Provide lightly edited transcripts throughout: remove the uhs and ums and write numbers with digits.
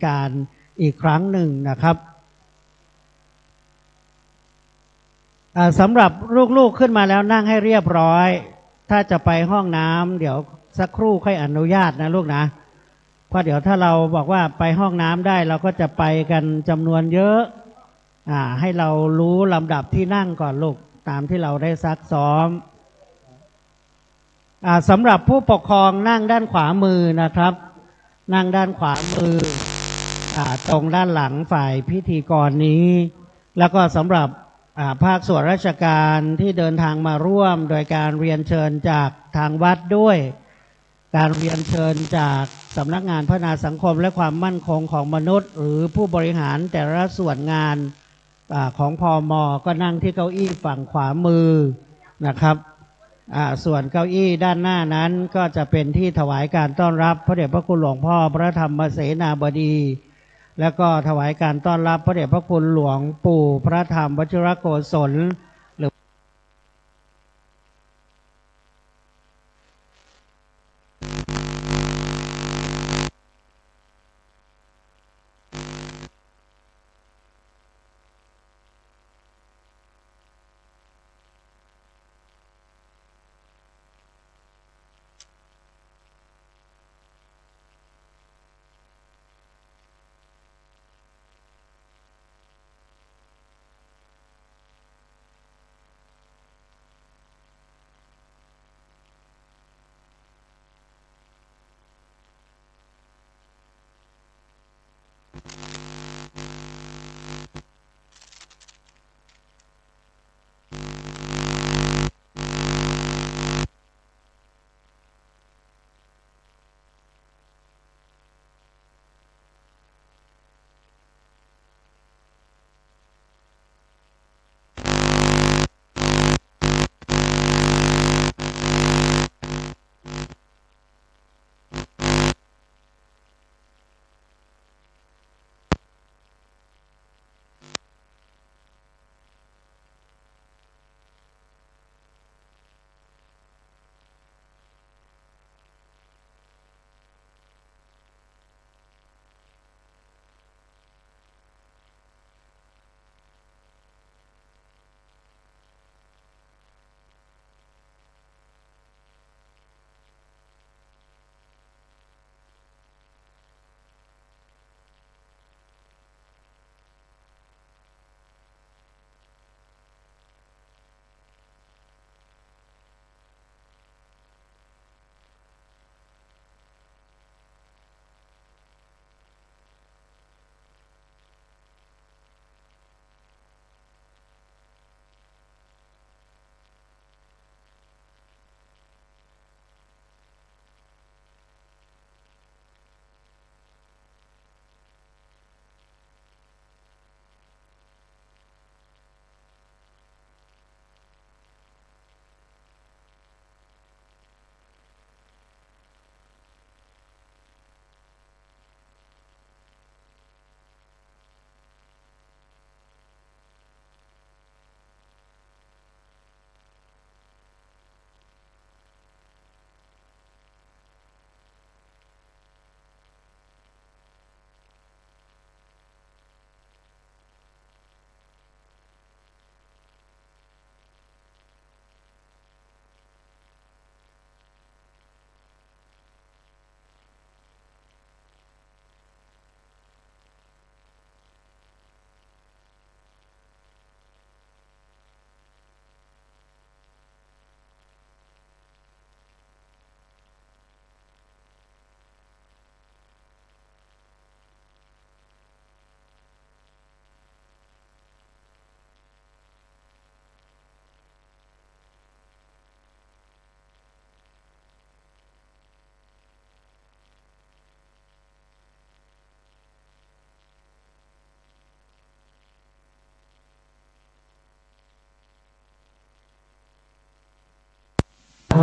การอีกครั้งหนึ่งนะครับสำหรับลูกๆขึ้นมาแล้วนั่งให้เรียบร้อยถ้าจะไปห้องน้ำเดี๋ยวสักครู่ค่อยอนุญาตนะลูกนะเพราะเดี๋ยวถ้าเราบอกว่าไปห้องน้ำได้เราก็จะไปกันจำนวนเยอะให้เรารู้ลำดับที่นั่งก่อนลูกตามที่เราได้ซักซ้อมสำหรับผู้ปกครองนั่งด้านขวามือนะครับนั่งด้านขวามือตรงด้านหลังฝ่ายพิธีกรนี้แล้วก็สำหรับภาคส่วนราชการที่เดินทางมาร่วมโดยการเรียนเชิญจากทางวัดด้วยการเรียนเชิญจากสำนักงานพัฒนาสังคมและความมั่นคงของมนุษย์หรือผู้บริหารแต่ละส่วนงานของพม.ก็นั่งที่เก้าอี้ฝั่งขวามือนะครับส่วนเก้าอี้ด้านหน้านั้นก็จะเป็นที่ถวายการต้อนรับพระเดชพระคุณหลวงพ่อพระธรรมเสนาบดีแล้วก็ถวายการต้อนรับพระเดชพระคุณหลวงปู่พระธรรมวชิรโกศล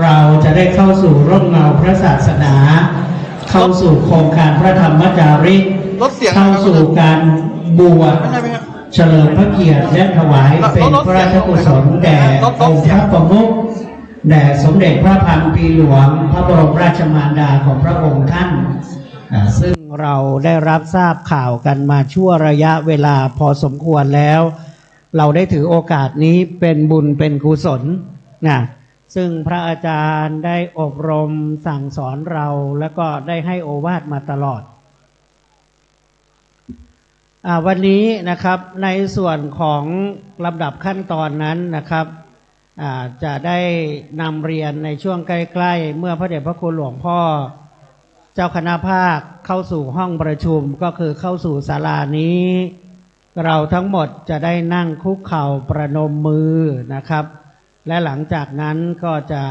เราจะได้เข้าสู่ร่มเงาพระศาสนาเข้าสู่โครงการพระธรรมจาริกเข้าสู่การบวชเฉลิมพระเกียรติและถวายเป็นพระราชกุศลแด่องค์พระประมุขแด่สมเด็จพระพันปีหลวงพระบรมราชมารดาของพระองค์ท่านซึ่ง เราได้รับทราบข่าวกันมาชั่วระยะเวลาพอสมควรแล้ว เราได้ถือโอกาสนี้เป็นบุญเป็นกุศลนะซึ่งพระอาจารย์ได้อบรมสั่งสอนเราแล้วก็ได้ให้โอวาทมาตลอดวันนี้นะครับในส่วนของลำดับขั้นตอนนั้นนะครับจะได้นำเรียนในช่วงใกล้ๆเมื่อพระเดชพระคุณหลวงพ่อเจ้าคณะภาคเข้าสู่ห้องประชุมก็คือเข้าสู่ศาลานี้เราทั้งหมดจะได้นั่งคุกเข่าประนมมือนะครับและหลังจากนั้นก็จะ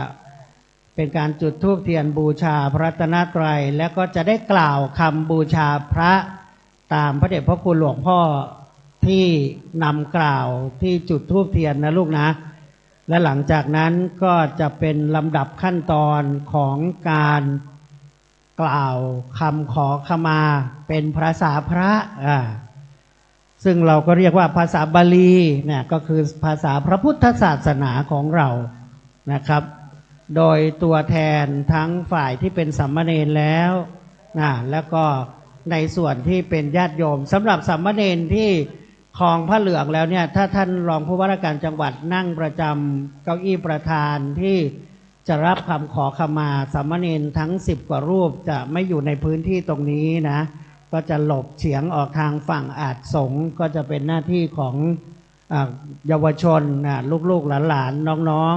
เป็นการจุดธูปเทียนบูชาพระรัตนตรัยและก็จะได้กล่าวคำบูชาพระตามพระเดชพระคุณหลวงพ่อที่นำกล่าวที่จุดธูปเทียนนะลูกนะและหลังจากนั้นก็จะเป็นลำดับขั้นตอนของการกล่าวคำขอขมาเป็นภาษาพระซึ่งเราก็เรียกว่าภาษาบาลีเนี่ยก็คือภาษาพระพุทธศาสนาของเรานะครับโดยตัวแทนทั้งฝ่ายที่เป็นสามเณรแล้วแล้วก็ในส่วนที่เป็นญาติโยมสำหรับสามเณรที่ครองพระเหลืองแล้วเนี่ยถ้าท่านรองผู้ว่าราชการจังหวัดนั่งประจำเก้าอี้ประธานที่จะรับคำขอขมาสามเณรทั้ง10กว่ารูปจะไม่อยู่ในพื้นที่ตรงนี้นะก็จะหลบเฉียงออกทางฝั่งอาจสงฆ์ก็จะเป็นหน้าที่ของเยาวชนลูกๆหลานๆน้อง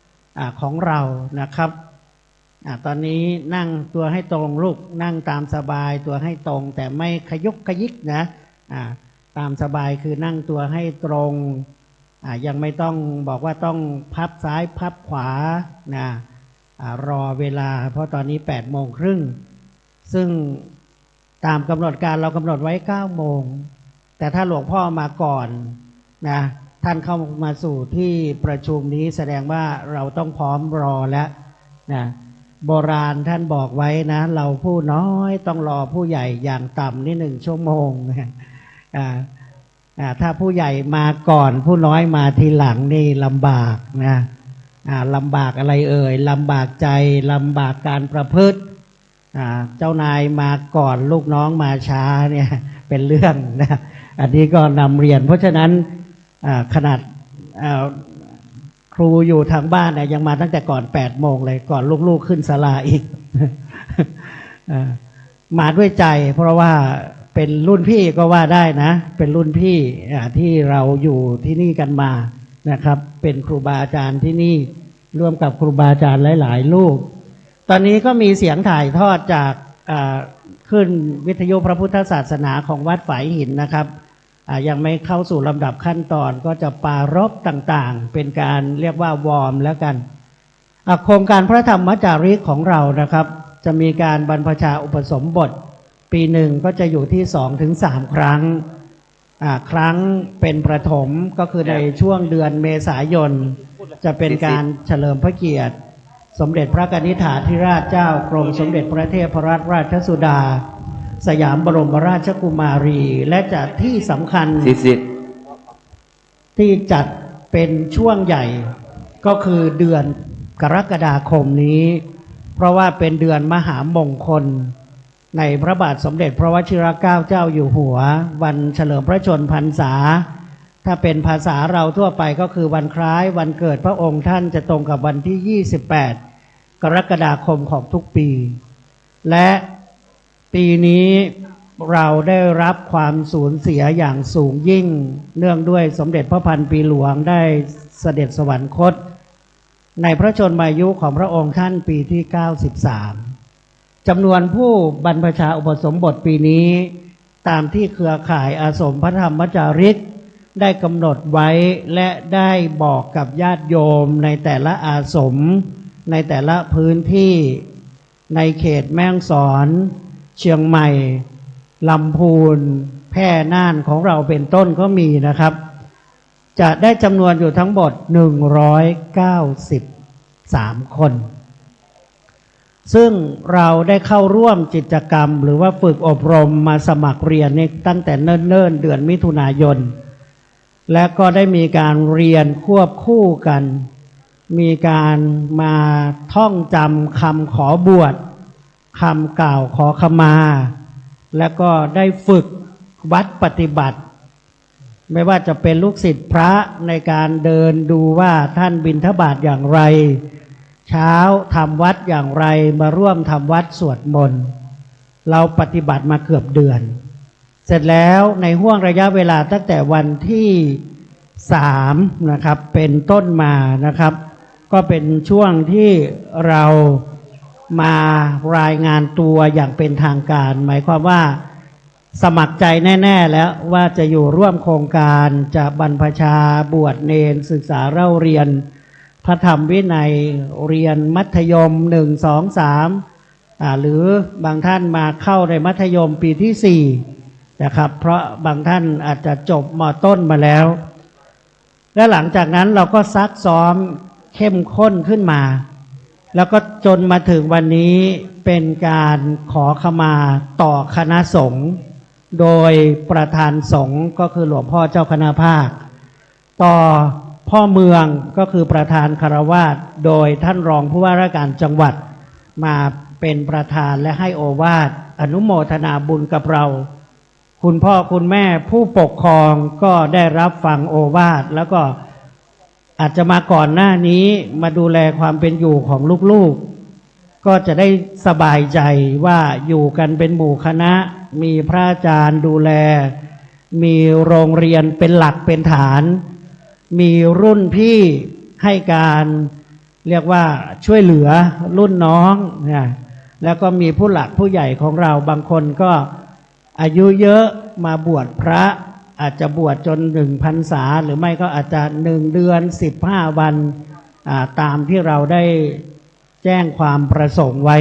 ๆของเรานะครับตอนนี้นั่งตัวให้ตรงลูกนั่งตามสบายตัวให้ตรงแต่ไม่ขยุกขยิกนะตามสบายคือนั่งตัวให้ตรงยังไม่ต้องบอกว่าต้องพับซ้ายพับขวานะรอเวลาเพราะตอนนี้8:30ซึ่งตามกำหนดการเรากำหนดไว้9 โมงแต่ถ้าหลวงพ่อมาก่อนนะท่านเข้ามาสู่ที่ประชุมนี้แสดงว่าเราต้องพร้อมรอแล้วนะโบราณท่านบอกไว้นะเราผู้น้อยต้องรอผู้ใหญ่อย่างต่ำนี่1 ชั่วโมงถ้าผู้ใหญ่มาก่อนผู้น้อยมาทีหลังนี่ลำบากนะลำบากอะไรเอ่ยลำบากใจลำบากการประพฤติเจ้านายมาก่อนลูกน้องมาช้าเนี่ยเป็นเรื่องนะอันนี้ก็นำเรียนเพราะฉะนั้นขนาดครูอยู่ทางบ้านเนี่ยยังมาตั้งแต่ก่อน8 โมงเลยก่อนลูกๆขึ้นศาลาอีก มาด้วยใจเพราะว่าเป็นรุ่นพี่ก็ว่าได้นะเป็นรุ่นพี่ที่เราอยู่ที่นี่กันมานะครับเป็นครูบาอาจารย์ที่นี่ร่วมกับครูบาอาจารย์หลายๆลูกตอนนี้ก็มีเสียงถ่ายทอดจากขึ้นวิทยุพระพุทธศาสนาของวัดฝายหินนะครับยังไม่เข้าสู่ลำดับขั้นตอนก็จะปรารภต่างๆเป็นการเรียกว่าวอร์มแล้วกันโครงการพระธรรมจาริกของเรานะครับจะมีการบรรพชาอุปสมบทปีหนึ่งก็จะอยู่ที่2 ถึง 3 ครั้งครั้งเป็นประถมก็คือในช่วงเดือนเมษายนจะเป็นการเฉลิมพระเกียรติสมเด็จพระกนิษฐาธิราชเจ้ากรมสมเด็จพระเทพรัตนราชสุดาสยามบรมราชกุมารีและจะที่สำคัญที่จัดเป็นช่วงใหญ่ก็คือเดือนกรกฎาคมนี้เพราะว่าเป็นเดือนมหามงคลในพระบาทสมเด็จพระวชิรเกล้าเจ้าอยู่หัววันเฉลิมพระชนมพรรษาถ้าเป็นภาษาเราทั่วไปก็คือวันคล้ายวันเกิดพระองค์ท่านจะตรงกับวันที่28 กรกฎาคมของทุกปีและปีนี้เราได้รับความสูญเสียอย่างสูงยิ่งเนื่องด้วยสมเด็จพระพันปีหลวงได้เสด็จสวรรคตในพระชนมายุของพระองค์ท่านปีที่93จำนวนผู้บรรพชาอุปสมบทปีนี้ตามที่เครือข่ายอาสมพระธรรมจาริกได้กำหนดไว้และได้บอกกับญาติโยมในแต่ละอาสมในแต่ละพื้นที่ในเขตแม่ฮ่องสอนเชียงใหม่ลำพูนแพร่น่านของเราเป็นต้นก็มีนะครับจะได้จำนวนอยู่ทั้งหมด193 คนซึ่งเราได้เข้าร่วมกิจกรรมหรือว่าฝึกอบรมมาสมัครเรียนนี่ตั้งแต่เนิ่นๆเดือนมิถุนายนและก็ได้มีการเรียนควบคู่กันมีการมาท่องจำคำขอบวชคำกล่าวขอขมา แล้วก็ได้ฝึกวัดปฏิบัติไม่ว่าจะเป็นลูกศิษย์พระในการเดินดูว่าท่านบิณฑบาตอย่างไรเช้าทำวัดอย่างไรมาร่วมทำวัดสวดมนต์เราปฏิบัติมาเกือบเดือนเสร็จแล้วในห่วงระยะเวลาตั้งแต่วันที่3นะครับเป็นต้นมานะครับก็เป็นช่วงที่เรามารายงานตัวอย่างเป็นทางการหมายความว่าสมัครใจแน่ๆแล้วว่าจะอยู่ร่วมโครงการจะบรรพชาบวชเนรศึกษาเล่าเรียนพระธรรมวินัยเรียนมัธยม1 2 3หรือบางท่านมาเข้าในมัธยมปีที่4นะครับเพราะบางท่านอาจจะจบม.ต้นมาแล้วและหลังจากนั้นเราก็ซักซ้อมเข้มข้นขึ้นมาแล้วก็จนมาถึงวันนี้เป็นการขอขมาต่อคณะสงฆ์โดยประธานสงฆ์ก็คือหลวงพ่อเจ้าคณะภาคต่อพ่อเมืองก็คือประธานคฤหัสถ์โดยท่านรองผู้ว่าราชการจังหวัดมาเป็นประธานและให้โอวาทอนุโมทนาบุญกับเราคุณพ่อคุณแม่ผู้ปกครองก็ได้รับฟังโอวาทแล้วก็อาจจะมาก่อนหน้านี้มาดูแลความเป็นอยู่ของลูกๆก็จะได้สบายใจว่าอยู่กันเป็นหมู่คณะมีพระอาจารย์ดูแลมีโรงเรียนเป็นหลักเป็นฐานมีรุ่นพี่ให้การเรียกว่าช่วยเหลือรุ่นน้องนะแล้วก็มีผู้หลักผู้ใหญ่ของเราบางคนก็อายุเยอะมาบวชพระอาจจะบวชจน1 พรรษาหรือไม่ก็อาจจะ1 เดือน15 วันตามที่เราได้แจ้งความประสงค์ไว้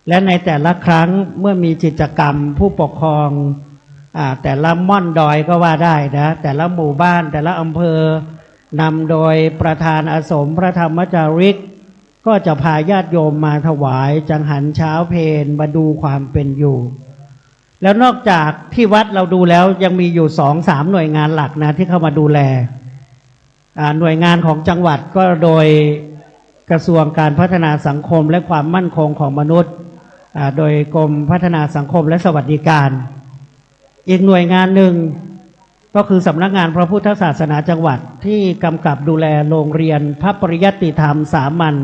และในแต่ละครั้งเมื่อมีกิจกรรมผู้ปกครองแต่ละม่อนดอยก็ว่าได้นะแต่ละหมู่บ้านแต่ละอำเภอนำโดยประธานอาสมพระธรรมจาริกก็จะพาญาติโยมมาถวายจังหันเช้าเพลมาดูความเป็นอยู่แล้วนอกจากที่วัดเราดูแล้วยังมีอยู่ 2-3 หน่วยงานหลักนะที่เข้ามาดูแลหน่วยงานของจังหวัดก็โดยกระทรวงการพัฒนาสังคมและความมั่นคงของมนุษย์โดยกรมพัฒนาสังคมและสวัสดิการอีกหน่วยงานหนึ่งก็คือสำนักงานพระพุทธศาสนาจังหวัดที่กำกับดูแลโรงเรียนพระปริยัติธรรมสามัญ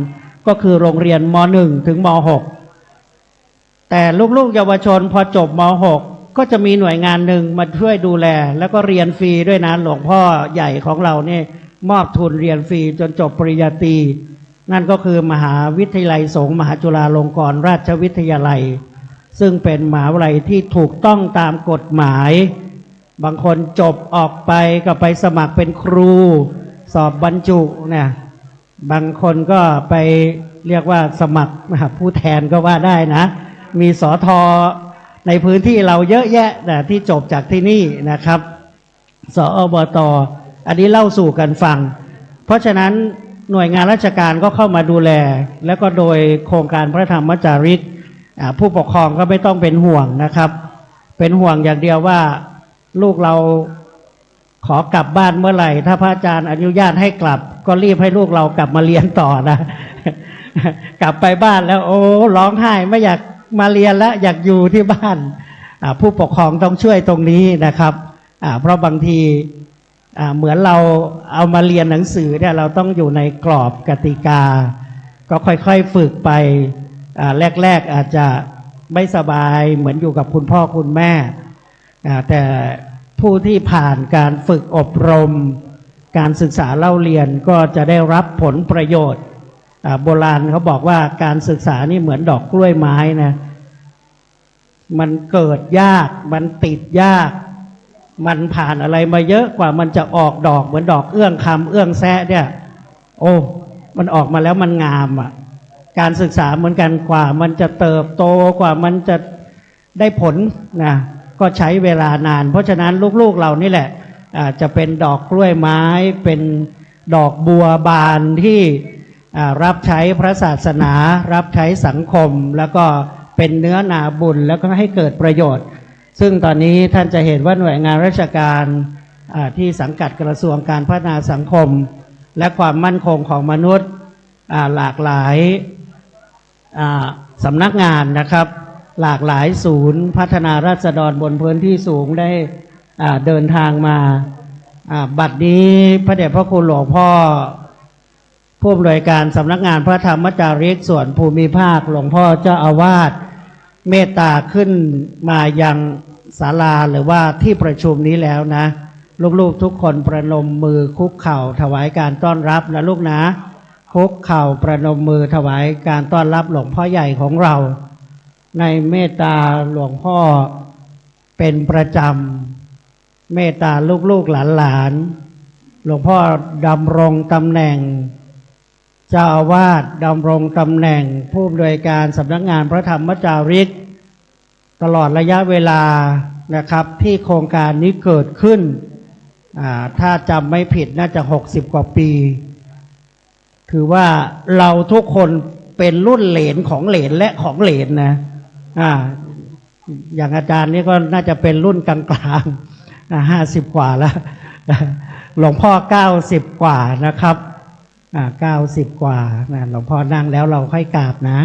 ก็คือโรงเรียนม.1 ถึงม.6 แต่ลูกๆเยาวชนพอจบม.6 ก็จะมีหน่วยงานหนึ่งมาช่วยดูแลแล้วก็เรียนฟรีด้วยนะหลวงพ่อใหญ่ของเราเนี่ยมอบทุนเรียนฟรีจนจบปริญญาตรีนั่นก็คือมหาวิทยาลัยสงฆ์มหาจุฬาลงกรณราชวิทยาลัยซึ่งเป็นมหาวิทยาลัยที่ถูกต้องตามกฎหมายบางคนจบออกไปก็ไปสมัครเป็นครูสอบบรรจุเนี่ยบางคนก็ไปเรียกว่าสมัครผู้แทนก็ว่าได้นะมีสทในพื้นที่เราเยอะแยะแต่ที่จบจากที่นี่นะครับสอบต.อันนี้เล่าสู่กันฟังเพราะฉะนั้นหน่วยงานราชการก็เข้ามาดูแลแล้วก็โดยโครงการพระธรรมจาริกผู้ปกครองก็ไม่ต้องเป็นห่วงนะครับเป็นห่วงอย่างเดียวว่าลูกเราขอกลับบ้านเมื่อไหร่ถ้าพระอาจารย์อนุญาตให้กลับก็รีบให้ลูกเรากลับมาเรียนต่อนะกลับไปบ้านแล้วโอ้ร้องไห้ไม่อยากมาเรียนแล้วอยากอยู่ที่บ้านผู้ปกครองต้องช่วยตรงนี้นะครับเพราะบางทีเหมือนเราเอามาเรียนหนังสือเนี่ยเราต้องอยู่ในกรอบกติกาก็ค่อยๆฝึกไปแรกๆอาจจะไม่สบายเหมือนอยู่กับคุณพ่อคุณแม่แต่ผู้ที่ผ่านการฝึกอบรมการศึกษาเล่าเรียนก็จะได้รับผลประโยชน์โบราณเขาบอกว่าการศึกษานี่เหมือนดอกกล้วยไม้นะมันเกิดยากมันติดยากมันผ่านอะไรมาเยอะกว่ามันจะออกดอกเหมือนดอกเอื้องคำเอื้องแซะเนี่ยโอ้มันออกมาแล้วมันงามการศึกษาเหมือนกันกว่ามันจะเติบโตกว่ามันจะได้ผลนะก็ใช้เวลานานเพราะฉะนั้นลูกๆเรานี่แหละจะเป็นดอกกล้วยไม้เป็นดอกบัวบานที่รับใช้พระศาสนารับใช้สังคมแล้วก็เป็นเนื้อนาบุญแล้วก็ให้เกิดประโยชน์ซึ่งตอนนี้ท่านจะเห็นว่าหน่วยงานราชการที่สังกัดกระทรวงการพัฒนาสังคมและความมั่นคงของมนุษย์หลากหลายสำนักงานนะครับ หลากหลายศูนย์พัฒนาราษฎรบนพื้นที่สูงได้เดินทางมาบัดนี้พระเดชพระคุณหลวงพ่อผู้อำนวยการสำนักงานพระธรรมจาริกส่วนภูมิภาคหลวงพ่อเจ้าอาวาสเมตตาขึ้นมายังศาลาหรือว่าที่ประชุมนี้แล้วนะลูกๆทุกคนประนมมือคุกเข่าถวายการต้อนรับนะลูกนะคุกเข่าประนมมือถวายการต้อนรับหลวงพ่อใหญ่ของเราในเมตตาหลวงพ่อเป็นประจำเมตตาลูกๆหลานๆหลวงพ่อดำรงตำแหน่งเจ้าอาวาสดำรงตำแหน่งผู้อำนวยการสำนักงานพระธรรมจาริกตลอดระยะเวลานะครับที่โครงการนี้เกิดขึ้นถ้าจำไม่ผิดน่าจะ60กว่าปีถือว่าเราทุกคนเป็นรุ่นเหลนของเหลนและของเหลนนะอย่างอาจารย์นี่ก็น่าจะเป็นรุ่นกลางๆ50กว่าแล้วหลวงพ่อ90กว่านะครับ90กว่าหลวงพ่อนั่งแล้วเราค่อยกราบนะ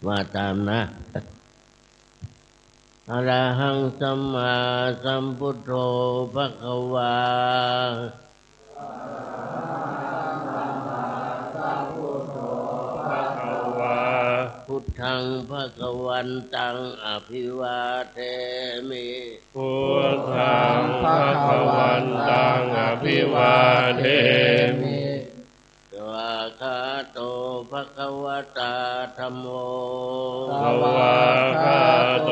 ว่าตามนะอะระหังสัมมาสัมพุทโธภควาพุทธังภควันตังอภิวาเทมิพุทธังภควันตังอภิวาเทมิสวากขาโตภควตาธัมโมสวากขาโต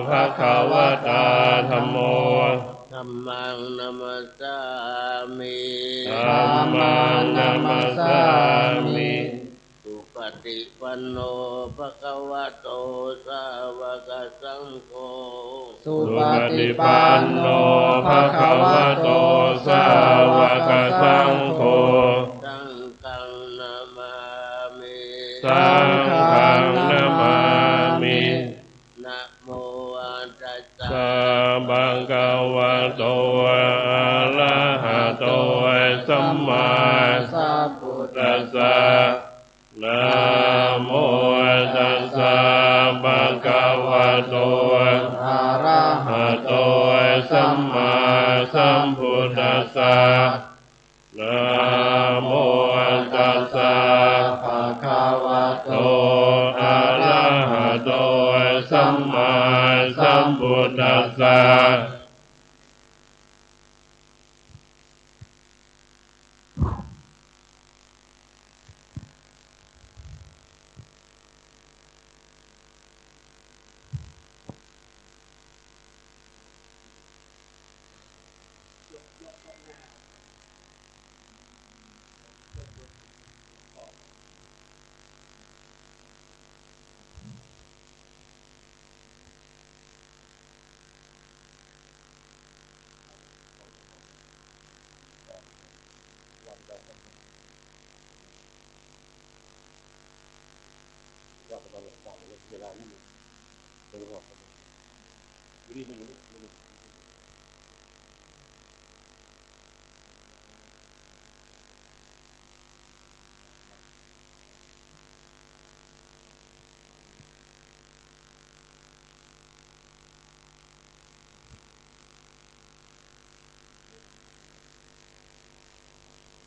ภควตาธัมโมธัมมังนัมสสามิธัมมังนัมสสามิสุปฏิปันโนภควโตสาวกสังโฆสุปฏิปันโนภควโตสาวกสังโฆสังฆังนามามิ สังฆังนามามินะโมอัสสะสัมมาโตอะระหะโตสัมมาสัมพุทธัตัสสะนะโมตัสสะภะคะวะโตอะระหะโตสัมมาสัมพุทธัสสะนะโมตัสสะภะคะวะโตอะระหะโตสัมมาสัมพุทธัสสะ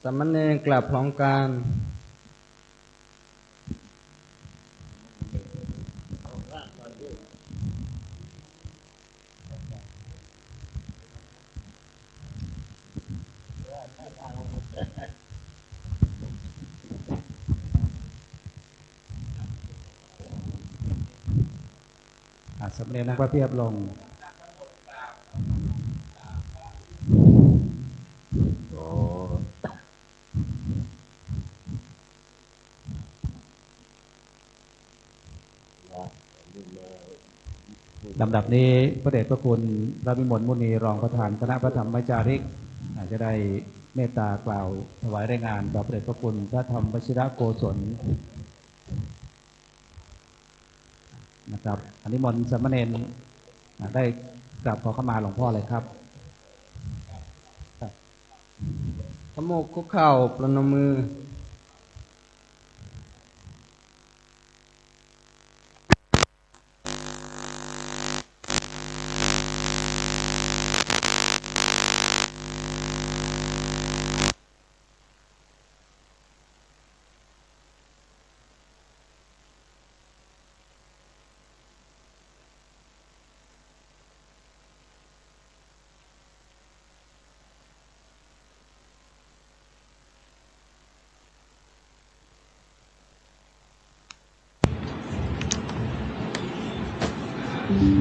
สามเณรกลับพร้อมกัน สามเณรนั่งพระเพียบลงลำดับนี้พระเดชพระคุณพระวิมลมุนีรองประธานคณะพระธรรมจาริกจะได้เมตตากล่าวถวายรายงานต่อพระเดชพระคุณพระธรรมวชิรโกศลนะครับอันนี้มนต์สามเณรได้กราบขอเข้ามาหลวงพ่อเลยครับขโมกคุกเข่าประนมมือ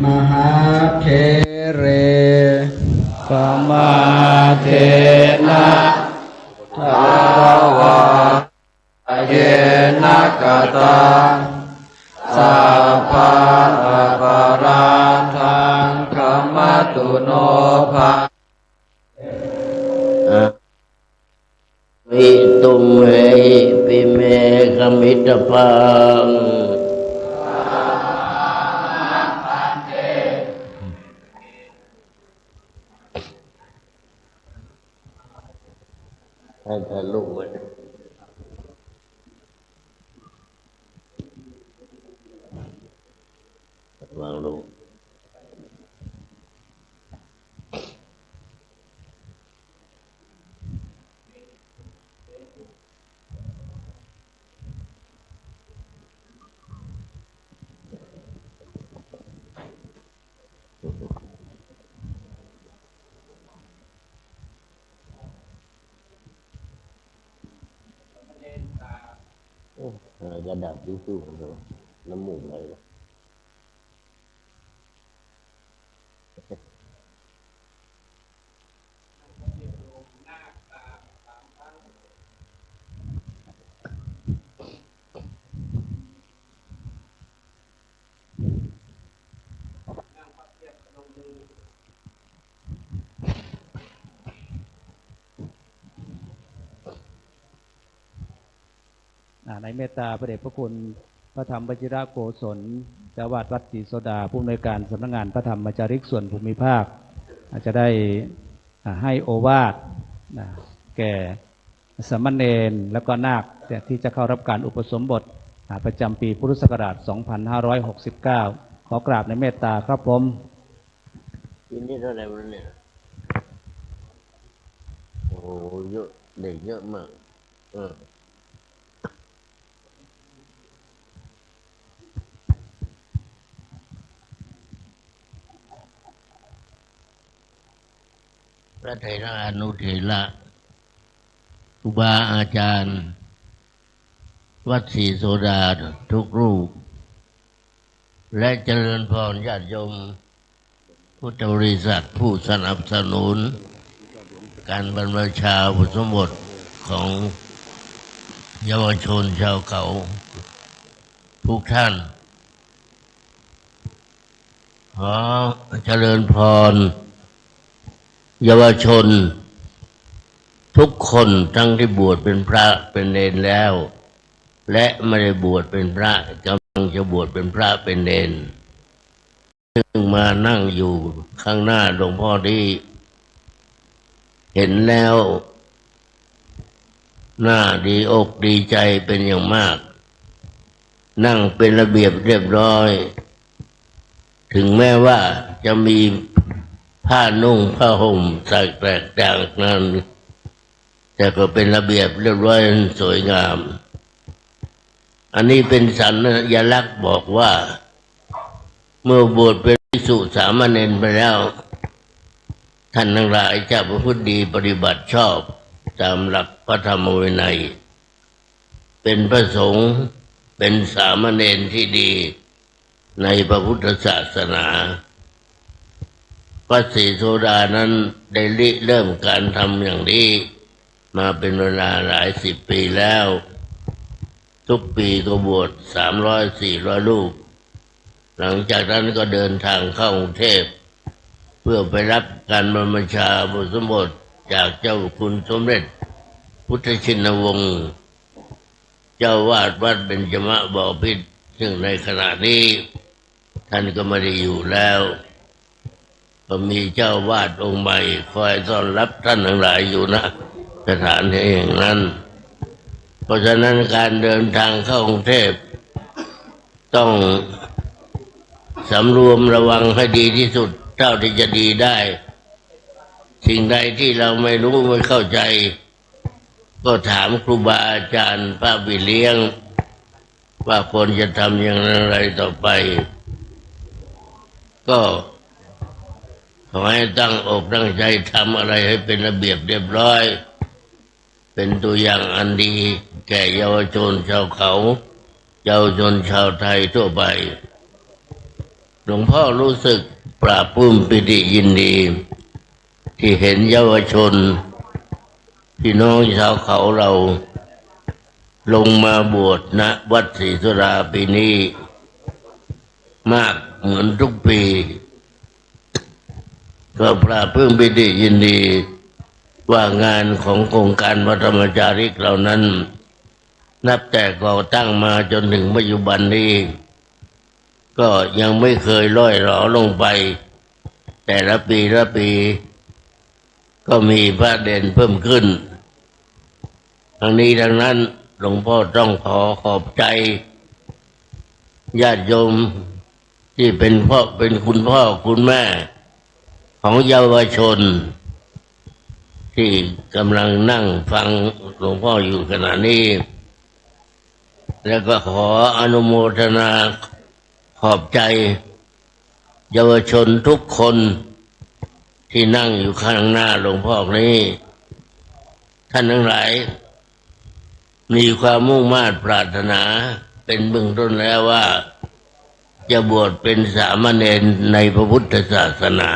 มหาเทเรปมาเทนะทาวาเยนะกตาสัพพะปะราทังขมัตตุโนภะวิตุมเหหิปิเมฆมิตพังให้ถ่ายรูปไว้วางลงกระดับดิ้วสู้ของเราน้ำมูกไหลในเมตตาพระเดชพระคุณพระธรรมวชิรโกศลเจ้าวาดวัดศรีโสดาผู้อำนวยการสำนักงานพระธรรมจาริกส่วนภูมิภาคอาจจะได้ให้โอวาทแก่สามเณรและก็นาคที่จะเข้ารับการอุปสมบทประจำปีพุทธศักราช 2569 ขอกราบในเมตตาครับผมปีนี้เท่าไหร่วันนี้โอ้เยอะเด็กเยอะมากพระเถระอนุเถระครูบาอาจารย์วัดศรีโสดาทุกรูปและเจริญพรญาติโยมพุทธบริษัทผู้สนับสนุนการบรรพชาอุปสมบทของเยาวชนชาวเขาทุกท่านขอเจริญพรเยาวชนทุกคนทั้งที่บวชเป็นพระเป็นเณรแล้วและไม่ได้บวชเป็นพระกำลังจะบวชเป็นพระเป็นเณรซึ่งมานั่งอยู่ข้างหน้าหลวงพ่อที่เห็นแล้วน่าดีอกดีใจเป็นอย่างมากนั่งเป็นระเบียบเรียบร้อยถึงแม้ว่าจะมีผ้านุ่งผ้าห่มใส่แตกต่างนั้นแต่ก็เป็นระเบียบเรียบร้อยสวยงามอันนี้เป็นสัญลักษณ์บอกว่าเมื่อบวชเป็นภิกษุสามเณรไปแล้วท่านทั้งหลายจะประพฤติดีปฏิบัติชอบตามหลักพระธรรมวินัยเป็นพระสงฆ์เป็นสามเณรที่ดี ในพระพุทธศาสนาวัดศรีโสดานั้นได้เริ่มการทำอย่างนี้มาเป็นเวลาหลายสิบปีแล้ว ทุกปีก็บวช300-400 รูปหลังจากนั้นก็เดินทางเข้ากรุงเทพเพื่อไปรับการบรรพชาอุปสมบทจากเจ้าคุณสมเด็จพุทธชินวงศ์เจ้าวาดวัดเบญจมบพิตรซึ่งในขณะนี้ท่านก็ไม่ได้อยู่แล้วก็มีเจ้าวาดองค์ใหม่คอยต้อนรับท่านทั้งหลายอยู่นะสถานที่แห่งนั้นเพราะฉะนั้นการเดินทางเข้ากรุงเทพต้องสำรวมระวังให้ดีที่สุดเท่าที่จะดีได้สิ่งใดที่เราไม่รู้ไม่เข้าใจก็ถามครูบาอาจารย์พระบิเลี้ยงว่าควรจะทำอย่างไรต่อไปก็ขอให้ตั้งอกตั้งใจทำอะไรให้เป็นระเบียบเรียบร้อยเป็นตัวอย่างอันดีแก่เยาวชนชาวเขาเยาวชนชาวไทยทั่วไปหลวงพ่อรู้สึกปราบปลื้มปิติยินดีที่เห็นเยาวชนพี่น้องชาวเขาเราลงมาบวชณวัดศรีโสดาปีนี้มากเหมือนทุกปีก็ปราบปลื้มปิติยินดีว่างานของโครงการพระธรรมจาริกเหล่านั้นนับแต่ก่อตั้งมาจนถึงปัจจุบันนี้ก็ยังไม่เคยล่อยหลอลงไปแต่ละปีก็มีพระเด่นเพิ่มขึ้นทั้งนี้ทั้งนั้นหลวงพ่อต้องขอบใจญาติโยมที่เป็นคุณพ่อคุณแม่ของเยาวชนที่กำลังนั่งฟังหลวงพ่ออยู่ขณะนี้แล้วก็ขออนุโมทนาขอบใจเยาวชนทุกคนที่นั่งอยู่ข้างหน้าหลวงพ่อนี้ท่านทั้งหลายมีความมุ่งมา่ปรารถนาเป็นเบื้องต้นแล้วว่าจะบวชเป็นสามเณรในพระพุทธศาสนา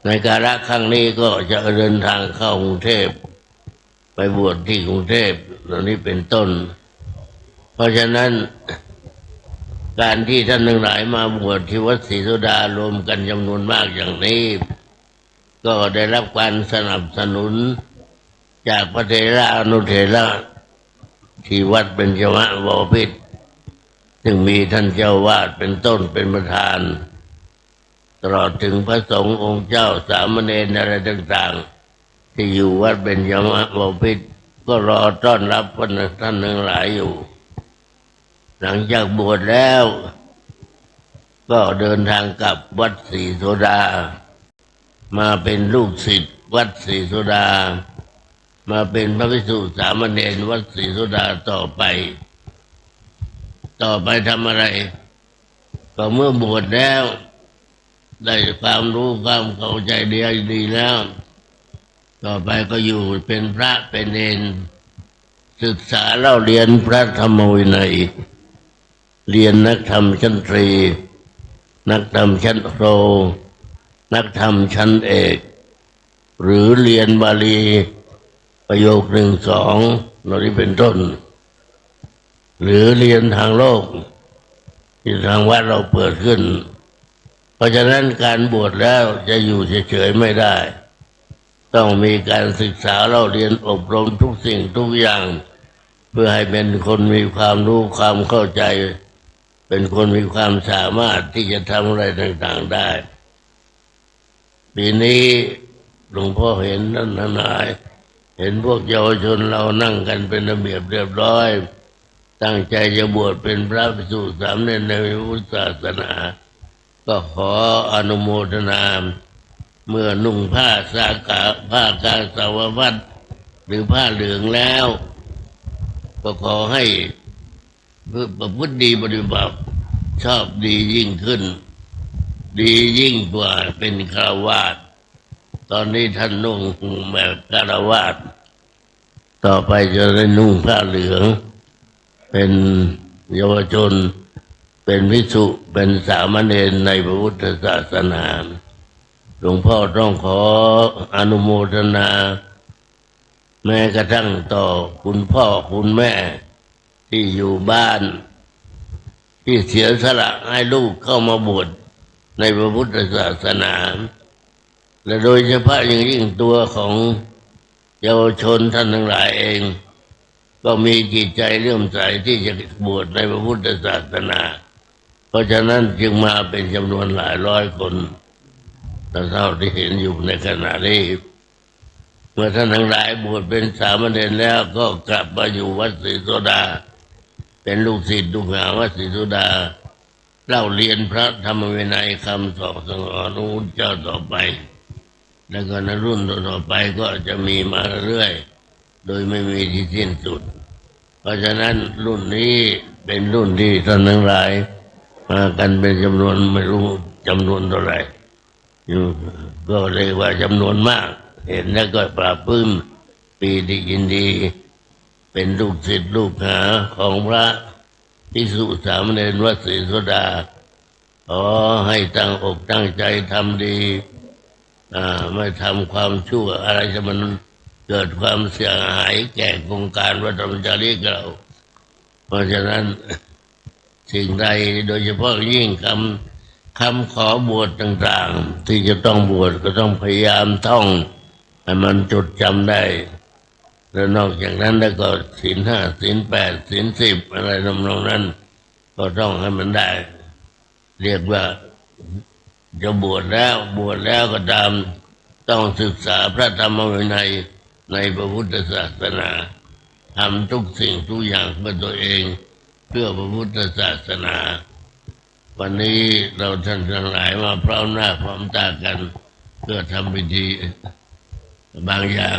ในกาลครั้งนี้ก็จะเดินทางเข้ากรุงเทพไปบวชที่กรุงเทพเหล่านี้เป็นต้นเพราะฉะนั้นการที่ท่านทั้งหลายมาบวชที่วัดศรีโสดารวมกันจำนวนมากอย่างนี้ก็ได้รับการสนับสนุนจากพระเถระอนุเถระที่วัดเบญจมบพิตรซึ่งมีท่านเจ้าวาดเป็นต้นเป็นประธานตลอดถึงพระสงฆ์องค์เจ้าสามเณรอะไรต่างๆที่อยู่วัดเบญจมบพิตรก็รอต้อนรับท่านทั้งหลายอยู่หลังจากบวชแล้วก็เดินทางกลับวัดศรีโสดามาเป็นลูกศิษย์วัดศรีโสดามาเป็นพระภิกษุสามเณรวัดศรีโสดาต่อไปทำอะไรก็เมื่อบวชแล้วได้ความรู้ความเข้าใจดีแล้วต่อไปก็อยู่เป็นพระเป็นเณรศึกษาเล่าเรียนพระธรรมวินัยเรียนนักธรรมชั้นตรีนักธรรมชั้นโทนักธรรมชั้นเอกหรือเรียนบาลีประโยค 1-2 เหล่านี้เป็นต้นหรือเรียนทางโลกที่ทางวัดเราเปิดขึ้นเพราะฉะนั้นการบวชแล้วจะอยู่เฉยๆไม่ได้ต้องมีการศึกษาเล่าเรียนอบรมทุกสิ่งทุกอย่างเพื่อให้เป็นคนมีความรู้ความเข้าใจเป็นคนมีความสามารถที่จะทำอะไรต่างๆได้ปีนี้หลวงพ่อเห็นท่านทั้งหลายเห็นพวกเยาวชนเรานั่งกันเป็นระเบียบเรียบร้อยตั้งใจจะบวชเป็นพระภิกษุสามเณรในพุทธศาสนาก็ขออนุโมทนาเมื่อนุ่งผ้ากาสาวพัสหรือผ้าเหลืองแล้วก็ขอให้ประพฤติดีปฏิบัติชอบดียิ่งขึ้นดียิ่งกว่าเป็นฆราวาสตอนนี้ท่านนุ่งแบบฆราวาสต่อไปจะได้นุ่งผ้าเหลืองเป็นเยาวชนเ เป็นภิกษุเป็นสามเณรในพระพุทธศาสนาหลวงพ่อต้องขออนุโมทนาแม้กระทั่งต่อคุณพ่อคุณแม่ที่อยู่บ้านที่เสียสละให้ลูกเข้ามาบวชในพระพุทธศาสนาและโดยเฉพาะอย่างยิ่งตัวของเยาวชนท่านทั้งหลายเองก็มีจิตใจเลื่อมใสที่จะบวชในพระพุทธศาสนาเพราะฉะนั้นจึงมาเป็นจำนวนหลายร้อยคนเท่าที่เห็นอยู่ในขณะนี้เมื่อท่านทั้งหลายบวชเป็นสามเณรแล้วก็กลับมาอยู่วัดศรีโสดาเป็นลูกศิษย์ลูกหาวัดศรีโสดาเล่าเรียนพระธรรมวินัยคำสอนของพระพุทธเจ้าต่อไปแล้วก็ในรุ่นต่อไปก็จะมีมาเรื่อยโดยไม่มีที่สิ้นสุดเพราะฉะนั้นรุ่นนี้เป็นรุ่นที่ท่านทั้งหลายมากันเป็นจำนวนไม่รู้จำนวนเท่าไหร่อยู่ก็เรียกว่าจำนวนมากเห็นแล้วก็ปราบปลื้มปีติยินดีเป็นลูกศิษย์ลูกหาของพระภิกษุสามเณรวัดศรีโสดาขอให้ตั้งอกตั้งใจทำดีไม่ทำความชั่วอะไรจะมันเกิดความเสียหายแก่โครงการวัดธรรมจารีเราเพราะฉะนั้นสิ่งใดโดยเฉพาะยิ่งคำขอบวชต่างๆที่จะต้องบวชก็ต้องพยายามท่องให้มันจดจำได้แล้วนอกจากนั้นแล้วก็ศีล 5 ศีล 8 ศีล 10อะไรทำนองนั้นก็ต้องให้มันได้เรียกว่าจะบวชแล้วก็ตามต้องศึกษาพระธรรมวินัยในพระพุทธศาสนาทำทุกสิ่งทุกอย่างเพื่อตัวเองเพื่อพระพุทธศาสนาวันนี้เราท่านทั้งหลายมาพร้อมหน้าพร้อมตากันเพื่อทำพิธีบางอย่าง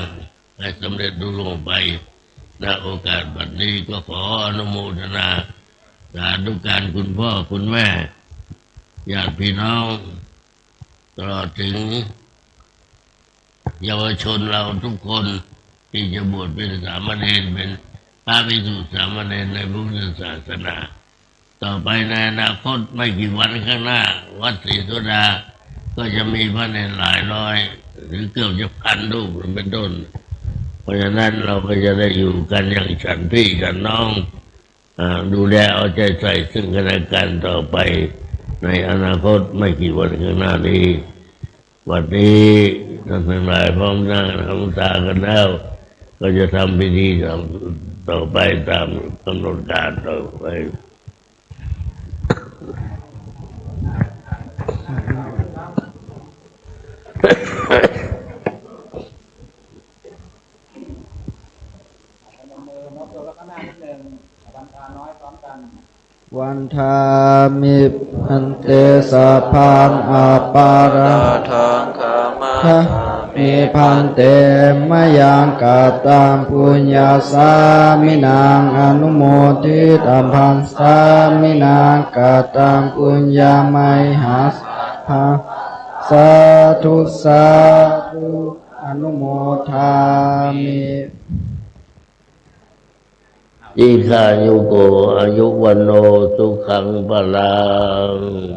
ให้สำเร็จลุล่วงไปณโอกาสบัดนี้ก็ขออนุโมทนาสาธุการคุณพ่อคุณแม่ญาติพี่น้องตลอดถึงเยาวชนเราทุกคนที่จะบวชเป็นสามเณรเป็นพระภิกษุสามเณรในพุทธศาสนาต่อไปในอนาคตไม่กี่วันข้างหน้าวัดศรีโสดาก็จะมีพระเณรหลายร้อยหรือเกือบจะพันรูปเป็นต้นเพราะฉะนั้นเราก็จะได้อยู่กันอย่างฉันพี่กันน้องดูแลเอาใจใส่ซึ่งกันและกันต่อไปในอนาคตไม่กี่วันข้างหน้านี้วันนี้ท่านทั้งหลายพร้อมหน้าทำตากันแล้วก็จะทำพิธีต่อไปตามกำหนดการต่อไปวันทามิอันเตสะพังอาปาราทังขามะมีพันเตมะยังกาตังปุญญาสามินางอนุโมทิตัมพังสามินางกาตังปุญญาไมหัสภาสาธุสาธุอนุโมทามิอิสายุโกอายุวันโนสุขังพลัง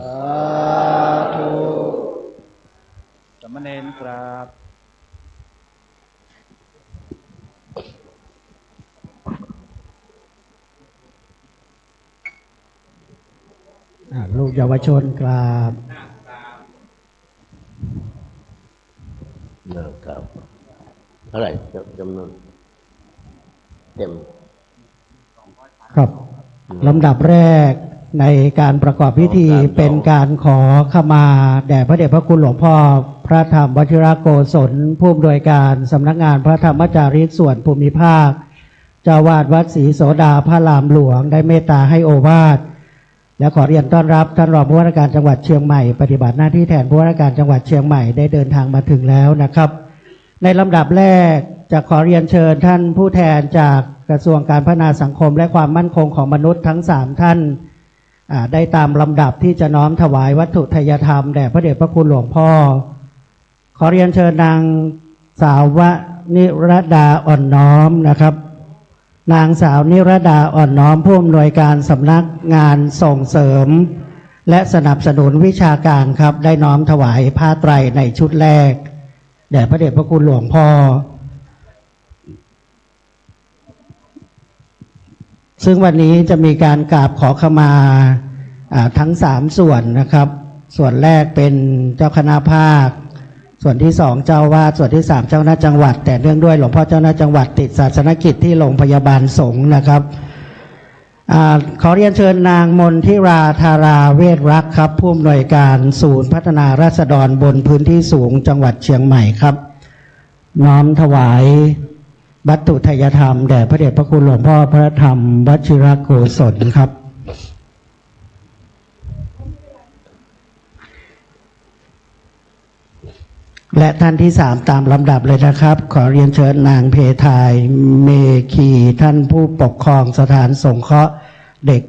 สาธุสามเณรครับลูกเยาวชนครับนะครับเท่าไหร่จำนวนเต็มครับลำดับแรกในการประกอบพิธีเป็นการขอขมาแด่พระเดชพระคุณหลวงพ่อพระธรรมวชิรโกศลผู้อำนวยการสำนักงานพระธรรมจารีตส่วนภูมิภาคเจ้าวาดวัดศรีโสดาพระรามหลวงได้เมตตาให้โอวาทและขอเรียนต้อนรับท่านรองผู้ว่าราชการจังหวัดเชียงใหม่ปฏิบัติหน้าที่แทนผู้ว่าราชการจังหวัดเชียงใหม่ได้เดินทางมาถึงแล้วนะครับในลำดับแรกจะขอเรียนเชิญท่านผู้แทนจากกระทรวงการพัฒนาสังคมและความมั่นคงของมนุษย์ทั้ง3ท่านได้ตามลำดับที่จะน้อมถวายวัตถุทายธรรมแด่พระเดชพระคุณหลวงพ่อขอเรียนเชิญนางสาวนิรดาอ่อนน้อมนะครับ นางสาวนิรดาอ่อนน้อมผู้อำนวยการสำนักงานส่งเสริม และสนับสนุนวิชาการครับได้น้อมถวายผ้าไตรในชุดแรกแด่พระเดชพระคุณหลวงพ่อซึ่งวันนี้จะมีการกราบขอขมาทั้ง3ส่วนนะครับส่วนแรกเป็นเจ้าคณะภาคส่วนที่2เจ้าวาดส่วนที่3เจ้าคณะจังหวัดแต่เนื่องด้วยหลวงพ่อเจ้าคณะจังหวัดติดศาสนกิจที่โรงพยาบาลสงฆ์นะครับขอเรียนเชิญนางมนทิราธาราเวชรักษ์ครับผู้อำนวยการศูนย์พัฒนาราษฎรบนพื้นที่สูงจังหวัดเชียงใหม่ครับน้อมถวายวัตถุทายธรรมแด่พระเดชพระคุณหลวงพ่อพระธรรมวชิรโกศลครับและท่านที่3ตามลำดับเลยนะครับขอเรียนเชิญนางเพทายเมคีท่านผู้ปกครองสถานสงเคราะห์เด็ก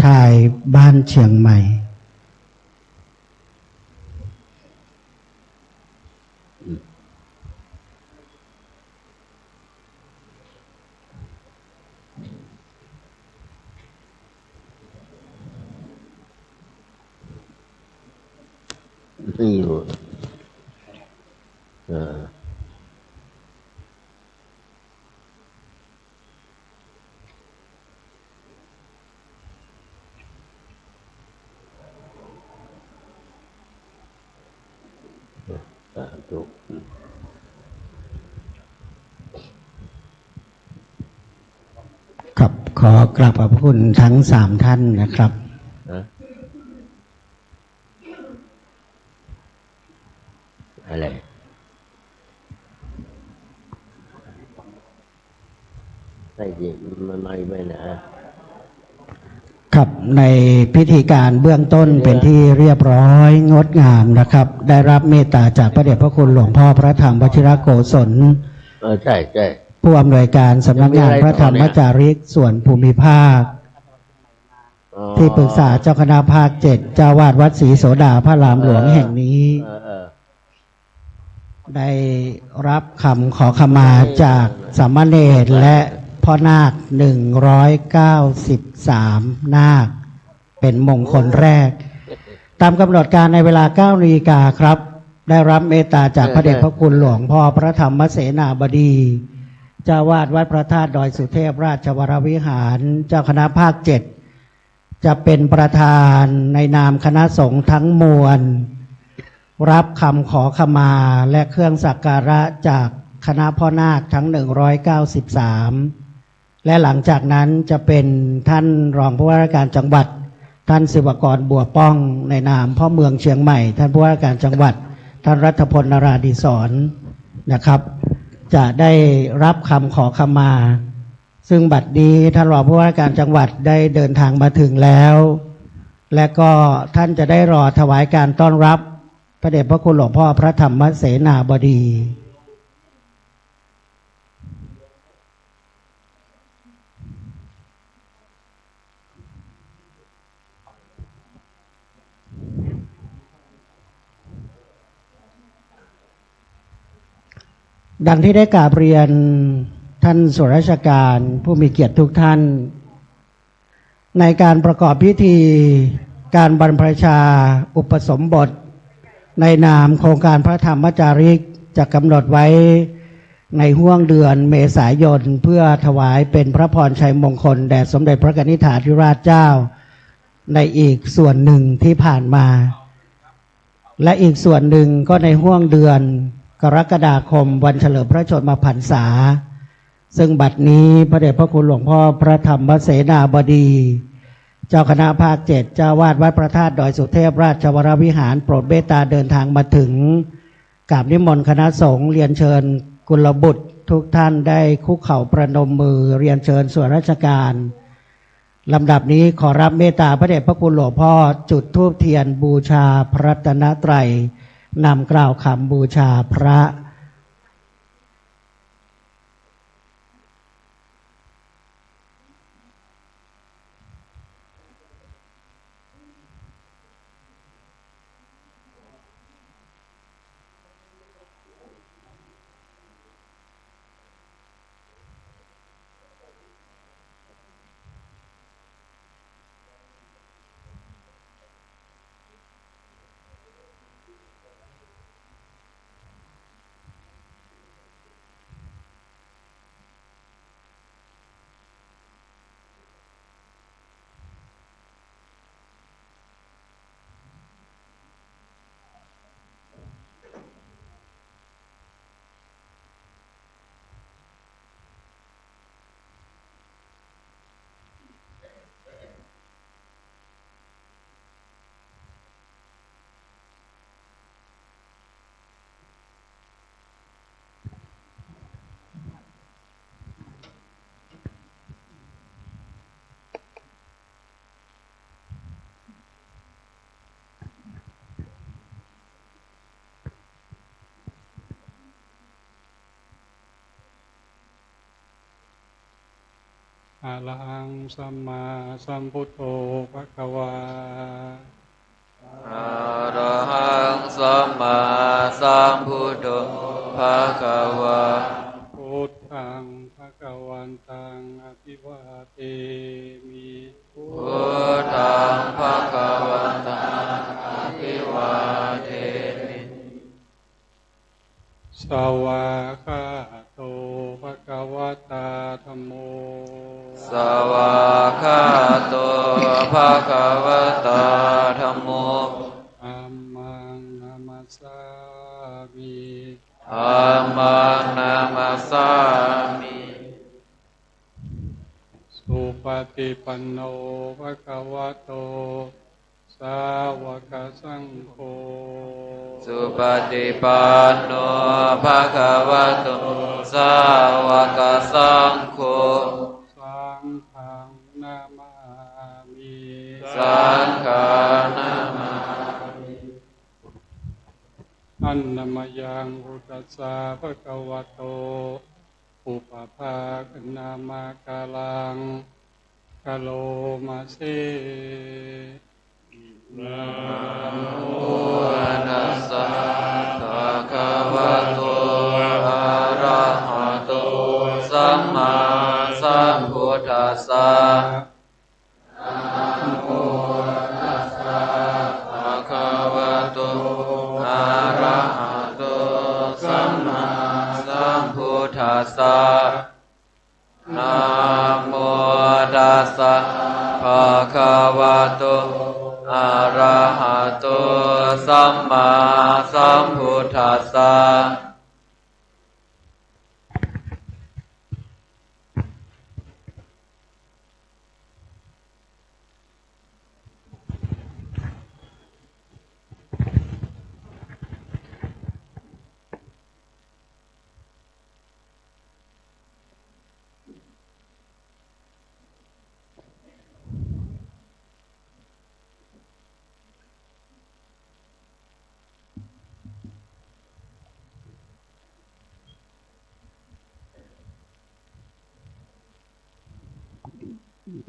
ชายบ้านเชียงใหม่ไม่อยู่ถูกครับขอกราบขอบพระคุณทั้ง3ท่านนะครับอะไรใช่จริงมันไม่นะครับในพิธีการเบื้องต้นเป็นที่เรียบร้อยงดงามนะครับได้รับเมตตาจากพระเดชพระคุณหลวงพ่อพระธรรมวชิรโกศลใช่ใช่ผู้อำนวยการสำนักงานพระธรรมจาริกส่วนภูมิภาคที่ปรึกษาเจ้าคณะภาค7เจ้าวาดวัดศรีโสดาพระรามหลวงแห่งนี้ได้รับคำขอขมาจากสามเณรและพ่อนาค193นาคเป็นมงคลแรกตามกำหนดการในเวลา 9 นาฬิกาครับได้รับเมตตาจากพระเดชพระคุณหลวงพ่อพระธรรมเสนาบดีเจ้าวาดวัดพระธาตุดอยสุเทพราชวรวิหารเจ้าคณะภาค7จะเป็นประธานในนามคณะสงฆ์ทั้งมวลรับคำขอขมาและเครื่องสักการะจากคณะพ่อนาคทั้ง193และหลังจากนั้นจะเป็นท่านรองผู้ว่าราชการจังหวัดท่านศิวกรบัวป้องในนามพ่อเมืองเชียงใหม่ท่านผู้ว่าราชการจังหวัดท่านรัฐพลนราธิศรนะครับจะได้รับคำขอขมาซึ่งบัดนี้ท่านรองผู้ว่าราชการจังหวัดได้เดินทางมาถึงแล้วและก็ท่านจะได้รอถวายการต้อนรับพระเดชพระคุณหลวงพ่อพระธรรมเสนาบดีดังที่ได้กราบเรียนท่านส่วนราชการผู้มีเกียรติทุกท่านในการประกอบพิธีการบรรพชาอุปสมบทในนามโครงการพระธรรมจาริกจะกำหนดไว้ในห้วงเดือนเมษายนเพื่อถวายเป็นพระพรชัยมงคลแด่สมเด็จพระกนิษฐาธิราชเจ้าในอีกส่วนหนึ่งที่ผ่านมาและอีกส่วนหนึ่งก็ในห้วงเดือนกรกฎาคมวันเฉลิมพระชนมพรรษาซึ่งบัดนี้พระเดชพระคุณหลวงพ่อพระธรรมเสนาบดีเจ้าคณะภาค7เจ้าวาดวัดพระธาตุดอยสุเทพราชวรวิหารโปรดเมตตาเดินทางมาถึงกราบนิมนต์คณะสงฆ์เรียนเชิญกุลบุตรทุกท่านได้คุกเข่าประนมมือเรียนเชิญส่วนราชการลำดับนี้ขอรับเมตตาพระเดชพระคุณหลวงพ่อจุดธูปเทียนบูชาพระรัตนตรัยนำกล่าวคำบูชาพระ อะระหังสัมมาสัมพุทโธภควาอะระหังสัมมาสัมพุทโธภะคะวะพุทธังภควันตังอภิวาเทมิพุทธังภะคะวันตังอภิวาเทมิสวากขาโตภควตาธัมโมสวากขาโตภะคะวะตาธัมโมธัมมังนามัสสามิธัมมังนามัสสามิสุปฏิปันโนภควโตสาวกสังโฆสุปฏิปันโนภะคะวะโตสาวกสังโฆสังฆังนามามิสังฆังนามามิอันนมยังพุทธัสสะภะคะวะโตอุปภาคณามากาลังกะโลมาเสนะโมตัสสะภะคะวะโตอะระหะโตสัมมาสัมพุทธัสสะนะโมตัสสะภะคะวะโตอะระหะโตสัมมาสัมพุทธัสสะนะโมตัสสะภะคะวะโตอะระหะโตสัมมาสัมพุทธัสสะ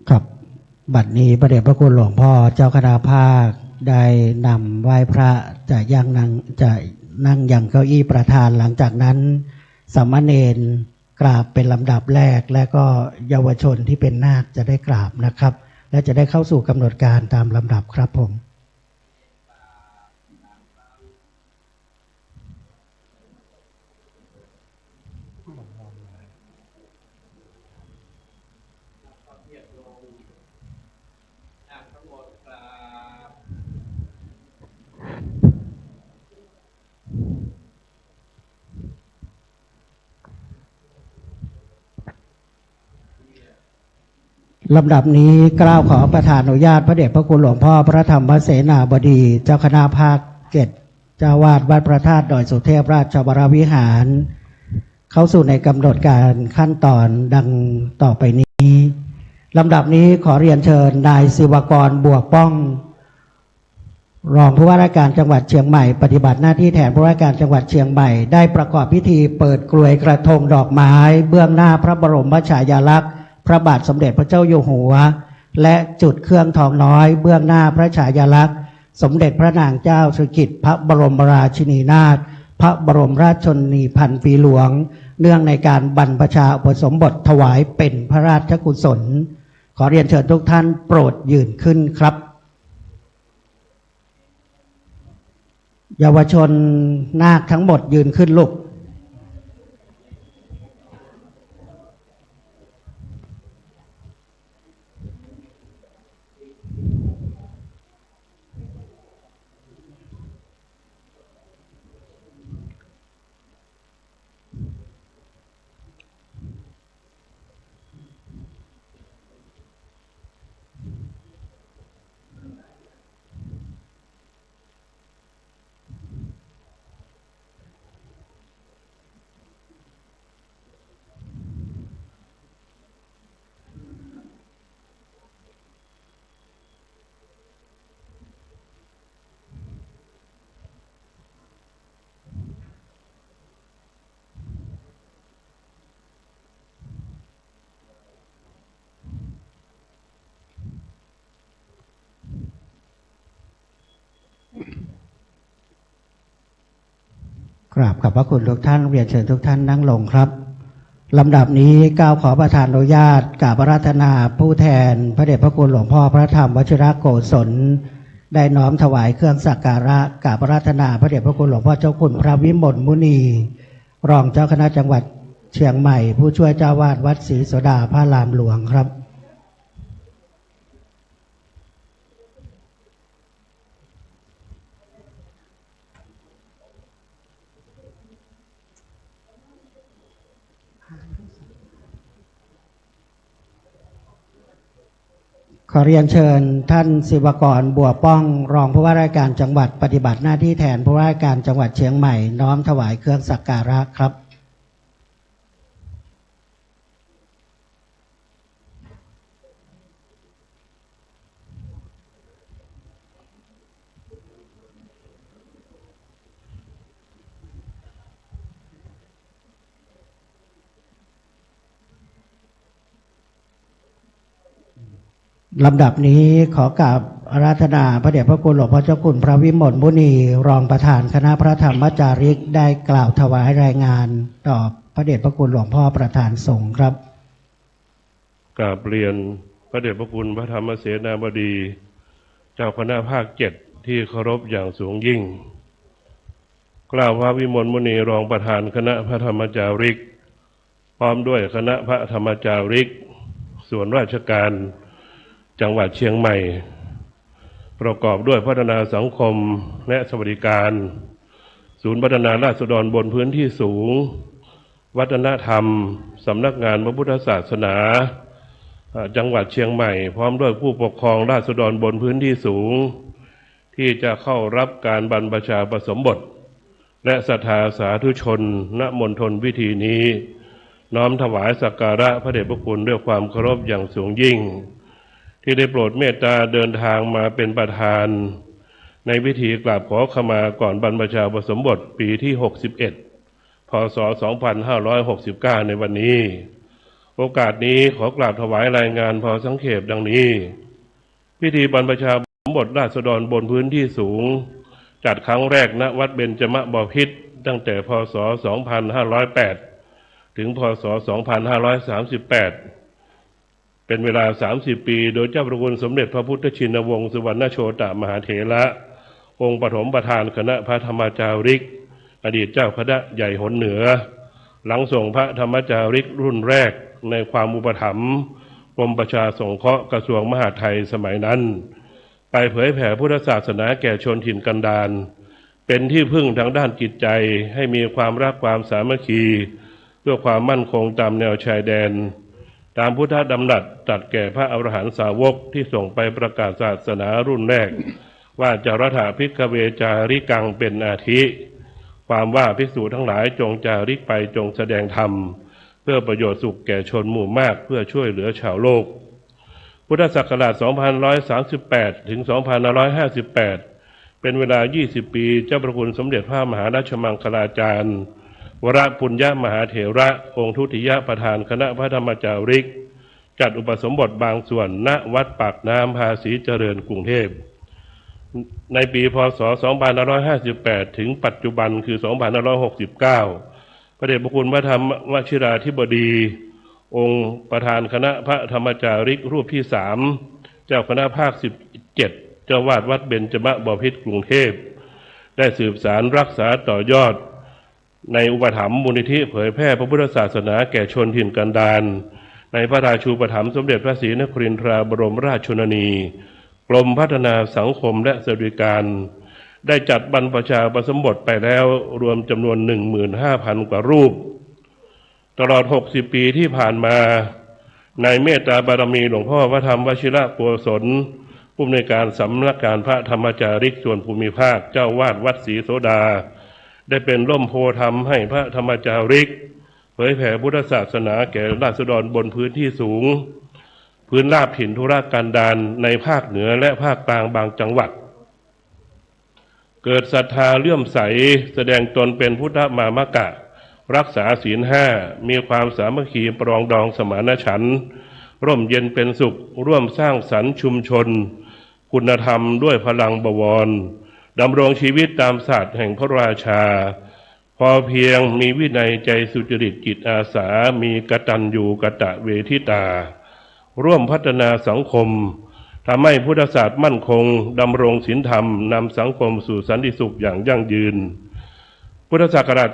ครับบัดนี้พระเดชพระคุณหลวงพ่อเจ้าคณะภาคได้นำไหว้พระจะนั่งยังเก้าอี้ประธานหลังจากนั้นสามเณรกราบเป็นลำดับแรกและก็เยาวชนที่เป็นนาคจะได้กราบนะครับและจะได้เข้าสู่กำหนดการตามลำดับครับผมลำดับนี้กล่าวขอประทานอนุญาตพระเดชพระคุณหลวงพ่อพระธรรมเสนาบดีเจ้าคณะภาคเกตเจ้าวาดวัดพระธาตุดอยสุเทพราชวรวิหารเข้าสู่ในกำหนดการขั้นตอนดังต่อไปนี้ลำดับนี้ขอเรียนเชิญนายศิวกรบวกป้องรองผู้ว่าราชการจังหวัดเชียงใหม่ปฏิบัติหน้าที่แทนผู้ว่าราชการจังหวัดเชียงใหม่ได้ประกอบพิธีเปิดกลวยกระทงดอกไม้เบื้องหน้าพระบรมฉายาลักษณ์พระบาทสมเด็จพระเจ้าอยู่หัวและจุดเครื่องทองน้อยเบื้องหน้าพระฉายาลักษณ์สมเด็จพระนางเจ้าสิริกิติ์พระบรมราชินีนาถพระบรมราชชนนีพันปีหลวงเนื่องในการบรรพชาอุปสมบทถวายเป็นพระราชกุศลขอเรียนเชิญทุกท่านโปรดยืนขึ้นครับเยาวชนนาคทั้งหมดยืนขึ้นลูก ข ราบขอบพระคุณทุกท่านเรียนเชิญทุกท่านนั่งลงครับลำดับนี้ก้าวขอประทานอนุญาตกราบอาราธนาผู้แทนพระเดชพระคุณหลวงพ่อพระธรรมวชิรโกศลได้น้อมถวายเครื่องสักการะกราบอาราธนาพระเดชพระคุณหลวงพ่อเจ้าคุณพระวิมลมุนีรองเจ้าคณะจังหวัดเชียงใหม่ผู้ช่วยเจ้าวาดวัดศรีโสดาพระรามหลวงครับขอเรียนเชิญท่านศิวกรบัวป้องรองผู้ว่าราชการจังหวัดปฏิบัติหน้าที่แทนผู้ว่าราชการจังหวัดเชียงใหม่น้อมถวายเครื่องสักการะครับลำดับนี้ขอกราบอาราธนาพระเดชพระคุณหลวงพ่อเจ้าคุณพระวิมลมุนีรองประธานคณะพระธรรมจาริกได้กล่าวถวายรายงานต่อพระเดชพระคุณหลวงพ่อประธานสงฆ์ครับกราบเรียนพระเดชพระคุณพระธรรมเสนาบดีเจ้าคณะภาค7ที่เคารพอย่างสูงยิ่งกล่าวว่าวิมลมุนีรองประธานคณะพระธรรมจาริกพร้อมด้วยคณะพระธรรมจาริกส่วนราชการจังหวัดเชียงใหม่ประกอบด้วยพัฒนาสังคมและสวัสดิการศูนย์พัฒนาราษฎรบนพื้นที่สูงวัฒนธรรมสำนักงานพระพุทธศาสนาจังหวัดเชียงใหม่พร้อมด้วยผู้ปกครองราษฎรบนพื้นที่สูงที่จะเข้ารับการบรรพชาอุปสมบทและศรัทธาสาธุชนณมณฑลพิธีนี้น้อมถวายสักการะพระเดชพระคุณด้วยความเคารพอย่างสูงยิ่งที่ได้โปรดเมตตาเดินทางมาเป็นประธานในพิธีกราบขอขมาก่อนบรรพชาอุปสมบทปีที่61พ.ศ. 2569ในวันนี้โอกาสนี้ขอกราบถวายรายงานพอสังเขปดังนี้พิธีบรรพชาอุปสมบทราษฎรบนพื้นที่สูงจัดครั้งแรกณวัดเบญจมบพิตรตั้งแต่พ.ศ. 2508ถึงพ.ศ. 2538เป็นเวลา30ปีโดยเจ้าพระคุณสมเด็จพระพุทธชินวงศ์สุวรรณโชตมหาเถระองค์ปฐมประธานคณะพระธรรมจาริกอดีตเจ้าคณะใหญ่หนเหนือหลังส่งพระธรรมจาริกรุ่นแรกในความอุปถัมภ์กรมประชาสงเคราะห์กระทรวงมหาดไทยสมัยนั้นไปเผยแผ่พุทธศาสนาแก่ชนถิ่นกันดารเป็นที่พึ่งทางด้านจิตใจให้มีความรักความสามัคคีเพื่อความมั่นคงตามแนวชายแดนตามพุทธดำรัสตรัสแก่พระอรหันตสาวกที่ส่งไปประกาศศาสนารุ่นแรกว่าจารถาภิกขเวจาริกังเป็นอาทิความว่าภิกษุทั้งหลายจงจาริกไปจงแสดงธรรมเพื่อประโยชน์สุขแก่ชนหมู่มากเพื่อช่วยเหลือชาวโลกพุทธศักราช 2538 ถึง 2558 เป็นเวลา 20 ปีเจ้าพระคุณสมเด็จพระมหาราชมังคลาจารย์วรปุญญมหาเถระองค์ทุติยประธานคณะพระธรรมจาริกจัดอุปสมบทบางส่วนณวัดปากน้ำภาษีเจริญกรุงเทพในปีพ.ศ. 2558 ถึงปัจจุบันคือ 2569 พระเดชพระคุณพระธรรมวชิราธิบดีองค์ประธานคณะพระธรรมจาริกรูปที่3เจ้าคณะภาค17เจ้าวาดวัดเบญจมบพิตรกรุงเทพได้สืบสารรักษาต่อยอดในอุปถัมภ์มูลนิธิเผยแพร่พระพุทธศาสนาแก่ชนถิ่นกันดารในพระราชูปถัมภ์สมเด็จพระศรีนครินทราบรมราชชนนีกรมพัฒนาสังคมและสวัสดิการได้จัดบรรพชาอุปสมบทไปแล้วรวมจำนวน 15,000 กว่ารูปตลอด60 ปีที่ผ่านมาในเมตตาบารมีหลวงพ่อพระธรรมวชิรโกศลผู้อำนวยการสำนักการพระธรรมจาริกส่วนภูมิภาคเจ้าวาดวัดศรีโสดาได้เป็นร่มโพธรรมให้พระธรรมจาริกเผยแผ่พุทธศาสนาแก่ราษฎรบนพื้นที่สูงพื้นราบถิ่นธุรกันดารในภาคเหนือและภาคกลางบางจังหวัดเกิดศรัทธาเลื่อมใสแสดงตนเป็นพุทธมามกะรักษาศีล 5มีความสามัคคีปรองดองสมานฉันท์ร่มเย็นเป็นสุขร่วมสร้างสรรค์ชุมชนคุณธรรมด้วยพลังบวรดำรงชีวิตตามศาสตร์แห่งพระราชา พอเพียงมีวินัยใจสุจริตจิตอาสามีกตัญญูกตเวทิตาร่วมพัฒนาสังคมทำให้พุทธศาสตร์มั่นคงดำรงศีลธรรมนำสังคมสู่สันติสุขอย่างยั่งยืนพุทธศักราช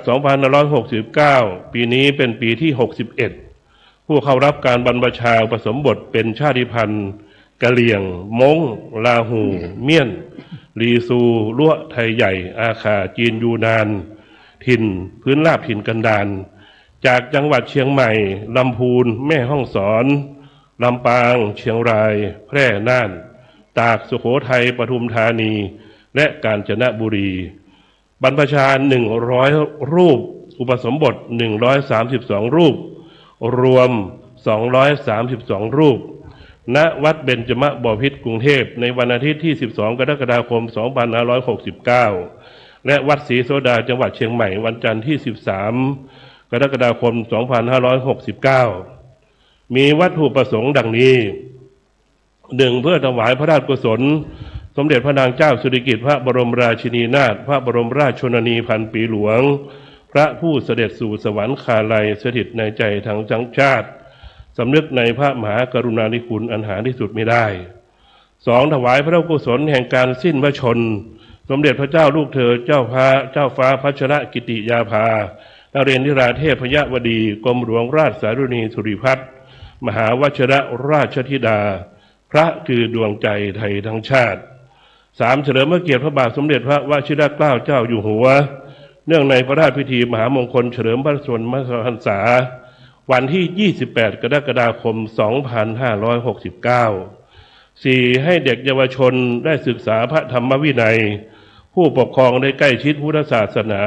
2569 ปีนี้เป็นปีที่ 61 ผู้เข้ารับการบรรพชาอุปสมบทเป็นชาติพันธุ์กะเหรี่ยงม้งลาหู เมียนลีซูลั่วไทยใหญ่อาคาจีนยูนานถิ่นพื้นราบถิ่นกันดารจากจังหวัดเชียงใหม่ลำพูนแม่ฮ่องสอนลำปางเชียงรายแพร่น่านตากสุโขทัยปทุมธานีและกาญจนบุรีบรรพชา100 รูปอุปสมบท132 รูปรวม232 รูปณวัดเบญจมบพิตรกรุงเทพในวันอาทิตย์ที่12 กรกฎาคม 2569และวัดศรีโสดาจังหวัดเชียงใหม่วันจันทร์ที่13 กรกฎาคม 2569มีวัตถุประสงค์ดังนี้ 1. เพื่อถวายพระราชกุศลสมเด็จพระนางเจ้าสิริกิติ์พระบรมราชินีนาถพระบรมราชชนนีพันปีหลวงพระผู้เสด็จสู่สวรรคาลัยสถิตในใจทั้งชาติสำนึกในพระมหากรุณาธิคุณอันหาที่สุดไม่ได้ 2. ถวายพระราชกุศลแห่งการสิ้นพระชนสมเด็จพระเจ้าลูกเธอเจ้าฟ้าพัชรกิติยาภานเรนทิราเทพยวดีกรมหลวงราชสารุณีสุริพัฒน์มหาวชิรราชธิดาพระคือดวงใจไทยทั้งชาติ 3. เฉลิมพระเกียรติพระบาทสมเด็จพระวชิรเกล้าเจ้าอยู่หัวเนื่องในพระราชพิธีมหามงคลเฉลิมพระชนมพรรษาวันที่ 28 กรกฎาคม 2569 4. ให้เด็กเยาวชนได้ศึกษาพระธรรมวินัยผู้ปกครองได้ใกล้ชิดพุทธศาสนา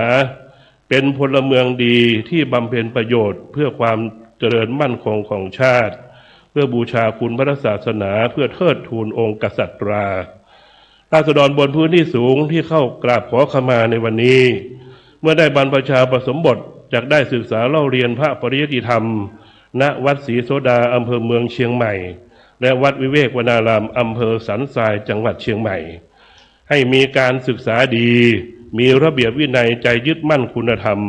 เป็นพลเมืองดีที่บำเพ็ญประโยชน์เพื่อความเจริญมั่นคงของชาติเพื่อบูชาคุณพระศาสนาเพื่อเทิดทูนองค์กษัตริย์ราษฎรบนพื้นที่สูงที่เข้ากราบขอขมาในวันนี้เมื่อได้บรรพชาอุปสมบทจากได้ศึกษาเล่าเรียนพระปริยัติธรรมณวัดศรีโสดาอำเภอเมืองเชียงใหม่และวัดวิเวกวนารามอำเภอสันทรายจังหวัดเชียงใหม่ให้มีการศึกษาดีมีระเบียบวินัยใจยึดมั่นคุณธรรม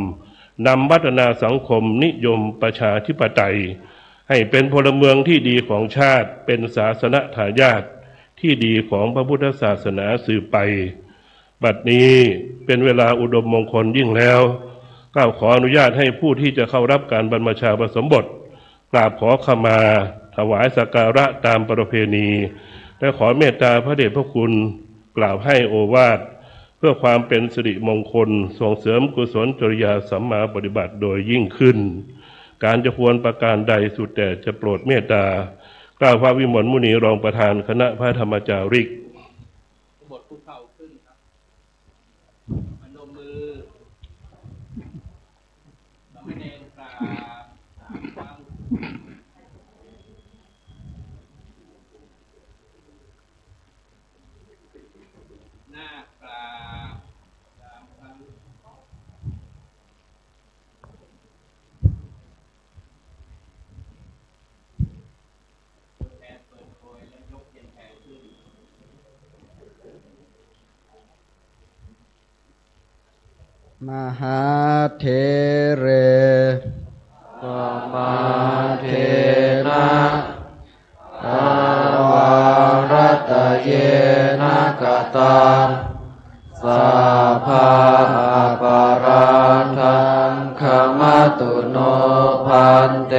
นำพัฒนาสังคมนิยมประชาธิปไตยให้เป็นพลเมืองที่ดีของชาติเป็นศาสนทายาทที่ดีของพระพุทธศาสนาสืบไปบัดนี้เป็นเวลาอุดมมงคลยิ่งแล้วก้าวขออนุญาตให้ผู้ที่จะเข้ารับการบรรพชาอุปสมบทกราบขอขมาถวายสักการะตามประเพณีและขอเมตตาพระเดชพระคุณกล่าวให้โอวาทเพื่อความเป็นสิริมงคลส่งเสริมกุศลจริยาสัมมาปฏิบัติโดยยิ่งขึ้นการจะควรประการใดสุดแต่จะโปรดเมตตากล่าวพระวิมลมุนีรองประธานคณะพระธรรมจาริกบทผู้เข้าขึ้นครับพนมมือสามเณรกราบ3 ครั้งหน้ากราบ3 ครั้งแทนเปิดโพยและยกเทียนแผ่ขึ้นมหาเถเรปมาเทนะอาวารัตเยนะกตาสัพพะปาราทังขมตุโนพันเต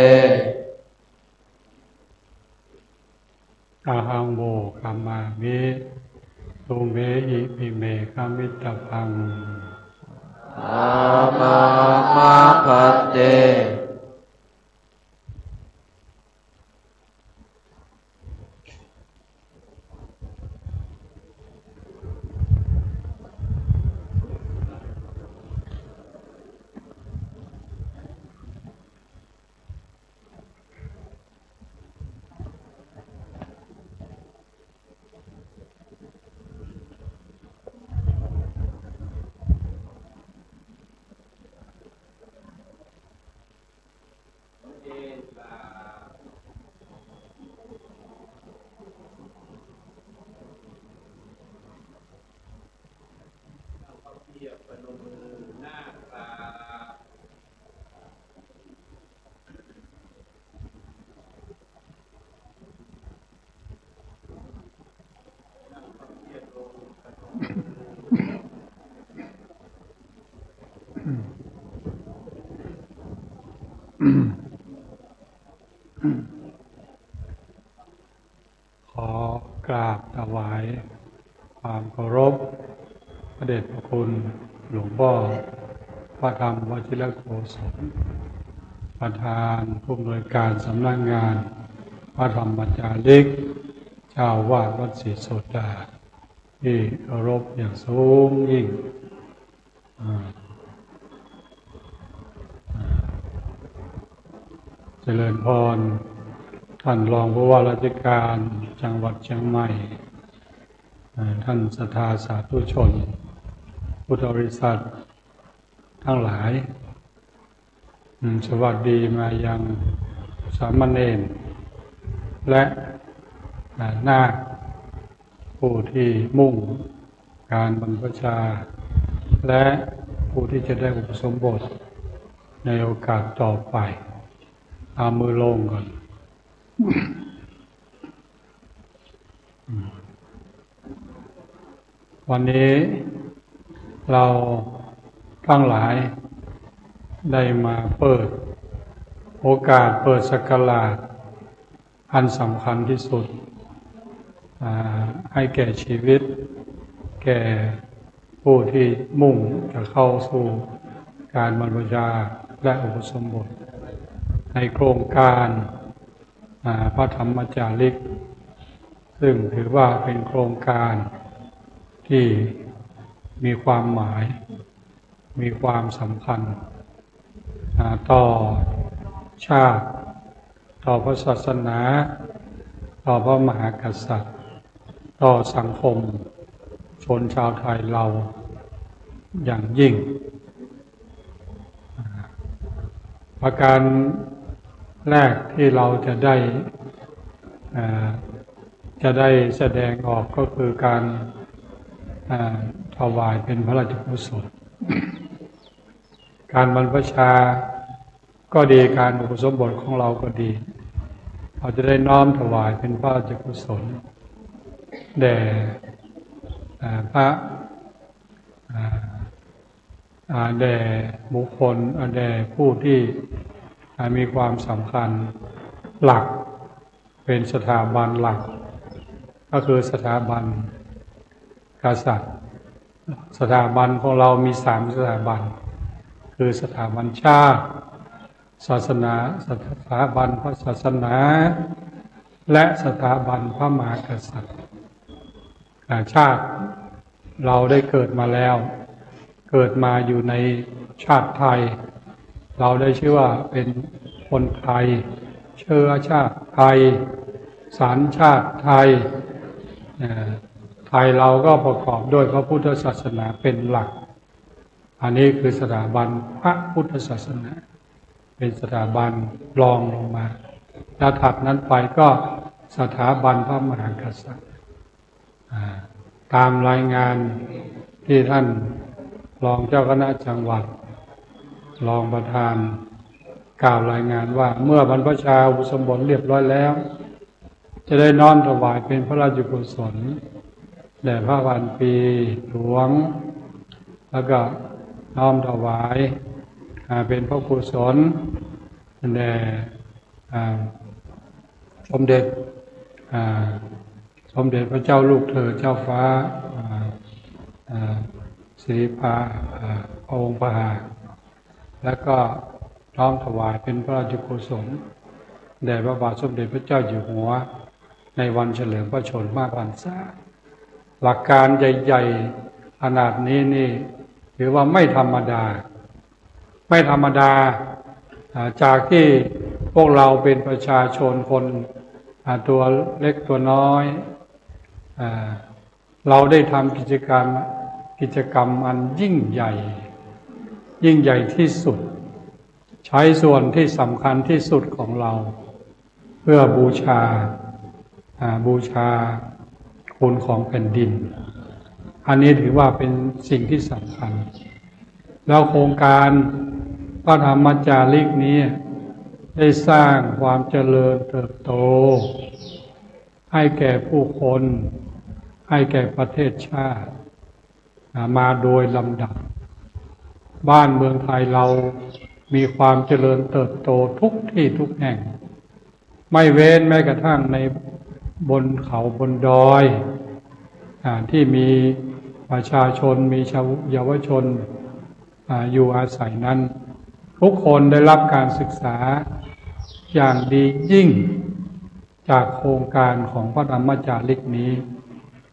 อาหังโมคัมมามิตุเมหิปิเมฆามิตพังอามามาพันเต ขอกราบถวายความเคารพพระเดชพระคุณหลวงพ่อพระธรรมวชิรโกศลประธานผู้อำนวยการสำนักงานพระธรรมจาริกเจ้าวาดวัดศรีโสดาที่เคารพอย่างสูงยิ่งเจริญพรท่านรองผู้ว่าราชการจังหวัดเชียงใหม่ท่านศรัทธาสาธุชนพุทธบริษัททั้งหลายสวัสดีมายังสามเณรและนาคผู้ที่มุ่งการบรรพชาและผู้ที่จะได้อุปสมบทในโอกาสต่อไปเอามือลงก่อนวันนี้เราทั้งหลายได้มาเปิดโอกาสเปิดศักราชอันสำคัญที่สุดให้แก่ชีวิตแก่ผู้ที่มุ่งจะเข้าสู่การบรรพชาและอุปสมบทในโครงการพระธรรมจาริกซึ่งถือว่าเป็นโครงการที่มีความหมายมีความสำคัญต่อชาติต่อพระศาสนาต่อพระมหากษัตริย์ต่อสังคมชนชาวไทยเราอย่างยิ่งประการแรกที่เราจะได้แสดงออกก็คือการถวายเป็นพระราชกุศลการบรรพชาก็ดีการอุปสมบทของเราก็ดีเราจะได้น้อมถวายเป็นพระราชกุศลแด่พระแด่บุคคลแด่ผู้ที่มีความสำคัญหลักเป็นสถาบันหลักก็คือสถาบันกษัตริย์สถาบันของเรามี3สถาบันคือสถาบันชาติศาสนาสถาบันพระศาสนาและสถาบันพระมหากษัตริย์ชาติเราได้เกิดมาแล้วเกิดมาอยู่ในชาติไทยเราได้ชื่อว่าเป็นคนไทยเชื้อชาติไทยสัญชาติไทยไทยเราก็ประกอบด้วยพระพุทธศาสนาเป็นหลักอันนี้คือสถาบันพระพุทธศาสนาเป็นสถาบันรองลงมาแล้วถัดนั้นไปก็สถาบันพระมหากษัตริย์ตามรายงานที่ท่านรองเจ้าคณะจังหวัดรองประธานกล่าวรายงานว่าเมื่อบรรพชาอุปสมบทเรียบร้อยแล้วจะได้น้อมถวายเป็นพระราชกุศลแด่พระพันปีหลวงแล้วก็น้อมถวายเป็นพระกุศลแด่สมเด็จพระเจ้าลูกเธอเจ้าฟ้าสิริภาองค์พระหาแล้วก็น้อมถวายเป็นพระราชกุศลแด่พระบาทสมเด็จพระเจ้าอยู่หัวในวันเฉลิมพระชนมพรรษาหลักการใหญ่ๆขนาดนี้นี่ถือว่าไม่ธรรมดาจากที่พวกเราเป็นประชาชนคนตัวเล็กตัวน้อยเราได้ทำกิจกรรมอันยิ่งใหญ่ที่สุดใช้ส่วนที่สำคัญที่สุดของเราเพื่อบูชาคุณของแผ่นดินอันนี้ถือว่าเป็นสิ่งที่สำคัญแล้วโครงการพระธรรมจาริกนี้ได้สร้างความเจริญเติบโตให้แก่ผู้คนให้แก่ประเทศชาติมาโดยลำดับบ้านเมืองไทยเรา มีความเจริญเติบโตทุกที่ทุกแห่งไม่เว้นแม้กระทั่งในบนเขาบนดอยที่มีประชาชนมีเยาวชนอยู่อาศัยนั้นทุกคนได้รับการศึกษาอย่างดียิ่งจากโครงการของพระธรรมจาริกนี้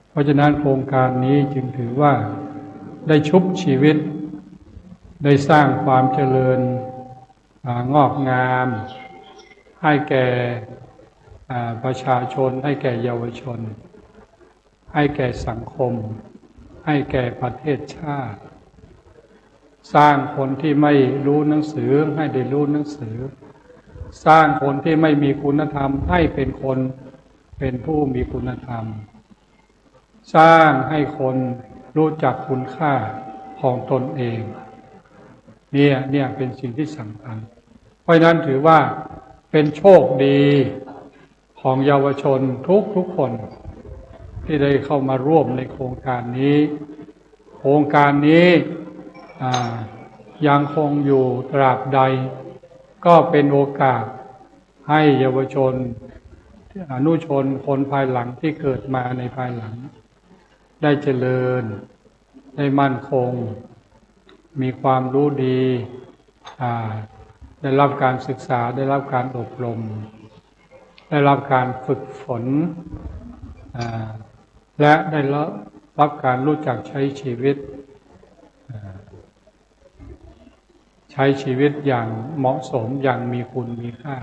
เพราะฉะนั้นโครงการนี้จึงถือว่าได้ชุบชีวิตได้สร้างความเจริญงอกงามให้แก่ประชาชนให้แก่เยาวชนให้แก่สังคมให้แก่ประเทศชาติสร้างคนที่ไม่รู้หนังสือให้ได้รู้หนังสือสร้างคนที่ไม่มีคุณธรรมให้เป็นคนเป็นผู้มีคุณธรรมสร้างให้คนรู้จักคุณค่าของตนเองเนี่ยเป็นสิ่งที่สำคัญเพราะฉะนั้นถือว่าเป็นโชคดีของเยาวชนทุกคนที่ได้เข้ามาร่วมในโครงการนี้โครงการนี้ยังคงอยู่ตราบใดก็เป็นโอกาสให้เยาวชนอนุชนคนภายหลังที่เกิดมาในภายหลังได้เจริญได้มั่นคงมีความรู้ดีได้รับการศึกษาได้รับการอบรมได้รับการฝึกฝนและได้รับการรู้จักใช้ชีวิตอย่างเหมาะสมอย่างมีคุณมีค่า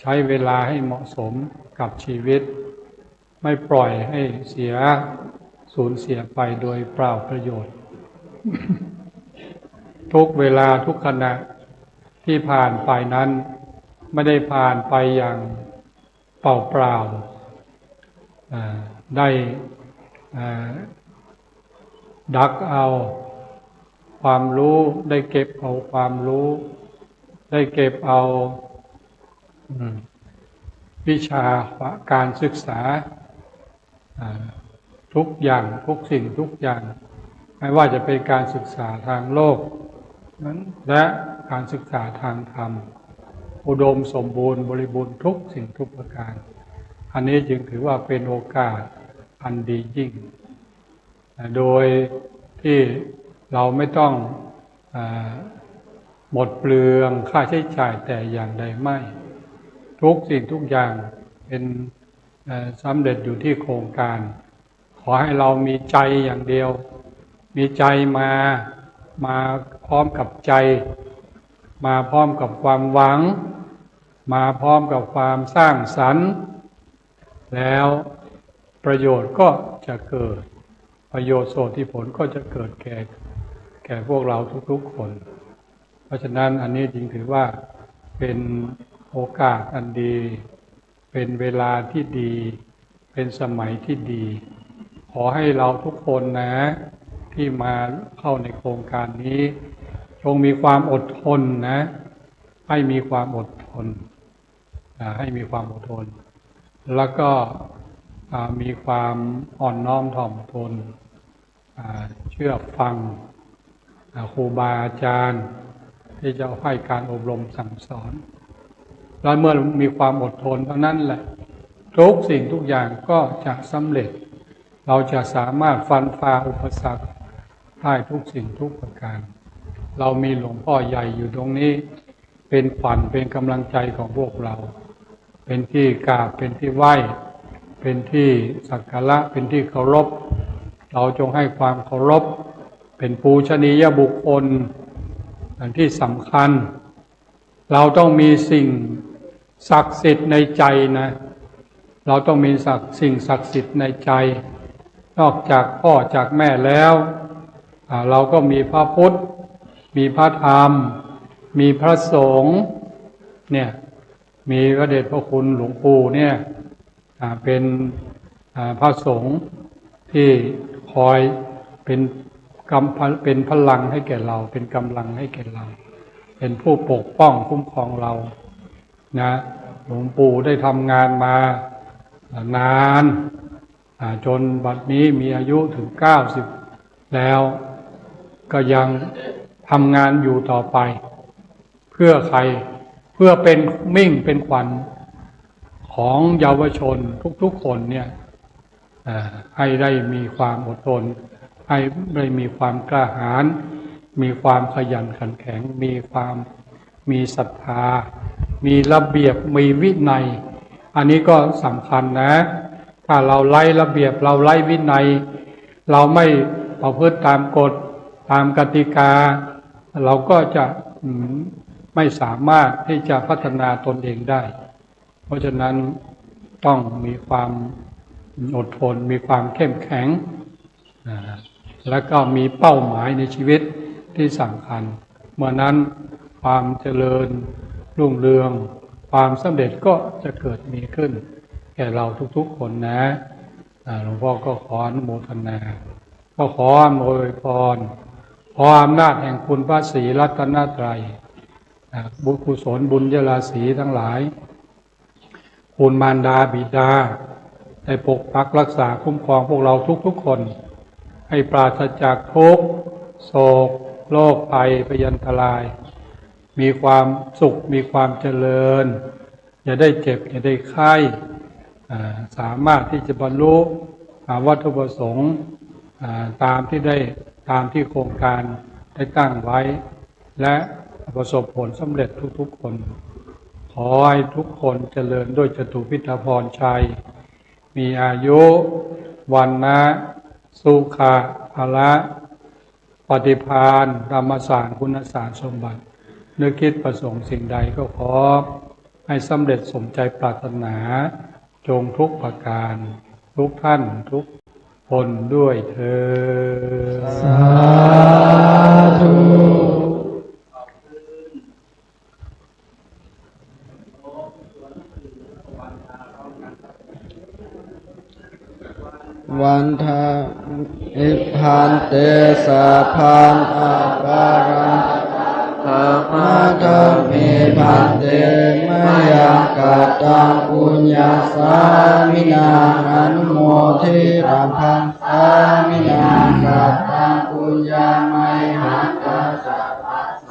ใช้เวลาให้เหมาะสมกับชีวิตไม่ปล่อยให้สูญเสียไปโดยเปล่าประโยชน์ ทุกเวลาทุกขณะที่ผ่านไปนั้นไม่ได้ผ่านไปอย่างเปล่าได้ดักเอาความรู้ได้เก็บเอาความรู้ได้เก็บเอาวิชาการศึกษาทุกอย่างทุกสิ่งทุกอย่างไม่ว่าจะเป็นการศึกษาทางโลกนั้นและการศึกษาทางธรรมอุดมสมบูรณ์บริบูรณ์ทุกสิ่งทุกประการอันนี้จึงถือว่าเป็นโอกาสอันดียิ่งโดยที่เราไม่ต้องหมดเปลืองค่าใช้จ่ายแต่อย่างใดไม่ทุกสิ่งทุกอย่างเป็นสำเร็จอยู่ที่โครงการขอให้เรามีใจอย่างเดียวมีใจมาพร้อมกับใจมาพร้อมกับความหวังมาพร้อมกับความสร้างสรรค์แล้วประโยชน์ก็จะเกิดประโยชน์โสติผลก็จะเกิดแก่พวกเราทุกๆคนเพราะฉะนั้นอันนี้จึงถือว่าเป็นโอกาสอันดีเป็นเวลาที่ดีเป็นสมัยที่ดีขอให้เราทุกคนนะที่มาเข้าในโครงการนี้จงมีความอดทนนะให้มีความอดทนให้มีความอดทนแล้วก็มีความอ่อนน้อมถ่อมตนเชื่อฟังครูบาอาจารย์ที่จะให้การอบรมสั่งสอนแล้วเมื่อมีความอดทนเท่านั้นแหละทุกสิ่งทุกอย่างก็จะสำเร็จเราจะสามารถฟันฝ่าอุปสรรคได้ทุกสิ่งทุกประการเรามีหลวงพ่อใหญ่อยู่ตรงนี้เป็นขวัญเป็นกำลังใจของพวกเราเป็นที่กราบเป็นที่ไหว้เป็นที่สักการะเป็นที่เคารพเราจงให้ความเคารพเป็นปูชนียบุคคลอันที่สำคัญเราต้องมีสิ่งศักดิ์สิทธิ์ในใจนะเราต้องมีสิ่งศักดิ์สิทธิ์ในใจนอกจากพ่อจากแม่แล้วเราก็มีพระพุทธมีพระธรรมมีพระสงฆ์เนี่ยมีพระเดชพระคุณหลวงปู่เนี่ยเป็นพระสงฆ์ที่คอยเป็นพลังให้แก่เราเป็นกำลังให้แก่เราเป็นผู้ปกป้องคุ้มครองเรานะหลวงปู่ได้ทำงานมานานจนบัดนี้มีอายุถึง90แล้วก็ยังทำงานอยู่ต่อไป พื่อใครเพื่อเป็นมิ่งเป็นขวัญของเยาวชนทุกๆคนเนี่ยให้ได้มีความอดทนให้ได้มีความกล้าหาญมีความขยันขันแข็งมีศรัทธามีระเบียบมีวินัยอันนี้ก็สำคัญนะถ้าเราไล่ระเบียบเราไล่วินัยเราไม่ประพฤติตามกฎตามกติกาเราก็จะไม่สามารถที่จะพัฒนาตนเองได้เพราะฉะนั้นต้องมีความอดทนมีความเข้มแข็งแล้วก็มีเป้าหมายในชีวิตที่สำคัญเมื่อนั้นความเจริญรุ่งเรืองความสำเร็จก็จะเกิดมีขึ้นแก่เราทุกๆคนนะหลวงพ่อก็ขออนุโมทนาก็ขออวยพรขออำนาจแห่งคุณพระศรีรัตนตรัยบุญกุศลบุญญาราศีทั้งหลายคุณมารดาบิดาได้ปกปักรักษาคุ้มครองพวกเราทุกๆคนให้ปราศจากทุกข์โศกโรคภัยพยันตรายมีความสุขมีความเจริญอย่าได้เจ็บอย่าได้ไข้สามารถที่จะบรรลุวัตถุประสงค์ตามที่โครงการได้ตั้งไว้และประสบผลสำเร็จทุกๆคนขอให้ทุกคนเจริญด้วยจตุพิธพรชัยมีอายุวันนะสุขะภละปฏิภาณธรรมสารคุณสารสมบัตินึกคิดประสงค์สิ่งใดก็ขอให้สำเร็จสมใจปรารถนาจงทุกประการทุกท่านทุกคนด้วยเถิดสาธุ วันทาอิพันเตสะพานอาการังสัพพะธรรมิพันเตมะยังกัตตังปุญญาสามินาอนุโมทิรัมพังสามินากัตตังปุญญาไมหังกัส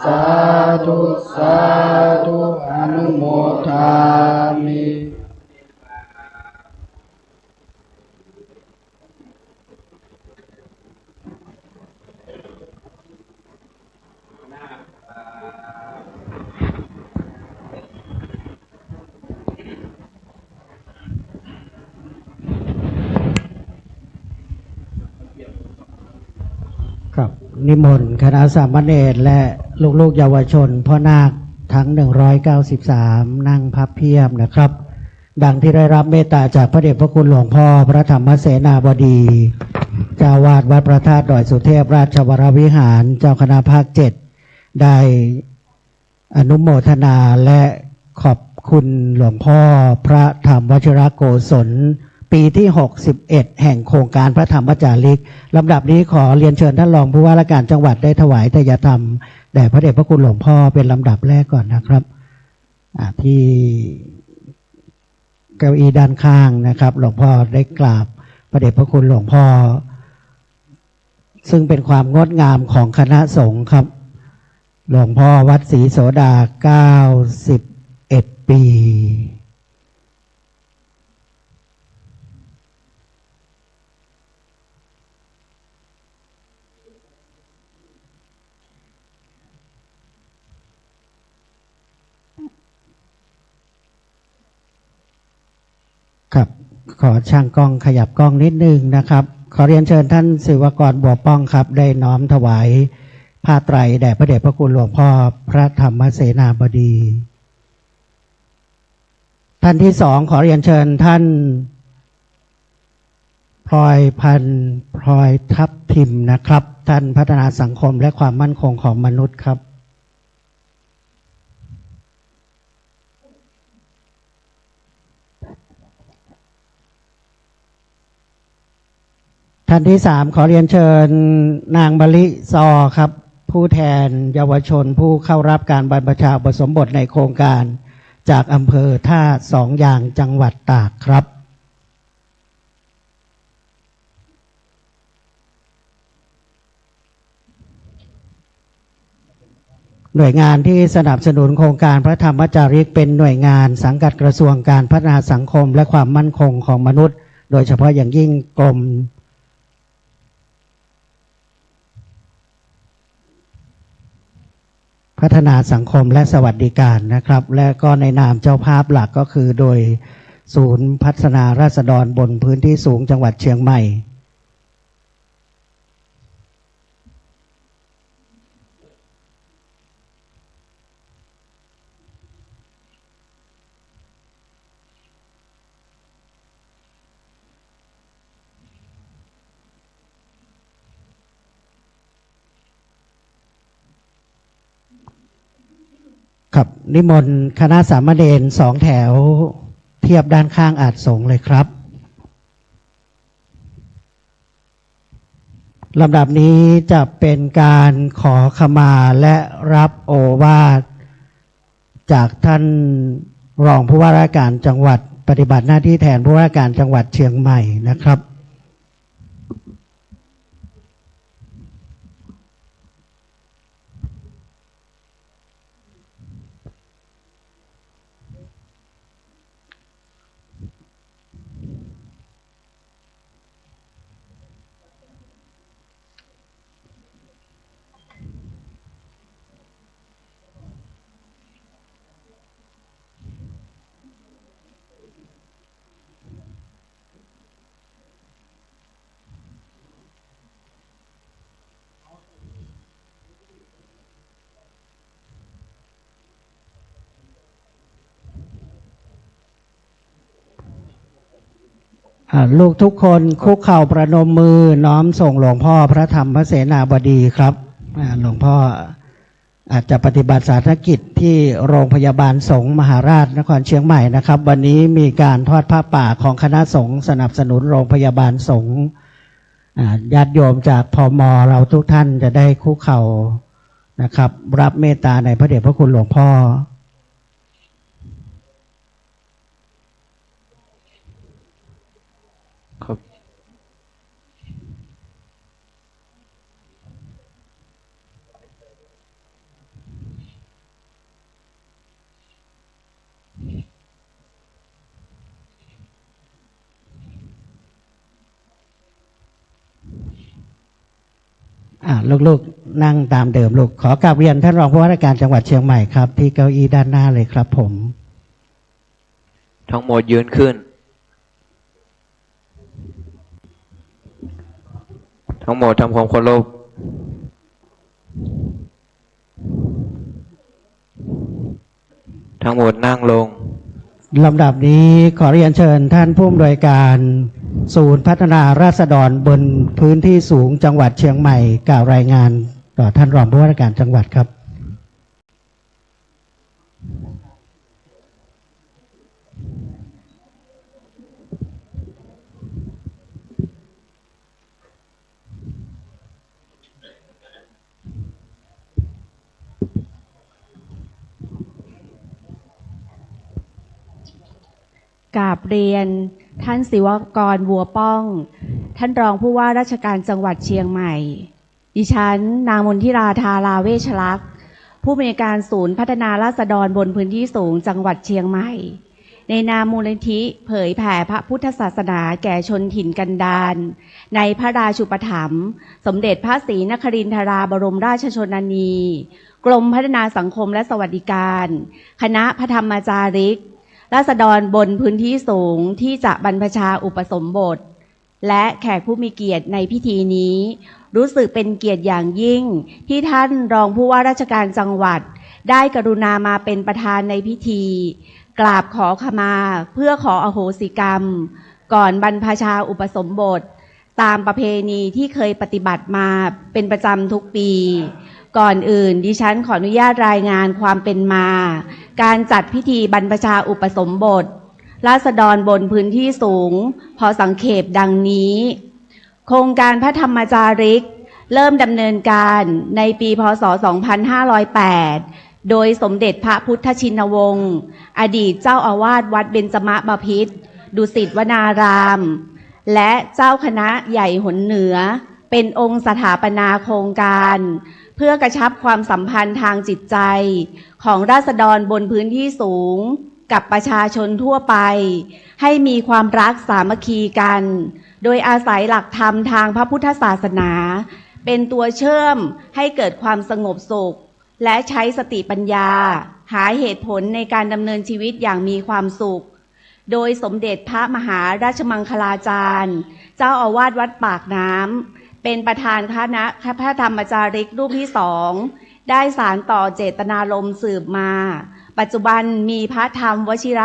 สาธุสาธุอนุโมทามิครับนิมนต์คณะสามเณรและลูกๆเยาวชนพ่อนาคทั้ง193นั่งพับเพียบนะครับดังที่ได้รับเมตตาจากพระเดชพระคุณหลวงพ่อพระธรรมเสนาบดีเจ้าวาดวัดพระธาตุดอยสุเทพราชวรวิหารเจ้าคณะภาค7ได้อนุโมทนาและขอบคุณหลวงพ่อพระธรรมวชิรโกศลปีที่61แห่งโครงการพระธรรมจาริกลำดับนี้ขอเรียนเชิญท่านรองผู้ว่าราชการจังหวัดได้ถวายทายธรรมแด่พระเดชพระคุณหลวงพ่อเป็นลำดับแรกก่อนนะครับที่เก้าอี้ด้านข้างนะครับหลวงพ่อได้กราบพระเดชพระคุณหลวงพ่อซึ่งเป็นความงดงามของคณะสงฆ์ครับหลวงพ่อวัดศรีโสดา91 ปีครับขอช่างกล้องขยับกล้องนิดนึงนะครับขอเรียนเชิญท่านศิวกรบัวป้องครับได้น้อมถวายผ้าไตรแด่พระเดชพระคุณหลวงพ่อพระธรรมเสนาบดีท่านที่สองขอเรียนเชิญท่านพลอยพันธ์พลอยทับทิมนะครับท่านพัฒนาสังคมและความมั่นคงของมนุษย์ครับท่านที่สามขอเรียนเชิญนางมะลิซอครับผู้แทนเยาวชนผู้เข้ารับการบรรพชาอุปสมบทในโครงการจากอำเภอท่าสองยางจังหวัดตากครับ หน่วยงานที่สนับสนุนโครงการพระธรรมจาริกเป็นหน่วยงานสังกัดกระทรวงการพัฒนาสังคมและความมั่นคงของมนุษย์โดยเฉพาะอย่างยิ่งกรมพัฒนาสังคมและสวัสดิการนะครับและก็ในนามเจ้าภาพหลักก็คือโดยศูนย์พัฒนาราษฎรบนพื้นที่สูงจังหวัดเชียงใหม่ครับนิมนต์คณะสามเณร2 แถวเทียบด้านข้างอาสน์สงฆ์เลยครับลำดับนี้จะเป็นการขอขมาและรับโอวาทจากท่านรองผู้ว่าราชการจังหวัดปฏิบัติหน้าที่แทนผู้ว่าราชการจังหวัดเชียงใหม่นะครับลูกทุกคนคุกเข่าประนมมือน้อมส่งหลวงพ่อพระธรรมพระเสนาบดีครับหลวงพ่ออาจจะปฏิบัติศาสนกิจที่โรงพยาบาลสงฆ์มหาราชนครเชียงใหม่นะครับวันนี้มีการทอดผ้าป่าของคณะสงฆ์สนับสนุนโรงพยาบาลสงฆ์ญาติโยมจากพม.เราทุกท่านจะได้คุกเข่านะครับรับเมตตาในพระเดชพระคุณหลวงพ่อลูกๆนั่งตามเดิมลูกขอกราบเรียนท่านรองผู้ว่าราชการจังหวัดเชียงใหม่ครับที่เก้าอี้ด้านหน้าเลยครับผมทั้งหมดยืนขึ้นทั้งหมดทำความเคารพทั้งหมดนั่งลงลำดับนี้ขอเรียนเชิญท่านผู้อำนวยการศูนย์พัฒนาราษฎรบนพื้นที่สูงจังหวัดเชียงใหม่กล่าวรายงานต่อท่านรองผู้ว่าราชการจังหวัดครับกราบเรียนท่านศิวกรบัวป้องท่านรองผู้ว่าราชการจังหวัดเชียงใหม่ดิฉันนางมนทิราธาราเวชลักษณ์ผู้อำนวยการศูนย์พัฒนาราษฎรบนพื้นที่สูงจังหวัดเชียงใหม่ในนามมูลนิธิเผยแผ่พระพุทธศาสนาแก่ชนถิ่นกันดารในพระราชูปถัมภ์สมเด็จพระศรีนครินทราบรมราชชนนีกรมพัฒนาสังคมและสวัสดิการคณะพระธรรมจาริกราษฎรบนพื้นที่สูงที่จะบรรพชาอุปสมบทและแขกผู้มีเกียรติในพิธีนี้รู้สึกเป็นเกียรติอย่างยิ่งที่ท่านรองผู้ว่าราชการจังหวัดได้กรุณามาเป็นประธานในพิธีกราบขอขมาเพื่อขออโหสิกรรมก่อนบรรพชาอุปสมบทตามประเพณีที่เคยปฏิบัติมาเป็นประจำทุกปีก่อนอื่นดิฉันขออนุญาตรายงานความเป็นมาการจัดพิธีบรรพชาอุปสมบทราษฎรบนพื้นที่สูงพอสังเขปดังนี้โครงการพระธรรมจาริกเริ่มดำเนินการในปีพ.ศ. 2508โดยสมเด็จพระพุทธชินวงศ์อดีตเจ้าอาวาสวัดเบญจมบพิตรดุสิตวนารามและเจ้าคณะใหญ่หนเหนือเป็นองค์สถาปนาโครงการ เพื่อกระชับความสัมพันธ์ทางจิตใจของราษฎรบนพื้นที่สูงกับประชาชนทั่วไปให้มีความรักสามัคคีกันโดยอาศัยหลักธรรมทางพระพุทธศาสนาเป็นตัวเชื่อมให้เกิดความสงบสุขและใช้สติปัญญาหาเหตุผลในการดำเนินชีวิตอย่างมีความสุขโดยสมเด็จพระมหาราชมังคลาจารย์เจ้าอาวาสวัดปากน้ำเป็นประธานคณะพระธรรมจาริกรูปที่2ได้สานต่อเจตนารมณ์สืบมาปัจจุบันมีพระธรรมวชิร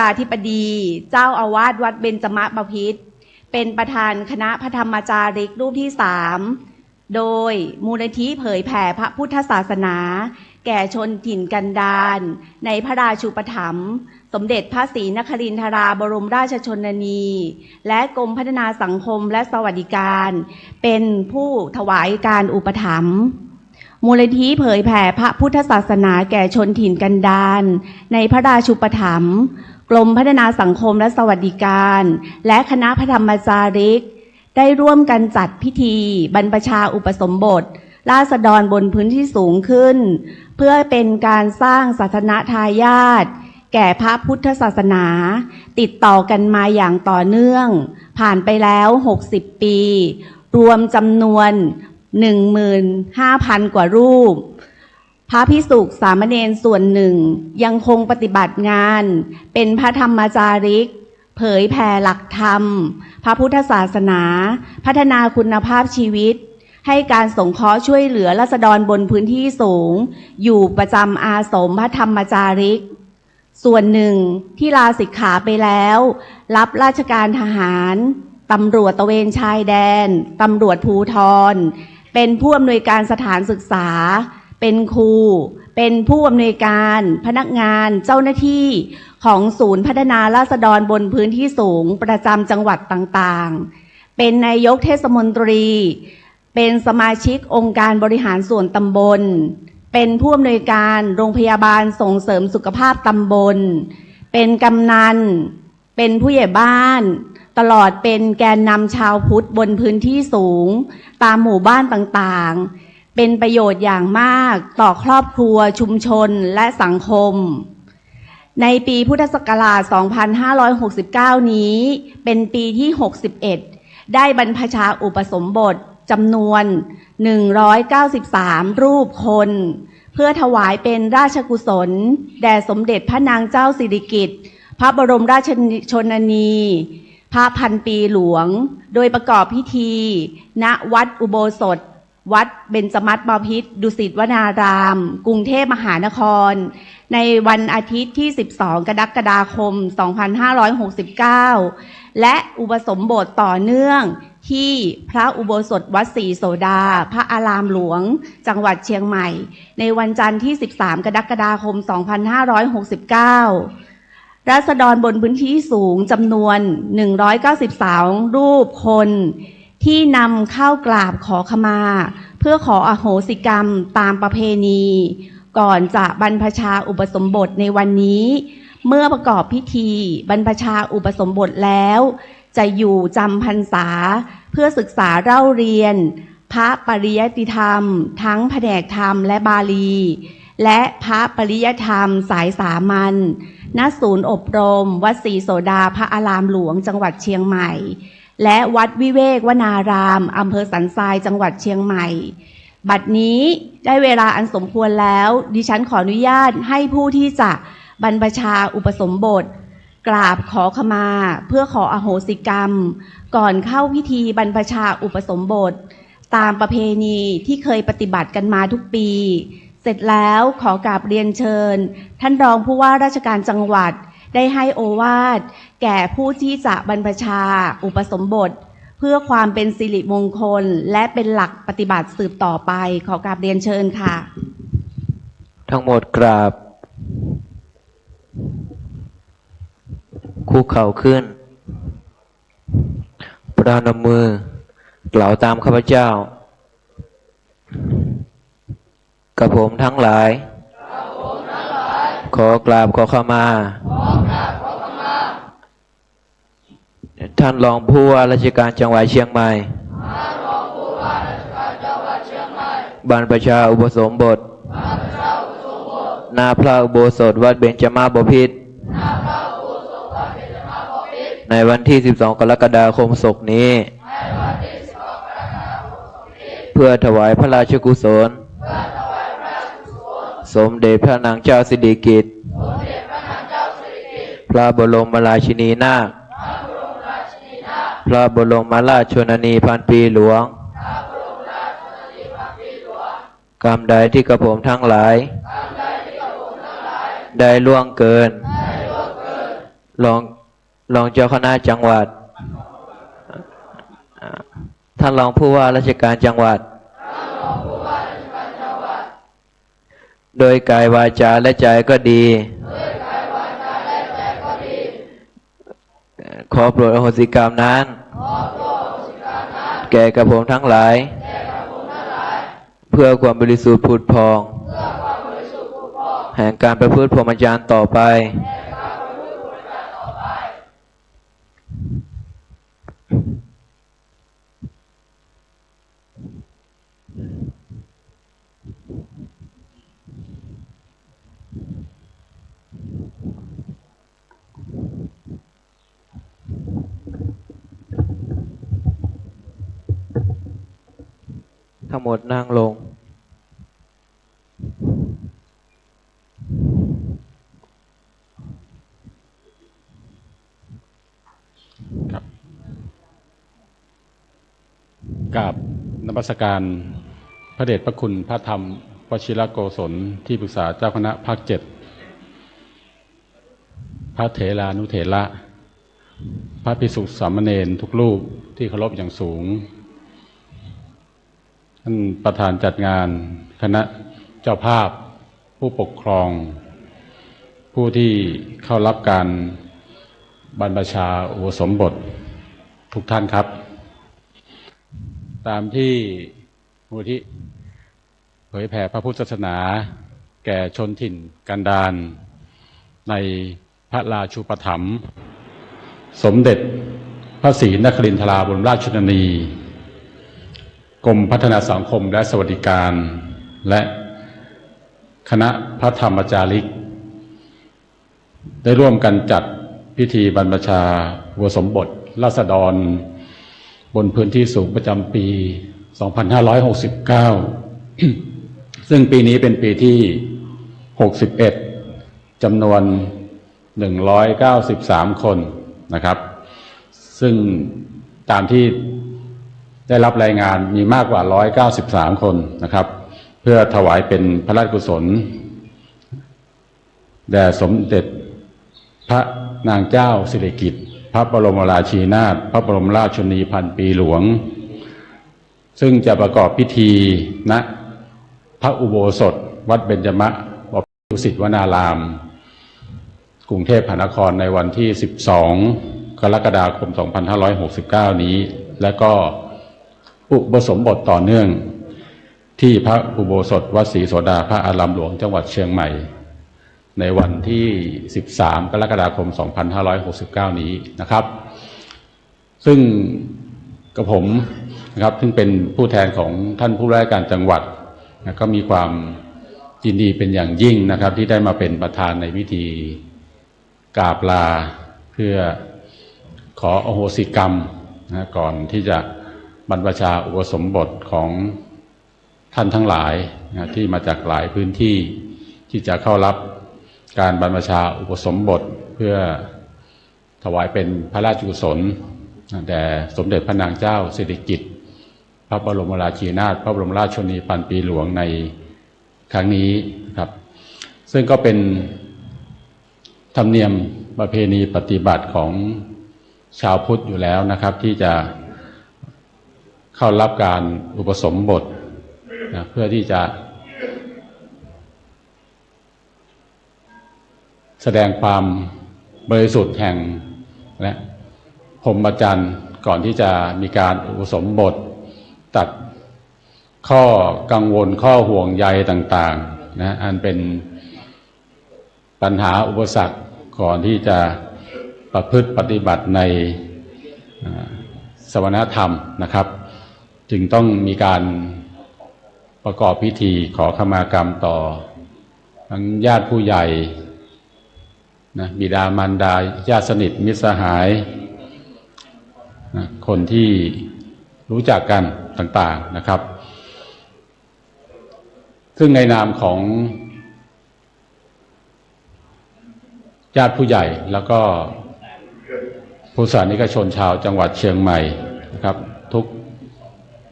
าธิบดีเจ้าอาวาสวัดเบญจมบพิตรเป็นประธานคณะพระธรรมจาริกรูปที่3โดยมูลนิธิเผยแผ่พระพุทธศาสนาแก่ชนถิ่นกันดารในพระราชูปถัมภ์สมเด็จพระศรีนครินทราบรมราชชนนีและกรมพัฒนาสังคมและสวัสดิการเป็นผู้ถวายการอุปถัมภ์มูลนิธิเผยแผ่พระพุทธศาสนาแก่ชนถิ่นกันดารในพระราชูปถัมภ์กรมพัฒนาสังคมและสวัสดิการและคณะพระธรรมจาริกได้ร่วมกันจัดพิธีบรรพชาอุปสมบทราษฎรบนพื้นที่สูงขึ้นเพื่อเป็นการสร้างศาสนทายาทแก่พระพุทธศาสนาติดต่อกันมาอย่างต่อเนื่องผ่านไปแล้ว60ปีรวมจำนวน 15,000 กว่ารูปพระภิกษุสามเณรส่วนหนึ่งยังคงปฏิบัติงานเป็นพระธรรมจาริกเผยแผ่หลักธรรมพระพุทธศาสนาพัฒนาคุณภาพชีวิตให้การสงเคราะห์ช่วยเหลือราษฎรบนพื้นที่สูงอยู่ประจำอาสมพระธรรมจาริกส่วนหนึ่งที่ลาสิกขาไปแล้วรับราชการทหารตำรวจตระเวนชายแดนตำรวจภูธรเป็นผู้อำนวยการสถานศึกษาเป็นครูเป็นผู้อำนวยการพนักงานเจ้าหน้าที่ของศูนย์พัฒนาราษฎรบนพื้นที่สูงประจำจังหวัดต่างๆเป็นนายกเทศมนตรีเป็นสมาชิกองค์การบริหารส่วนตำบลเป็นผู้อำนวยการโรงพยาบาลส่งเสริมสุขภาพตำบลเป็นกำนันเป็นผู้ใหญ่บ้านตลอดเป็นแกนนำชาวพุทธบนพื้นที่สูงตามหมู่บ้านต่างๆเป็นประโยชน์อย่างมากต่อครอบครัวชุมชนและสังคมในปีพุทธศักราช 2569 นี้เป็นปีที่ 61ได้บรรพชาอุปสมบทจำนวน193รูปคนเพื่อถวายเป็นราชกุศลแด่สมเด็จพระนางเจ้าสิริกิติ์พระบรมราชชนนีพระพันปีหลวงโดยประกอบพิธีณวัดอุโบสถวัดเบญจมบพิตรดุสิตวนารามกรุงเทพมหานครในวันอาทิตย์ที่12กรกฎาคม2569และอุปสมบทต่อเนื่องที่พระอุโบสถวัดศรีโสดาพระอารามหลวงจังหวัดเชียงใหม่ในวันจันทร์ที่13กรกฎาคม2569ราษฎรบนพื้นที่สูงจำนวน193รูปคนที่นำเข้ากราบขอขมาเพื่อขออโหสิกรรมตามประเพณีก่อนจะบรรพชาอุปสมบทในวันนี้เมื่อประกอบพิธีบรรพชาอุปสมบทแล้วจะอยู่จำพรรษาเพื่อศึกษาเล่าเรียนพระปริยัติธรรมทั้งแผนกธรรมและบาลีและพระปริยัติธรรมสายสามัญณศูนย์อบรมวัดศรีโสดาพระอารามหลวงจังหวัดเชียงใหม่และวัดวิเวกวนารามอำเภอสันทรายจังหวัดเชียงใหม่บัดนี้ได้เวลาอันสมควรแล้วดิฉันขออนุญาตให้ผู้ที่จะบรรพชาอุปสมบทกราบขอขมาเพื่อขออโหสิกรรมก่อนเข้าพิธีบรรพชาอุปสมบทตามประเพณีที่เคยปฏิบัติกันมาทุกปีเสร็จแล้วขอกราบเรียนเชิญท่านรองผู้ว่าราชการจังหวัดได้ให้โอวาทแก่ผู้ที่จะบรรพชาอุปสมบทเพื่อความเป็นสิริมงคลและเป็นหลักปฏิบัติสืบต่อไปขอกราบเรียนเชิญค่ะทั้งหมดกราบคุกเข่าขึ้นประนมมือกล่าวตามข้าพเจ้ากับผมทั้งหลายขอกราบขอขมาท่านรองผู้ว่าราชการจังหวัดเชียงใหม่ บรรพชาอุปสมบทณพระอุโบสถวัดเบญจมาบพิตรในวันที่ 12 กรกฎาคมศกนี้เพื่อถวายพระราชกุศลสมเด็จพระนางเจ้าสิริกิติ์พระบรมราชินีนาถพระบรมราชชนนีพันปีหลวงกรรมใดที่กระผมทั้งหลายได้ล่วงเกินรองเจ้าคณะจังหวัดท่านรองผู้ว่าราชการจังหวัดโดยกายวาจาและใจก็ดีขอโปรดอโหสิกรรมนั้นแก่กระผมทั้งหลายเพื่อความบริสุทธิ์ผุดพองแห่งการประพฤติพรหมจรรย์ต่อไปทั้งหมดนั่งลงครับกราบนมัสการพระเดชพระคุณพระธรรมวชิรโกศลที่ปรึกษาเจ้าคณะภาค 7พระเถรานุเถระพระภิกษุสามเณรทุกรูปที่เคารพอย่างสูงท่านประธานจัดงานคณะเจ้าภาพผู้ปกครองผู้ที่เข้ารับการบรรพชาอุปสมบททุกท่านครับตามที่มูลที่เผยแผ่พระพุทธศาสนาแก่ชนถิ่นกันดารในพระราชูปถัมภ์สมเด็จพระศรีนครินทราบรมราชชนนีกรมพัฒนาสังคมและสวัสดิการและคณะพระธรรมจาริกได้ร่วมกันจัดพิธีบรรพชาอุปสมบทราษฎรบนพื้นที่สูงประจำปี 2569 ซึ่งปีนี้เป็นปีที่ 61 จำนวน 193 คนนะครับซึ่งตามที่ได้รับรายงานมีมากกว่า193 คนนะครับเพื่อถวายเป็นพระราชกุศลแด่สมเด็จพระนางเจ้าสิริกิติ์พระบรมราชินีนาถพระบรมราชชนนีพันปีหลวงซึ่งจะประกอบพิธีณพระอุโบสถวัดเบญจมบพิตรดุสิตวนารามกรุงเทพมหานครในวันที่ 12 กรกฎาคม 2569 นี้และก็อุปสมบทต่อเนื่องที่พระอุโบสถวัดศรีโสดาพระอารามหลวงจังหวัดเชียงใหม่ในวันที่ 13 กรกฎาคม 2569 นี้นะครับซึ่งกับผมนะครับซึ่งเป็นผู้แทนของท่านผู้ว่าราชการจังหวัดนะก็มีความยินดีเป็นอย่างยิ่งนะครับที่ได้มาเป็นประธานในพิธีกราบลาเพื่อขออโหสิกรรมนะก่อนที่จะบรรพชาอุปสมบทของท่านทั้งหลายนะที่มาจากหลายพื้นที่ที่จะเข้ารับการบรรพชาอุปสมบทเพื่อถวายเป็นพระราชกุศลแด่สมเด็จพระนางเจ้าสิริกิติ์พระบรมราชินีนาถพระบรมราชชนนีพันปีหลวงในครั้งนี้ครับซึ่งก็เป็นธรรมเนียมประเพณีปฏิบัติของชาวพุทธอยู่แล้วนะครับที่จะเข้ารับการอุปสมบทนะเพื่อที่จะแสดงความบริสุทธิ์แห่งและพรหมจรรย์ก่อนที่จะมีการอุปสมบทตัดข้อกังวลข้อห่วงใยต่างๆนะอันเป็นปัญหาอุปสรรคก่อนที่จะประพฤติปฏิบัติในสมณธรรมนะครับจึงต้องมีการ ประกอบพิธีขอขมากรรมต่อทั้งญาติผู้ใหญ่นะบิดามารดาญาติสนิทมิตรสหายนะคนที่รู้จักกันต่างๆนะครับซึ่งในนามของญาติผู้ใหญ่แล้วก็พุทธศาสนิกชนชาวจังหวัดเชียงใหม่นะครับทุก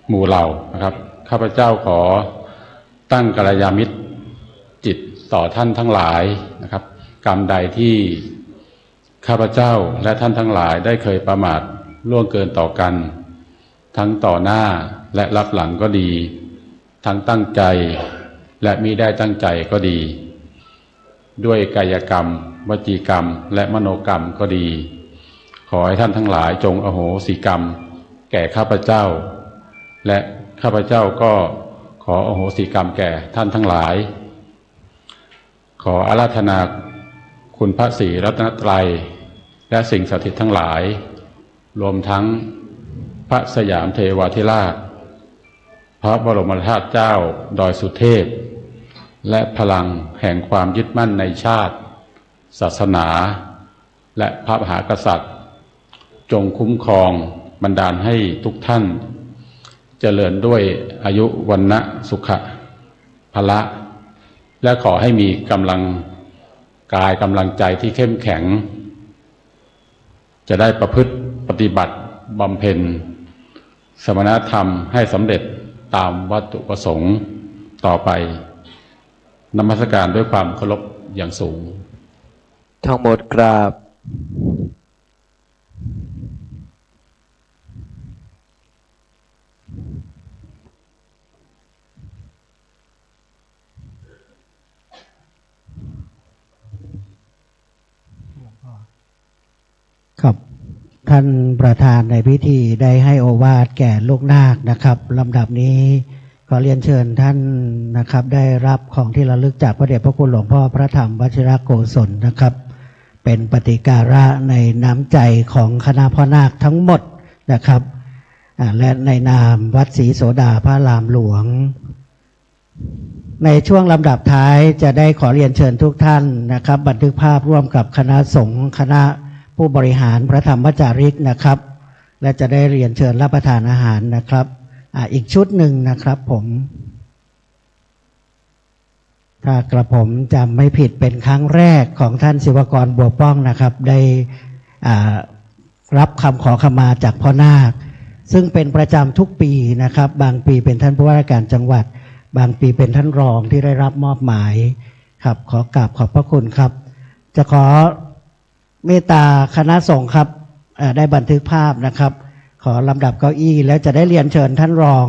หมู่เหล่านะครับข้าพเจ้าขอตั้งกัลยาณมิตรจิตต่อท่านทั้งหลายนะครับกรรมใดที่ข้าพเจ้าและท่านทั้งหลายได้เคยประมาทล่วงเกินต่อกันทั้งต่อหน้าและรับหลังก็ดีทั้งตั้งใจและมิได้ตั้งใจก็ดีด้วยกายกรรมวจีกรรมและมโนกรรมก็ดีขอให้ท่านทั้งหลายจงอโหสิกรรมแก่ข้าพเจ้าและข้าพเจ้าก็ขออโหสิกรรมแก่ท่านทั้งหลายขออาราธนาคุณพระศรีรัตนตรัยและสิ่งศักดิ์สิทธิ์ทั้งหลายรวมทั้งพระสยามเทวาธิราชพระบรมธาตุเจ้าดอยสุเทพและพลังแห่งความยึดมั่นในชาติศาสนาและพระมหากษัตริย์จงคุ้มครองบันดาลให้ทุกท่านเจริญด้วยอายุวันนะสุขะพละและขอให้มีกำลังกายกำลังใจที่เข้มแข็งจะได้ประพฤติปฏิบัติบำเพ็ญสมณธรรมให้สำเร็จตามวัตถุประสงค์ต่อไปนมัสการด้วยความเคารพอย่างสูงทั้งหมดกราบครับท่านประธานในพิธีได้ให้โอวาทแก่ลูกนาคนะครับลำดับนี้ขอเรียนเชิญท่านนะครับได้รับของที่ระลึกจากพระเดชพระคุณหลวงพ่อพระธรรมวชิรโกศลนะครับเป็นปฏิการะในน้ำใจของคณะพ่อนาคทั้งหมดนะครับและในนามวัดศรีโสดาพระรามหลวงในช่วงลำดับท้ายจะได้ขอเรียนเชิญทุกท่านนะครับบันทึกภาพร่วมกับคณะสงฆ์คณะผู้บริหารพระธรรมจาริกนะครับและจะได้เรียนเชิญรับประทานอาหารนะครับอีกชุดหนึ่งนะครับผมถ้ากระผมจำไม่ผิดเป็นครั้งแรกของท่านศิวกรบัวป้องนะครับได้รับคำขอขมาจากพ่อนาคซึ่งเป็นประจำทุกปีนะครับบางปีเป็นท่านผู้ว่าราชการจังหวัดบางปีเป็นท่านรองที่ได้รับมอบหมายครับขอกราบขอบพระคุณครับจะขอเมตตาคณะสงฆ์ครับได้บันทึกภาพนะครับขอลำดับเก้าอี้แล้วจะได้เรียนเชิญท่านรอง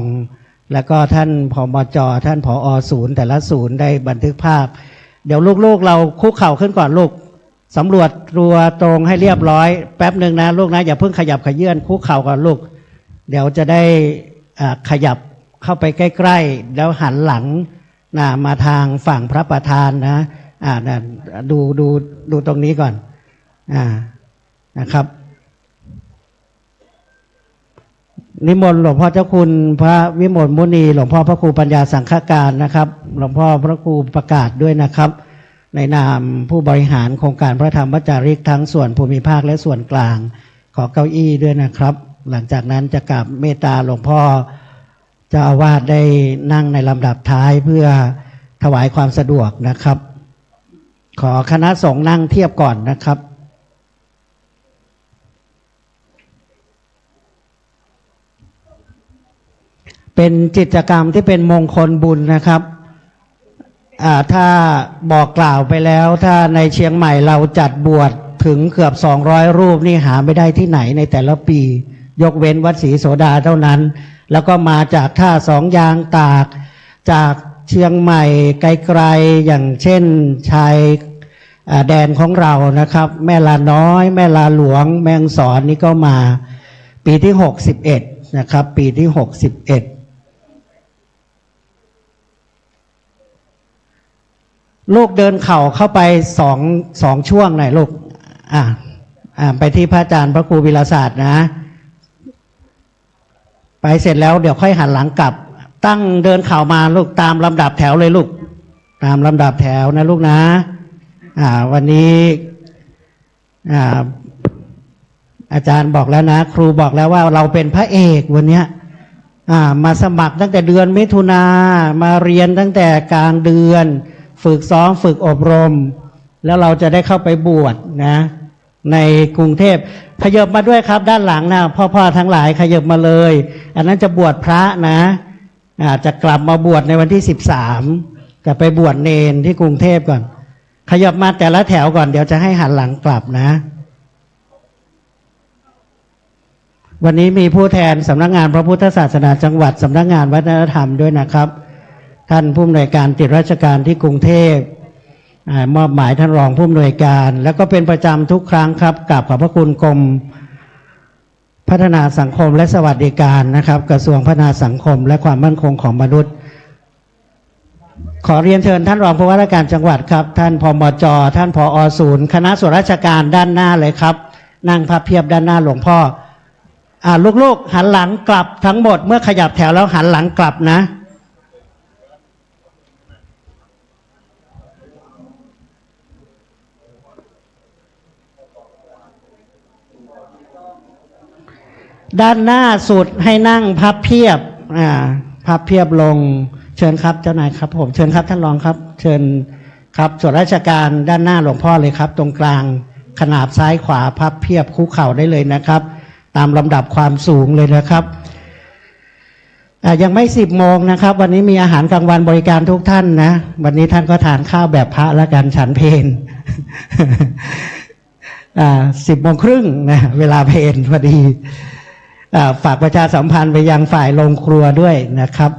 แล้วก็ท่านผมจ.ท่านผอ.ศูนย์แต่ละศูนย์ได้บันทึกภาพเดี๋ยวลูกๆเราคุกเข่าขึ้นก่อนลูกสำรวจตัวตรงให้เรียบร้อยแป๊บหนึ่งนะลูกนะอย่าเพิ่งขยับขยื่นคุกเข่าก่อนลูกเดี๋ยวจะได้ขยับเข้าไปใกล้ๆแล้วหันหลังมาทางฝั่งพระประธานนะดูตรงนี้ก่อนนะครับนิมนต์หลวงพ่อเจ้าคุณพระวิมลมุนีหลวงพ่อพระครูปัญญาสังฆการนะครับหลวงพ่อพระครูประกาศด้วยนะครับในนามผู้บริหารโครงการพระธรรมจาริกทั้งส่วนภูมิภาคและส่วนกลางขอเก้าอี้ด้วยนะครับหลังจากนั้นจะกราบเมตตาหลวงพ่อเจ้าอาวาสได้นั่งในลำดับท้ายเพื่อถวายความสะดวกนะครับขอคณะสงฆ์นั่งเทียบก่อนนะครับเป็นกิจกรรมที่เป็นมงคลบุญนะครับถ้าบอกกล่าวไปแล้วถ้าในเชียงใหม่เราจัดบวชถึงเกือบ200รูปนี่หาไม่ได้ที่ไหนในแต่ละปียกเว้นวัดศรีโสดาเท่านั้นแล้วก็มาจากท่าสองยางตากจากเชียงใหม่ไกลๆอย่างเช่นชายแดนของเรานะครับแม่ลาน้อยแม่ลาหลวงแมงสอนนี่ก็มาปีที่61นะครับปีที่61ลูกเดินเข่าเข้าไปสองช่วงหน่อยลูกไปที่พระอาจารย์พระครูวิรศาสตร์นะไปเสร็จแล้วเดี๋ยวค่อยหันหลังกลับ ตั้งเดินเข่ามาลูกตามลำดับแถวเลยลูกตามลำดับแถวนะลูกนะวันนี้อาจารย์บอกแล้วนะครูบอกแล้วว่าเราเป็นพระเอกวันเนี้ยมาสมัครตั้งแต่เดือนมิถุนามาเรียนตั้งแต่กลางเดือนฝึกซ้อมฝึกอบรมแล้วเราจะได้เข้าไปบวชนะในกรุงเทพขยับมาด้วยครับด้านหลังนะพ่อทั้งหลายขยับมาเลยอันนั้นจะบวชพระนะจะกลับมาบวชในวันที่13จะไปบวชเนนที่กรุงเทพก่อนขยับมาแต่ละแถวก่อนเดี๋ยวจะให้หันหลังกลับนะวันนี้มีผู้แทนสำนักงานพระพุทธศาสนาจังหวัดสำนักงานวัฒนธรรมด้วยนะครับท่านผู้อำนวยการติดราชการที่กรุงเทพมอบหมายท่านรองผู้อำนวยการแล้วก็เป็นประจำทุกครั้งครับกราบขอบพระคุณกรมพัฒนาสังคมและสวัสดิการนะครับกระทรวงพัฒนาสังคมและความมั่นคงของมนุษย์ขอเรียนเชิญท่านรองผู้ว่าราชการจังหวัดครับท่านผมจ.ท่านผอ.ศูนย์คณะส่วนราชการด้านหน้าเลยครับนั่งพับเพียบด้านหน้าหลวงพ่อลูกๆหันหลังกลับทั้งหมดเมื่อขยับแถวแล้วหันหลังกลับนะด้านหน้าสุดให้นั่งพับเพียบพับเพียบลงเชิญครับเจ้านายครับผมเชิญครับท่านรองครับเชิญครับส่วนราชการด้านหน้าหลวงพ่อเลยครับตรงกลางขนาบซ้ายขวาพับเพียบคุกเข่าได้เลยนะครับตามลำดับความสูงเลยนะครับยังไม่10 โมงนะครับวันนี้มีอาหารกลางวันบริการทุกท่านนะวันนี้ท่านก็ทานข้าวแบบพระแล้วกันฉันเพล10 โมงครึ่งนะเวลาเพลพอดีฝากประชาสัมพันธ์ไปยังฝ่ายโรงครัวด้วยนะครับ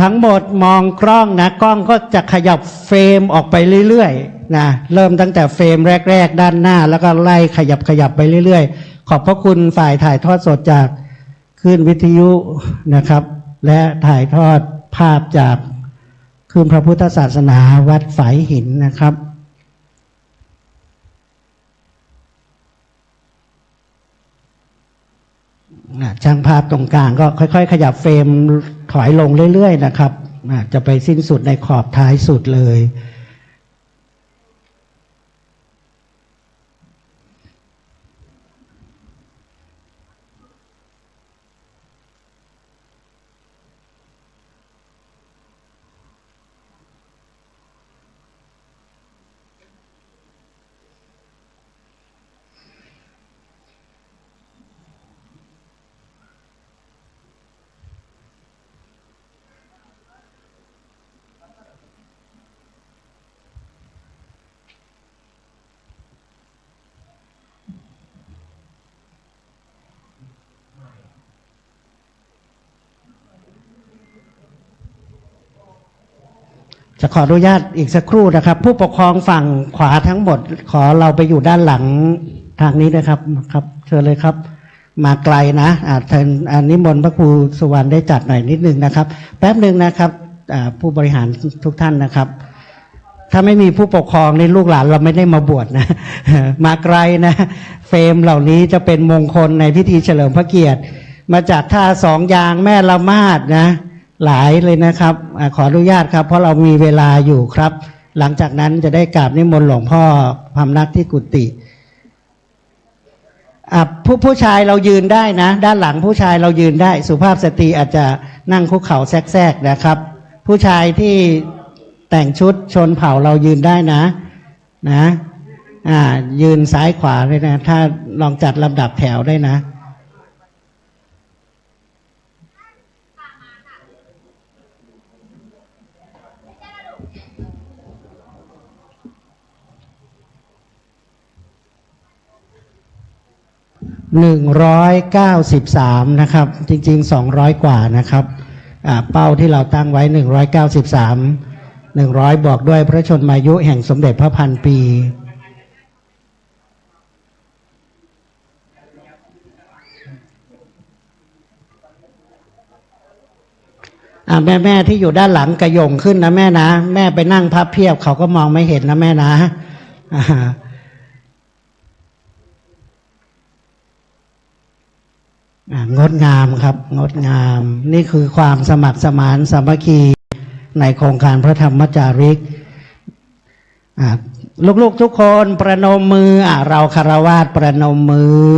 ทั้งหมดมองกล้องนะกล้องก็จะขยับเฟรมออกไปเรื่อยๆนะเริ่มตั้งแต่เฟรมแรกๆด้านหน้าแล้วก็ไล่ขยับไปเรื่อยๆขอบพระคุณฝ่ายถ่ายทอดสดจากคลื่นวิทยุนะครับและถ่ายทอดภาพจากคลื่นพระพุทธศาสนาวัดฝายหินนะครับช่างภาพตรงกลางก็ค่อยๆขยับเฟรมถอยลงเรื่อยๆนะครับจะไปสิ้นสุดในขอบท้ายสุดเลยจะขออนุญาตอีกสักครู่นะครับผู้ปกครองฝั่งขวาทั้งหมดขอเราไปอยู่ด้านหลังทางนี้นะครับครับเชิญเลยครับมาไกลนะนิมนต์พระครูสุวรรณได้จัดหน่อยนิดนึงนะครับแป๊บนึงนะครับผู้บริหารทุกท่านนะครับถ้าไม่มีผู้ปกครองในลูกหลานเราไม่ได้มาบวชนะมาไกลนะเฟรมเหล่านี้จะเป็นมงคลในพิธีเฉลิมพระเกียรติมาจากท่าสองยางแม่ละมาดนะหลายเลยนะครับขออนุญาตครับเพราะเรามีเวลาอยู่ครับหลังจากนั้นจะได้กราบนิมนต์หลวงพ่อพำนักที่กุฏิผู้ชายเรายืนได้นะด้านหลังผู้ชายเรายืนได้สุภาพสตรีอาจจะนั่งคุกเข่าแทรกๆนะครับผู้ชายที่แต่งชุดชนเผ่าเรายืนได้นะยืนซ้ายขวาเลยนะถ้าลองจัดลำดับแถวได้นะ193นะครับจริงๆ200กว่านะครับเป้าที่เราตั้งไว้193 100บอกด้วยพระชนมายุแห่งสมเด็จพระพันปี แม่ที่อยู่ด้านหลังกระยงขึ้นนะแม่นะแม่ไปนั่งพับเพียบเขาก็มองไม่เห็นนะแม่นะงดงามครับงดงามนี่คือความสมัครสมานสามัคคีในโครงการพระธรรมจาริกลูกๆทุกคนประนมมือเราคารวะประนมมือ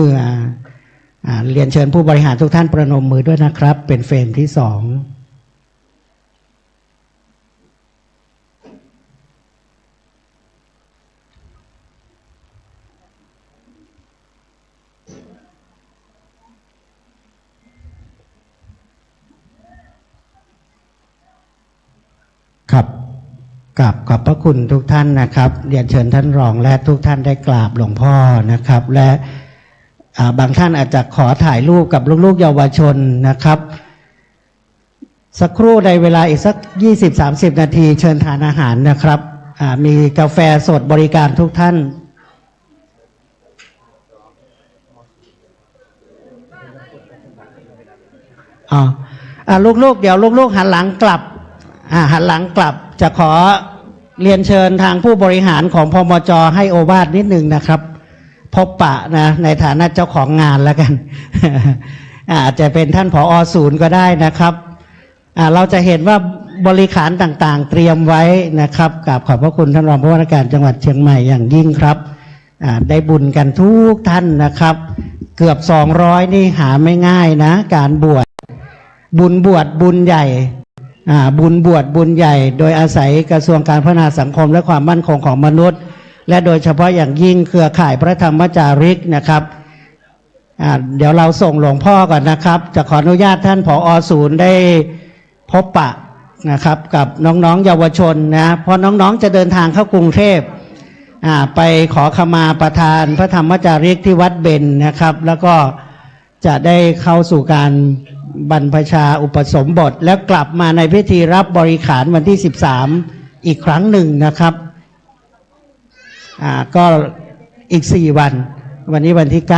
เรียนเชิญผู้บริหารทุกท่านประนมมือด้วยนะครับเป็นเฟรมที่2ครับกราบขอบพระคุณทุกท่านนะครับเรียนเชิญท่านรองและทุกท่านได้กราบหลวงพ่อนะครับและบางท่านอาจจะขอถ่ายรูปกับลูกๆเยาวชนนะครับสักครู่ในเวลาอีกสัก 20-30 นาทีเชิญทานอาหารนะครับมีกาแฟสดบริการทุกท่านลูกๆเดี๋ยวลูกๆหันหลังกลับหันหลังกลับจะขอเรียนเชิญทางผู้บริหารของพมจ.ให้โอวาทนิดหนึ่งนะครับพบปะนะในฐานะเจ้าของงานแล้วกัน อาจจะเป็นท่านผอ.ศูนย์ก็ได้นะครับเราจะเห็นว่าบริขารต่างๆเตรียมไว้นะครับกราบขอบพระคุณท่านรองผู้ว่าราชการจังหวัดเชียงใหม่อย่างยิ่งครับได้บุญกันทุกท่านนะครับเกือบ200นี่หาไม่ง่ายนะการบวชบุญบวชบุญใหญ่บุญบวชบุญใหญ่โดยอาศัยกระทรวงการพัฒนาสังคมและความมั่นคงของมนุษย์และโดยเฉพาะอย่างยิ่งเครือข่ายพระธรรมจาริกนะครับเดี๋ยวเราส่งหลวงพ่อก่อนนะครับจะขออนุญาตท่านผอ.ศูนย์ได้พบปะนะครับกับน้องๆเยาวชนนะเพราะน้องๆจะเดินทางเข้ากรุงเทพไปขอขมาประธานพระธรรมจาริกที่วัดเบญนะครับแล้วก็จะได้เข้าสู่การบรรพชาอุปสมบทแล้วกลับมาในพิธีรับบริขารวันที่13อีกครั้งหนึ่งนะครับก็อีก4วันวันนี้วันที่9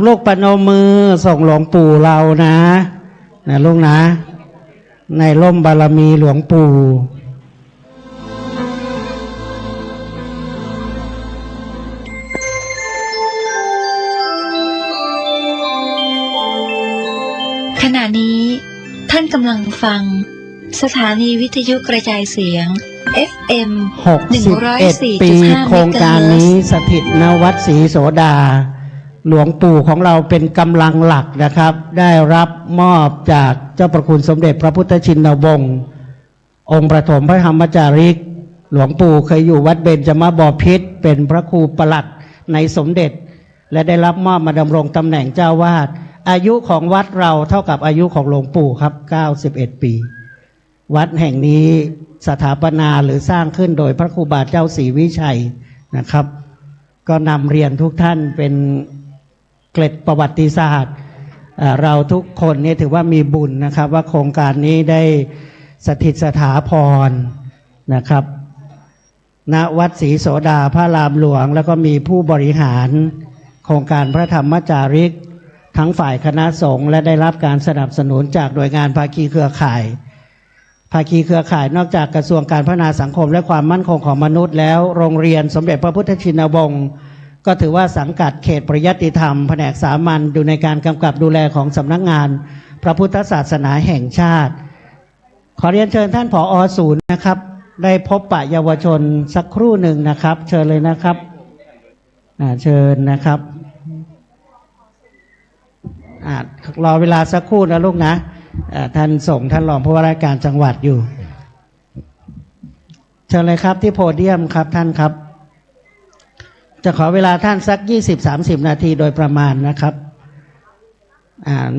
ลูกๆประนมมือส่งหลวงปู่เรานะลูกนะในร่มบารมีหลวงปู่ขณะนี้ท่านกำลังฟังสถานีวิทยุกระจายเสียง FM 61 ปีโครงการนี้สถิตณวัดศรีโสดาหลวงปู่ของเราเป็นกำลังหลักนะครับได้รับมอบจากเจ้าประคุณสมเด็จพระพุทธชินวงศ์องค์ประถมพระธรรมจาริกหลวงปู่เคยอยู่วัดเบญจมบพิตรเป็นพระครูประหลัดในสมเด็จและได้รับมอบมาดำรงตำแหน่งเจ้าวาดอายุของวัดเราเท่ากับอายุของหลวงปู่ครับ91 ปีวัดแห่งนี้สถาปนาหรือสร้างขึ้นโดยพระครูบาเจ้าศรีวิชัยนะครับก็นำเรียนทุกท่านเป็นเกล็ดประวัติศาสตร์เราทุกคนนี่ถือว่ามีบุญนะครับว่าโครงการนี้ได้สถิตสถาพรนะครับณวัดศรีโสดาพระรามหลวงแล้วก็มีผู้บริหารโครงการพระธรรมจาริกทั้งฝ่ายคณะสงฆ์และได้รับการสนับสนุนจากหน่วยงานภาคีเครือข่ายนอกจากกระทรวงการพัฒนาสังคมและความมั่นคงของมนุษย์แล้วโรงเรียนสมเด็จพระพุทธชินวงศ์ก็ถือว่าสังกัดเขตปริยัติธรรมแผนกสามัญอยู่ในการกำกับดูแลของสำนักงานพระพุทธศาสนาแห่งชาติขอเรียนเชิญท่านผอ.ศูนย์นะครับได้พบปะเยาวชนสักครู่หนึ่งนะครับเชิญเลยนะครับเชิญนะครับรอเวลาสักครู่นะลูกนะท่านส่งท่านรองผู้ว่าราชการจังหวัดอยู่เชิญเลยครับที่โพเดียมครับท่านครับจะขอเวลาท่านสัก 20-30 นาทีโดยประมาณนะครับ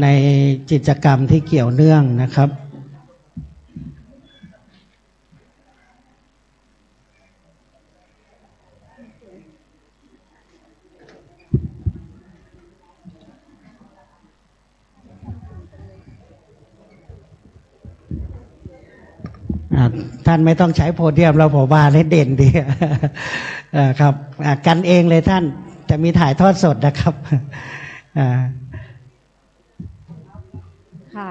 ในกิจกรรมที่เกี่ยวเนื่องนะครับท่านไม่ต้องใช้โพเดียมเราผมว่าให้เด่นดีครับกันเองเลยท่านจะมีถ่ายทอดสดนะครับ ค่ะค่ะ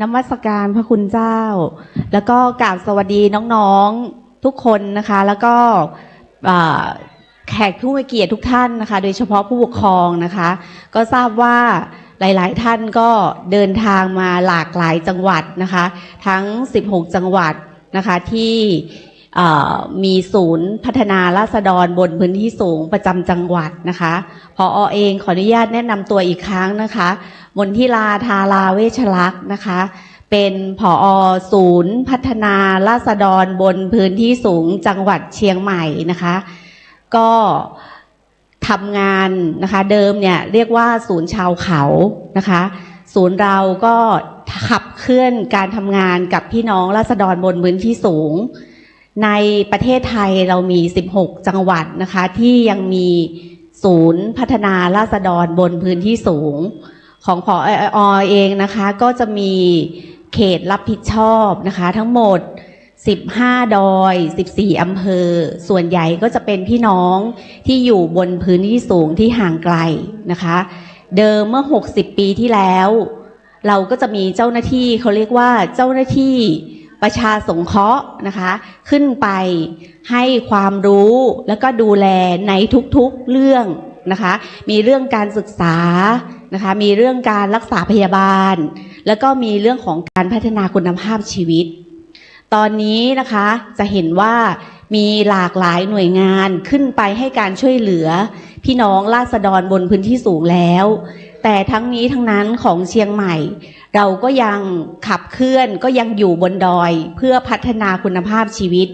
นมัสการพระคุณเจ้าแล้วก็กราบสวัสดีน้องๆทุกคนนะคะแล้วก็แขกผู้มีเกียรติทุกท่านนะคะโดยเฉพาะผู้ปกครองนะคะก็ทราบว่าหลายๆท่านก็เดินทางมาหลากหลายจังหวัดนะคะทั้ง16จังหวัดนะคะที่มีศูนย์พัฒนาราษฎรบนพื้นที่สูงประจำจังหวัดนะคะผอ.เองขออนุญาตแนะนำตัวอีกครั้งนะคะมนทิราธาราเวชลักษณ์นะคะเป็นผอ.ศูนย์พัฒนาราษฎรบนพื้นที่สูงจังหวัดเชียงใหม่นะคะก็ทำงานนะคะเดิมเนี่ยเรียกว่าศูนย์ชาวเขานะคะศูนย์เราก็ขับเคลื่อนการทำงานกับพี่น้องราษฎรบนพื้นที่สูงในประเทศไทยเรามี16จังหวัดนะคะที่ยังมีศูนย์พัฒนาราษฎรบนพื้นที่สูงของผอ.เองนะคะก็จะมีเขตรับผิดชอบนะคะทั้งหมด15ดอย14อำเภอส่วนใหญ่ก็จะเป็นพี่น้องที่อยู่บนพื้นที่สูงที่ห่างไกลนะคะเดิมเมื่อ60ปีที่แล้วเราก็จะมีเจ้าหน้าที่เขาเรียกว่าเจ้าหน้าที่ประชาสงเคราะห์นะคะขึ้นไปให้ความรู้แล้วก็ดูแลในทุกๆเรื่องนะคะมีเรื่องการศึกษานะคะมีเรื่องการรักษาพยาบาลแล้วก็มีเรื่องของการพัฒนาคุณภาพชีวิตตอนนี้นะคะจะเห็นว่ามีหลากหลายหน่วยงานขึ้นไปให้การช่วยเหลือพี่น้องราษฎรบนพื้นที่สูงแล้วแต่ทั้งนี้ทั้งนั้นของเชียงใหม่เราก็ยังขับเคลื่อนก็ยังอยู่บนดอยเพื่อพัฒนาคุณภาพชีวิต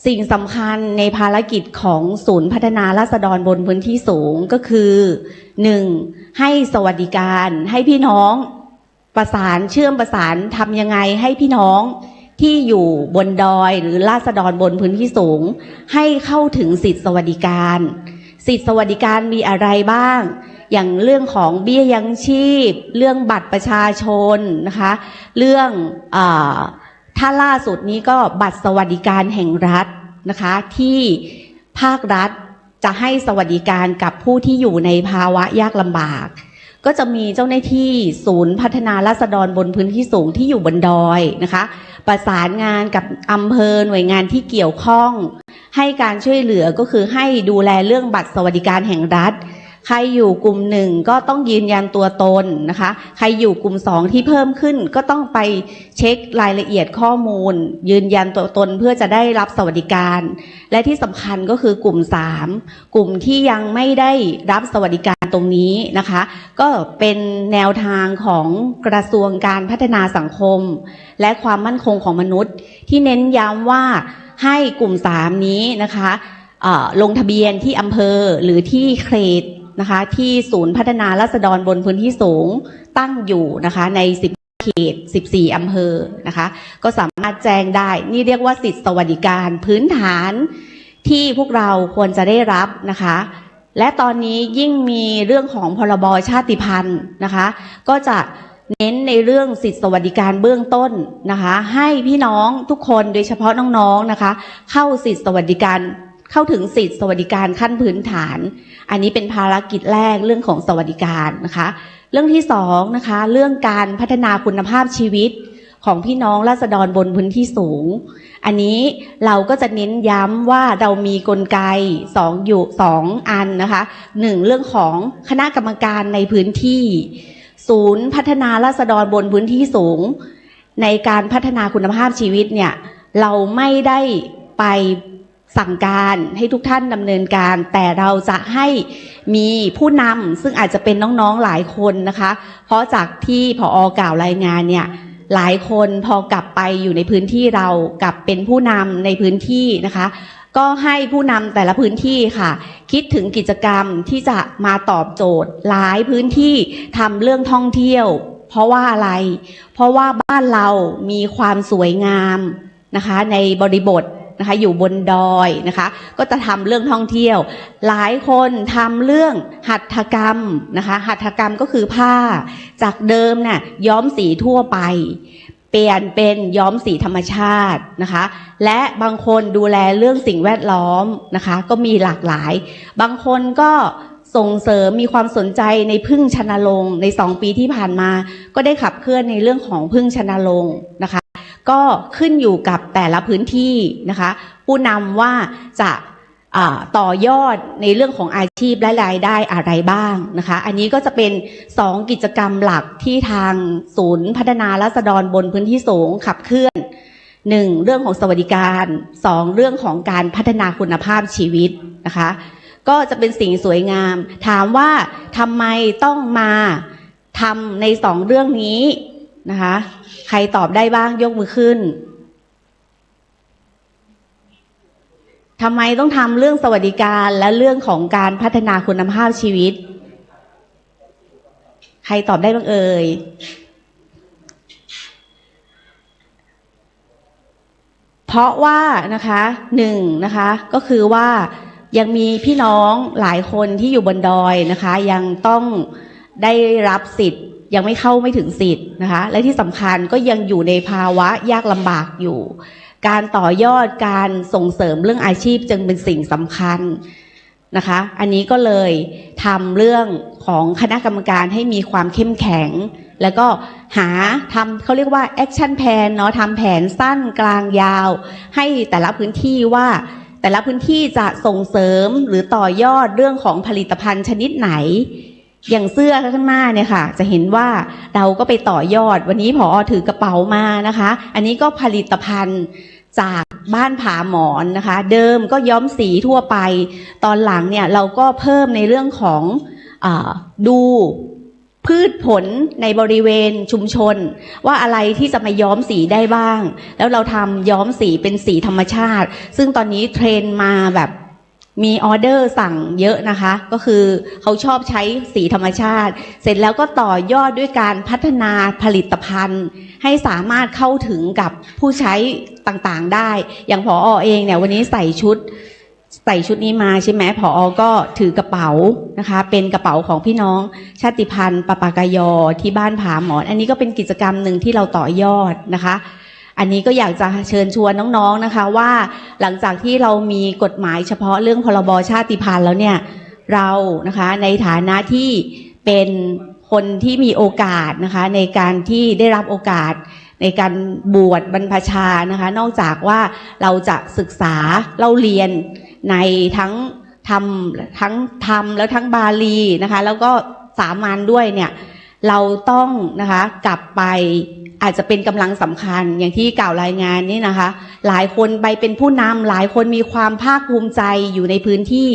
สิ่งสำคัญในภารกิจของศูนย์พัฒนาราษฎรบนพื้นที่สูงก็คือ 1. ให้สวัสดิการให้พี่น้องประสานเชื่อมประสานทำยังไงให้พี่น้องที่อยู่บนดอยหรือราษฎรบนพื้นที่สูงให้เข้าถึงสิทธิสวัสดิการสิทธิสวัสดิการมีอะไรบ้างอย่างเรื่องของเบี้ยยังชีพเรื่องบัตรประชาชนนะคะเรื่องถ้าล่าสุดนี้ก็บัตรสวัสดิการแห่งรัฐนะคะที่ภาครัฐจะให้สวัสดิการกับผู้ที่อยู่ในภาวะยากลำบากก็จะมีเจ้าหน้าที่ศูนย์พัฒนาราษฎรบนพื้นที่สูงที่อยู่บนดอยนะคะประสานงานกับอำเภอหน่วยงานที่เกี่ยวข้องให้การช่วยเหลือก็คือให้ดูแลเรื่องบัตรสวัสดิการแห่งรัฐใครอยู่กลุ่มหนึ่งก็ต้องยืนยันตัวตนนะคะใครอยู่กลุ่ม2ที่เพิ่มขึ้นก็ต้องไปเช็ครายละเอียดข้อมูลยืนยันตัวตนเพื่อจะได้รับสวัสดิการและที่สำคัญก็คือกลุ่ม3กลุ่มที่ยังไม่ได้รับสวัสดิการตรงนี้นะคะก็เป็นแนวทางของกระทรวงการพัฒนาสังคมและความมั่นคงของมนุษย์ที่เน้นย้ำว่าให้กลุ่ม3นี้นะคะลงทะเบียนที่อำเภอหรือที่เขตนะคะที่ศูนย์พัฒนาราษฎรบนพื้นที่สูงตั้งอยู่นะคะใน10เขต14อำเภอนะคะก็สามารถแจ้งได้นี่เรียกว่าสิทธิสวัสดิการพื้นฐานที่พวกเราควรจะได้รับนะคะและตอนนี้ยิ่งมีเรื่องของพรบชาติพันธุ์นะคะก็จะเน้นในเรื่องสิทธิสวัสดิการเบื้องต้นนะคะให้พี่น้องทุกคนโดยเฉพาะน้องๆนะคะเข้าสิทธิสวัสดิการเข้าถึงสิทธิสวัสดิการขั้นพื้นฐานอันนี้เป็นภารกิจแรกเรื่องของสวัสดิการนะคะเรื่องที่2นะคะเรื่องการพัฒนาคุณภาพชีวิตของพี่น้องราษฎรบนพื้นที่สูงอันนี้เราก็จะเน้นย้ำว่าเรามีกลไก2อันนะคะ1เรื่องของคณะกรรมการในพื้นที่ศูนย์พัฒนาราษฎรบนพื้นที่สูงในการพัฒนาคุณภาพชีวิตเนี่ยเราไม่ได้ไปสั่งการให้ทุกท่านดำเนินการแต่เราจะให้มีผู้นำซึ่งอาจจะเป็นน้องๆหลายคนนะคะเพราะจากที่ผอ.กล่าวรายงานเนี่ยหลายคนพอกลับไปอยู่ในพื้นที่เรากลับเป็นผู้นำในพื้นที่นะคะก็ให้ผู้นำแต่ละพื้นที่ค่ะคิดถึงกิจกรรมที่จะมาตอบโจทย์หลายพื้นที่ทำเรื่องท่องเที่ยวเพราะว่าอะไรเพราะว่าบ้านเรามีความสวยงามนะคะในบริบท นะคะอยู่บนดอยนะคะก็จะทำเรื่องท่องเที่ยวหลายคนทำเรื่องหัตถกรรมนะคะหัตถกรรมก็คือผ้าจากเดิมเนี่ยย้อมสีทั่วไปเปลี่ยนเป็นย้อมสีธรรมชาตินะคะและบางคนดูแลเรื่องสิ่งแวดล้อมนะคะก็มีหลากหลายบางคนก็ส่งเสริมมีความสนใจในผึ้งชนรงค์ใน2 ปีที่ผ่านมาก็ได้ขับเคลื่อนในเรื่องของผึ้งชนรงค์นะคะก็ขึ้นอยู่กับแต่ละพื้นที่นะคะผู้นำว่าจะต่อยอดในเรื่องของอาชีพและรายได้อะไรบ้างนะคะอันนี้ก็จะเป็น2กิจกรรมหลักที่ทางศูนย์พัฒนาราษฎรบนพื้นที่สูงขับเคลื่อน1เรื่องของสวัสดิการ2เรื่องของการพัฒนาคุณภาพชีวิตนะคะก็จะเป็นสิ่งสวยงามถามว่าทำไมต้องมาทำใน2เรื่องนี้นะคะใครตอบได้บ้างยกมือขึ้นทำไมต้องทำเรื่องสวัสดิการและเรื่องของการพัฒนาคุณภาพชีวิตใครตอบได้บ้างเอ่ยเพราะว่านะคะ1นะคะก็คือว่ายังมีพี่น้องหลายคนที่อยู่บนดอยนะคะยังต้องได้รับสิทธิ์ยังไม่เข้าไม่ถึงสิทธิ์นะคะและที่สำคัญก็ยังอยู่ในภาวะยากลำบากอยู่การต่อยอดการส่งเสริมเรื่องอาชีพจึงเป็นสิ่งสำคัญนะคะอันนี้ก็เลยทำเรื่องของคณะกรรมการให้มีความเข้มแข็งแล้วก็ทำเขาเรียกว่าแอคชั่นแพลนเนาะทำแผนสั้นกลางยาวให้แต่ละพื้นที่ว่าแต่ละพื้นที่จะส่งเสริมหรือต่อยอดเรื่องของผลิตภัณฑ์ชนิดไหนอย่างเสื้อข้างหน้าเนี่ยค่ะจะเห็นว่าเราก็ไปต่อยอดวันนี้ผอ.ถือกระเป๋ามานะคะอันนี้ก็ผลิตภัณฑ์จากบ้านผาหมอนนะคะเดิมก็ย้อมสีทั่วไปตอนหลังเนี่ยเราก็เพิ่มในเรื่องของดูพืชผลในบริเวณชุมชนว่าอะไรที่จะมาย้อมสีได้บ้างแล้วเราทำย้อมสีเป็นสีธรรมชาติซึ่งตอนนี้เทรนด์มาแบบมีออเดอร์สั่งเยอะนะคะก็คือเขาชอบใช้สีธรรมชาติเสร็จแล้วก็ต่อยอดด้วยการพัฒนาผลิตภัณฑ์ให้สามารถเข้าถึงกับผู้ใช้ต่างๆได้อย่างผอ.เองเนี่ยวันนี้ใส่ชุดนี้มาใช่ไหมผอ.ก็ถือกระเป๋านะคะเป็นกระเป๋าของพี่น้องชาติพันธุ์ปปากยอที่บ้านผาหมอนอันนี้ก็เป็นกิจกรรมหนึ่งที่เราต่อยอดนะคะอันนี้ก็อยากจะเชิญชวนน้องๆนะคะว่าหลังจากที่เรามีกฎหมายเฉพาะเรื่องพรบชาติพันธุ์แล้วเนี่ยเรานะคะในฐานะที่เป็นคนที่มีโอกาสนะคะในการที่ได้รับโอกาสในการบวชบรรพชานะคะนอกจากว่าเราจะศึกษาเราเรียนในทั้งธรรมแล้วทั้งบาลีนะคะแล้วก็สามัญด้วยเนี่ยเราต้องนะคะกลับไปอาจจะเป็นกำลังสำคัญอย่างที่กล่าวรายงานนี่นะคะหลายคนไปเป็นผู้นำหลายคนมีความภาคภูมิใจอยู่ในพื้นที่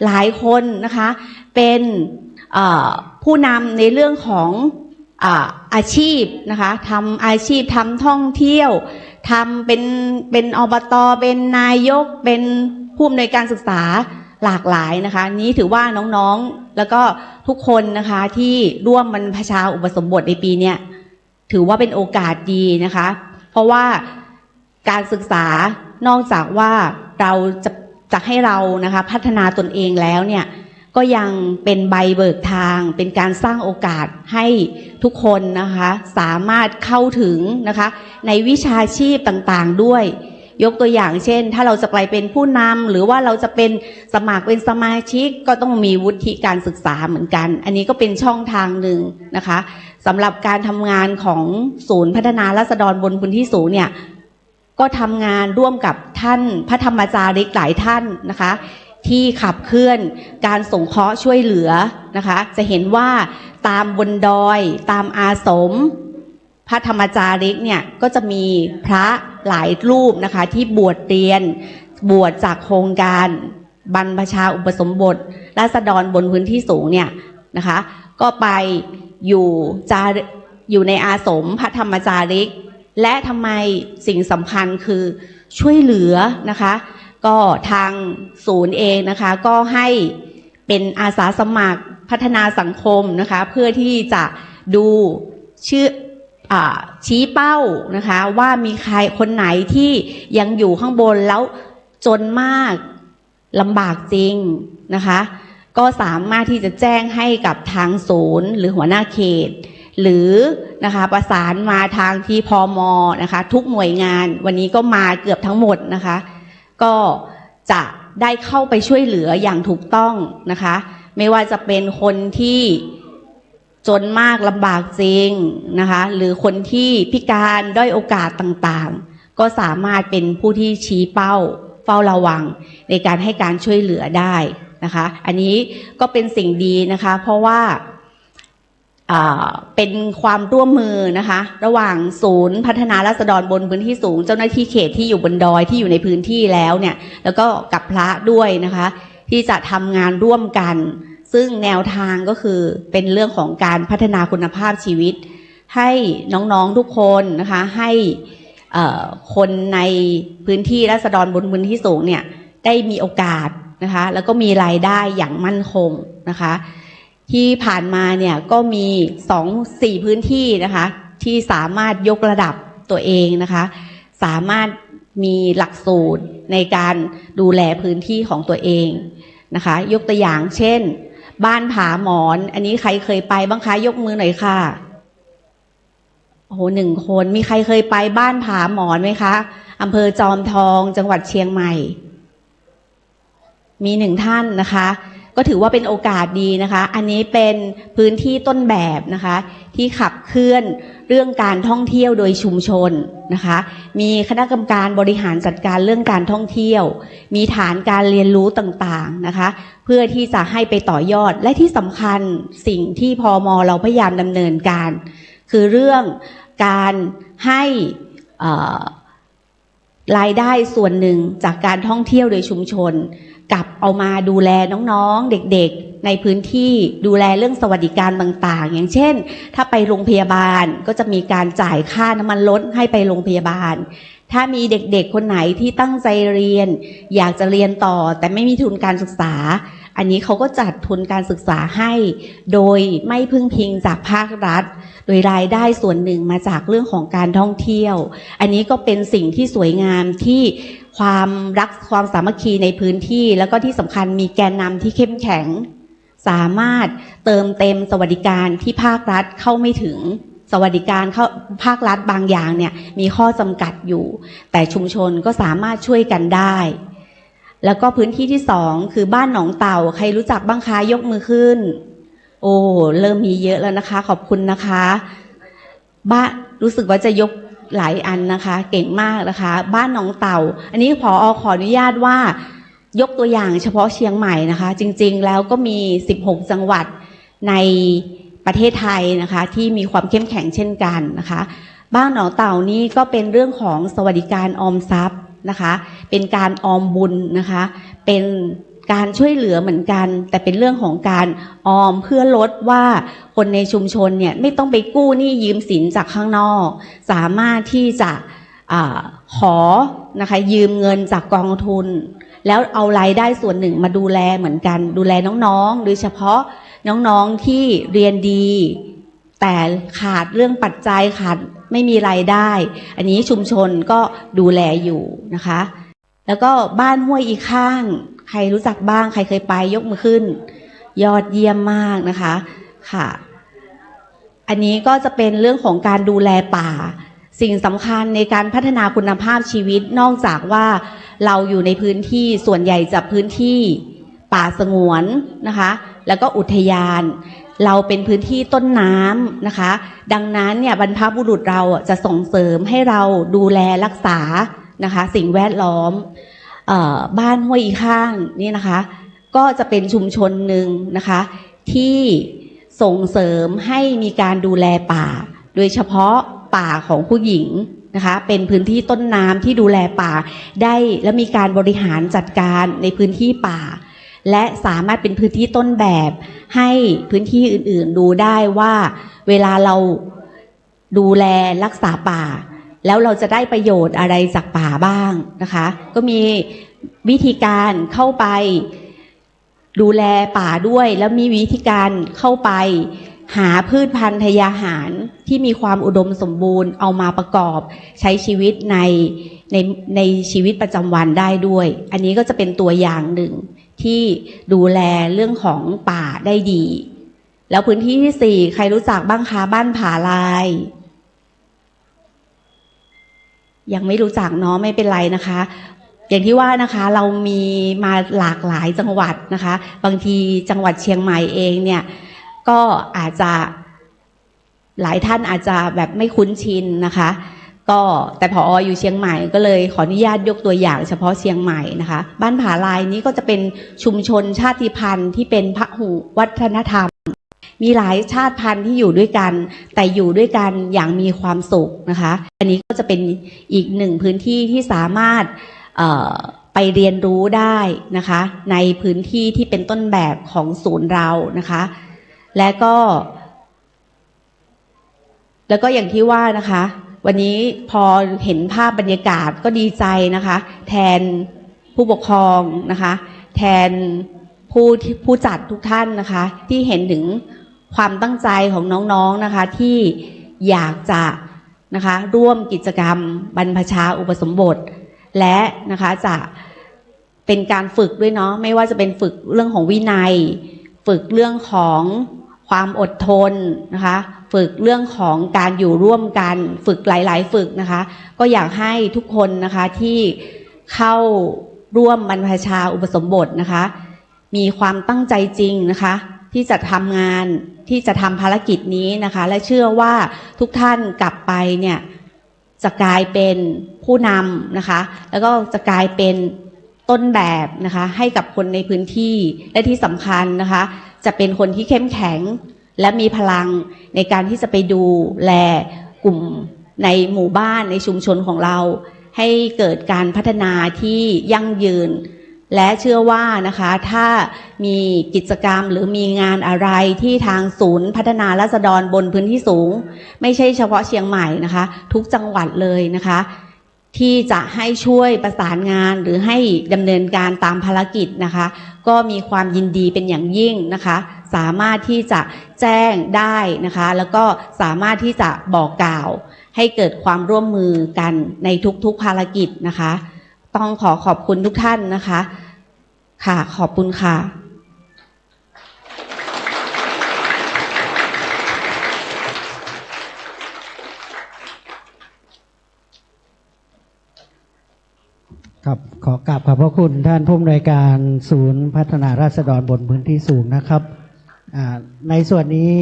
หลายคนนะคะเป็นผู้นำในเรื่องของอาชีพนะคะทำอาชีพทำท่องเที่ยวทำเป็นอบต.เป็นนายกเป็นผู้อำนวยการศึกษาหลากหลายนะคะนี้ถือว่าน้องๆแล้วก็ทุกคนนะคะที่ร่วมบรรพชาอุปสมบทในปีเนี้ยถือว่าเป็นโอกาสดีนะคะเพราะว่าการศึกษานอกจากว่าเราจะให้เรานะคะพัฒนาตนเองแล้วเนี่ยก็ยังเป็นใบเบิกทางเป็นการสร้างโอกาสให้ทุกคนนะคะสามารถเข้าถึงนะคะในวิชาชีพต่างๆด้วยยกตัวอย่างเช่นถ้าเราจะไปเป็นผู้นำหรือว่าเราจะเป็นสมัครเป็นสมาชิกก็ต้องมีวุฒิการศึกษาเหมือนกันอันนี้ก็เป็นช่องทางหนึ่งนะคะสำหรับการทำงานของศูนย์พัฒนาราษฎรบนพื้นที่สูงเนี่ยก็ทำงานร่วมกับท่านพระธรรมจาริกหลายท่านนะคะที่ขับเคลื่อนการสงเคราะห์ช่วยเหลือนะคะจะเห็นว่าตามบนดอยตามอาสมพระธรรมจาริกเนี่ยก็จะมีพระหลายรูปนะคะที่บวชเรียนบวชจากโครงการบรรพชาอุปสมบทราษฎรบนพื้นที่สูงเนี่ยนะคะก็ไปอยู่ในอาสมพระธรรมจาริกและทำไมสิ่งสำคัญคือช่วยเหลือนะคะก็ทางศูนย์เองนะคะก็ให้เป็นอาสาสมัครพัฒนาสังคมนะคะเพื่อที่จะดูชี้เป้านะคะว่ามีใครคนไหนที่ยังอยู่ข้างบนแล้ว จนมากลำบากจริงนะคะก็สามารถที่จะแจ้งให้กับทางศูนย์หรือหัวหน้าเขตหรือนะคะประสานมาทางที่พม.นะคะทุกหน่วยงานวันนี้ก็มาเกือบทั้งหมดนะคะก็จะได้เข้าไปช่วยเหลืออย่างถูกต้องนะคะไม่ว่าจะเป็นคนที่จนมากลำบากจริงนะคะหรือคนที่พิการด้อยโอกาสต่างๆก็สามารถเป็นผู้ที่ชี้เป้าเฝ้าระวังในการให้การช่วยเหลือได้นะคะอันนี้ก็เป็นสิ่งดีนะคะเพราะว่าเป็นความร่วมมือนะคะระหว่างศูนย์พัฒนาราษฎรบนพื้นที่สูงเจ้าหน้าที่เขตที่อยู่บนดอยที่อยู่ในพื้นที่แล้วเนี่ยแล้วก็กับพระด้วยนะคะที่จะทำงานร่วมกันซึ่งแนวทางก็คือเป็นเรื่องของการพัฒนาคุณภาพชีวิตให้น้องๆทุกคนนะคะให้คนในพื้นที่ราษฎรบนพื้นที่สูงเนี่ยได้มีโอกาสนะคะแล้วก็มีรายได้อย่างมั่นคงนะคะที่ผ่านมาเนี่ยก็มี 2-4 พื้นที่นะคะที่สามารถยกระดับตัวเองนะคะสามารถมีหลักสูตรในการดูแลพื้นที่ของตัวเองนะคะยกตัวอย่างเช่นบ้านผาหมอนอันนี้ใครเคยไปบ้างคะยกมือหน่อยค่ะโอ้โห1 คนมีใครเคยไปบ้านผาหมอนไหมคะอำเภอจอมทองจังหวัดเชียงใหม่มี1 ท่านนะคะก็ถือว่าเป็นโอกาสดีนะคะอันนี้เป็นพื้นที่ต้นแบบนะคะที่ขับเคลื่อนเรื่องการท่องเที่ยวโดยชุมชนนะคะมีคณะกรรมการบริหารจัดการเรื่องการท่องเที่ยวมีฐานการเรียนรู้ต่างๆนะคะเพื่อที่จะให้ไปต่อยอดและที่สำคัญสิ่งที่พม.เราพยายามดำเนินการคือเรื่องการให้รายได้ส่วนหนึ่งจากการท่องเที่ยวโดยชุมชนกลับเอามาดูแลน้องๆเด็กๆในพื้นที่ดูแลเรื่องสวัสดิการต่างๆอย่างเช่นถ้าไปโรงพยาบาลก็จะมีการจ่ายค่าน้ำมันรถให้ไปโรงพยาบาลถ้ามีเด็กๆคนไหนที่ตั้งใจเรียนอยากจะเรียนต่อแต่ไม่มีทุนการศึกษาอันนี้เขาก็จัดทุนการศึกษาให้โดยไม่พึ่งพิงจากภาครัฐโดยรายได้ส่วนหนึ่งมาจากเรื่องของการท่องเที่ยวอันนี้ก็เป็นสิ่งที่สวยงามที่ความรักความสามัคคีในพื้นที่แล้วก็ที่สำคัญมีแกนนำที่เข้มแข็งสามารถเติมเต็มสวัสดิการที่ภาครัฐเข้าไม่ถึงสวัสดิการเข้าภาครัฐบางอย่างเนี่ยมีข้อจำกัดอยู่แต่ชุมชนก็สามารถช่วยกันได้แล้วก็พื้นที่ที่2คือบ้านหนองเต่าใครรู้จักบ้างคะยกมือขึ้นโอ้เริ่มมีเยอะแล้วนะคะขอบคุณนะคะบ้านรู้สึกว่าจะยกหลายอันนะคะเก่งมากนะคะบ้านหนองเต่าอันนี้ผอ.ขออนุญาตว่ายกตัวอย่างเฉพาะเชียงใหม่นะคะจริงๆแล้วก็มี16 จังหวัดในประเทศไทยนะคะที่มีความเข้มแข็งเช่นกันนะคะบ้านหนองเต่านี้ก็เป็นเรื่องของสวัสดิการออมทรัพย์นะคะเป็นการออมบุญนะคะเป็นการช่วยเหลือเหมือนกันแต่เป็นเรื่องของการออมเพื่อลดว่าคนในชุมชนเนี่ยไม่ต้องไปกู้หนี้ยืมสินจากข้างนอกสามารถที่จะขอนะคะยืมเงินจากกองทุนแล้วเอารายได้ส่วนหนึ่งมาดูแลเหมือนกันดูแลน้องๆโดยเฉพาะน้องๆที่เรียนดีแต่ขาดเรื่องปัจจัยขาดไม่มีรายได้อันนี้ชุมชนก็ดูแลอยู่นะคะแล้วก็บ้านห้วยอีข้างใครรู้จักบ้างใครเคยไปยกมือขึ้นยอดเยี่ยมมากนะคะค่ะอันนี้ก็จะเป็นเรื่องของการดูแลป่าสิ่งสำคัญในการพัฒนาคุณภาพชีวิตนอกจากว่าเราอยู่ในพื้นที่ส่วนใหญ่จะพื้นที่ป่าสงวนนะคะแล้วก็อุทยานเราเป็นพื้นที่ต้นน้ำนะคะดังนั้นเนี่ยบรรพบุรุษเราจะส่งเสริมให้เราดูแลรักษานะคะสิ่งแวดล้อมบ้านห้วยอีข้างนี่นะคะก็จะเป็นชุมชนหนึ่งนะคะที่ส่งเสริมให้มีการดูแลป่าโดยเฉพาะป่าของผู้หญิงนะคะเป็นพื้นที่ต้นน้ำที่ดูแลป่าได้และมีการบริหารจัดการในพื้นที่ป่าและสามารถเป็นพื้นที่ต้นแบบให้พื้นที่อื่นๆดูได้ว่าเวลาเราดูแลรักษาป่าแล้วเราจะได้ประโยชน์อะไรจากป่าบ้างนะคะก็มีวิธีการเข้าไปดูแลป่าด้วยแล้วมีวิธีการเข้าไปหาพืชพันธุ์ทายาหารที่มีความอุดมสมบูรณ์เอามาประกอบใช้ชีวิตใน ในชีวิตประจำวันได้ด้วยอันนี้ก็จะเป็นตัวอย่างหนึ่งที่ดูแลเรื่องของป่าได้ดีแล้วพื้นที่ที่ 4ใครรู้จักบ้างคะบ้านผาลายยังไม่รู้จักเนาะไม่เป็นไรนะคะอย่างที่ว่านะคะเรามีมาหลากหลายจังหวัดนะคะบางทีจังหวัดเชียงใหม่เองเนี่ยก็อาจจะหลายท่านอาจจะแบบไม่คุ้นชินนะคะก็แต่ผอ.อยู่เชียงใหม่ก็เลยขออนุญาตยกตัวอย่างเฉพาะเชียงใหม่นะคะบ้านผาลายนี้ก็จะเป็นชุมชนชาติพันธุ์ที่เป็นพหุวัฒนธรรมมีหลายชาติพันธุ์ที่อยู่ด้วยกันแต่อยู่ด้วยกันอย่างมีความสุขนะคะอันนี้ก็จะเป็นอีกหนึ่งพื้นที่ที่สามารถไปเรียนรู้ได้นะคะในพื้นที่ที่เป็นต้นแบบของศูนย์เรานะคะแล้วก็อย่างที่ว่านะคะวันนี้พอเห็นภาพบรรยากาศก็ดีใจนะคะแทนผู้ปกครองนะคะแทนผู้จัดทุกท่านนะคะที่เห็นถึงความตั้งใจของน้องๆนะคะที่อยากจะนะคะร่วมกิจกรรมบรรพชาอุปสมบทและนะคะจะเป็นการฝึกด้วยเนาะไม่ว่าจะเป็นฝึกเรื่องของวินัยฝึกเรื่องของความอดทนนะคะฝึกเรื่องของการอยู่ร่วมกันฝึกหลายๆฝึกนะคะก็อยากให้ทุกคนนะคะที่เข้าร่วมบรรพชาอุปสมบทนะคะมีความตั้งใจจริงนะคะที่จะทำงานที่จะทำภารกิจนี้นะคะและเชื่อว่าทุกท่านกลับไปเนี่ยจะกลายเป็นผู้นำนะคะแล้วก็จะกลายเป็นต้นแบบนะคะให้กับคนในพื้นที่และที่สำคัญนะคะจะเป็นคนที่เข้มแข็งและมีพลังในการที่จะไปดูแลกลุ่มในหมู่บ้านในชุมชนของเราให้เกิดการพัฒนาที่ยั่งยืนและเชื่อว่านะคะถ้ามีกิจกรรมหรือมีงานอะไรที่ทางศูนย์พัฒนาราษฎรบนพื้นที่สูงไม่ใช่เฉพาะเชียงใหม่นะคะทุกจังหวัดเลยนะคะที่จะให้ช่วยประสานงานหรือให้ดำเนินการตามภารกิจนะคะก็มีความยินดีเป็นอย่างยิ่งนะคะสามารถที่จะแจ้งได้นะคะแล้วก็สามารถที่จะบอกกล่าวให้เกิดความร่วมมือกันในทุกๆภารกิจนะคะต้องขอบคุณทุกท่านนะคะค่ะขอบคุณค่ะครับขอกราบขอบพระคุณท่านผู้อำนวยการศูนย์พัฒนาราษฎรบนพื้นที่สูงนะครับในส่วนนี้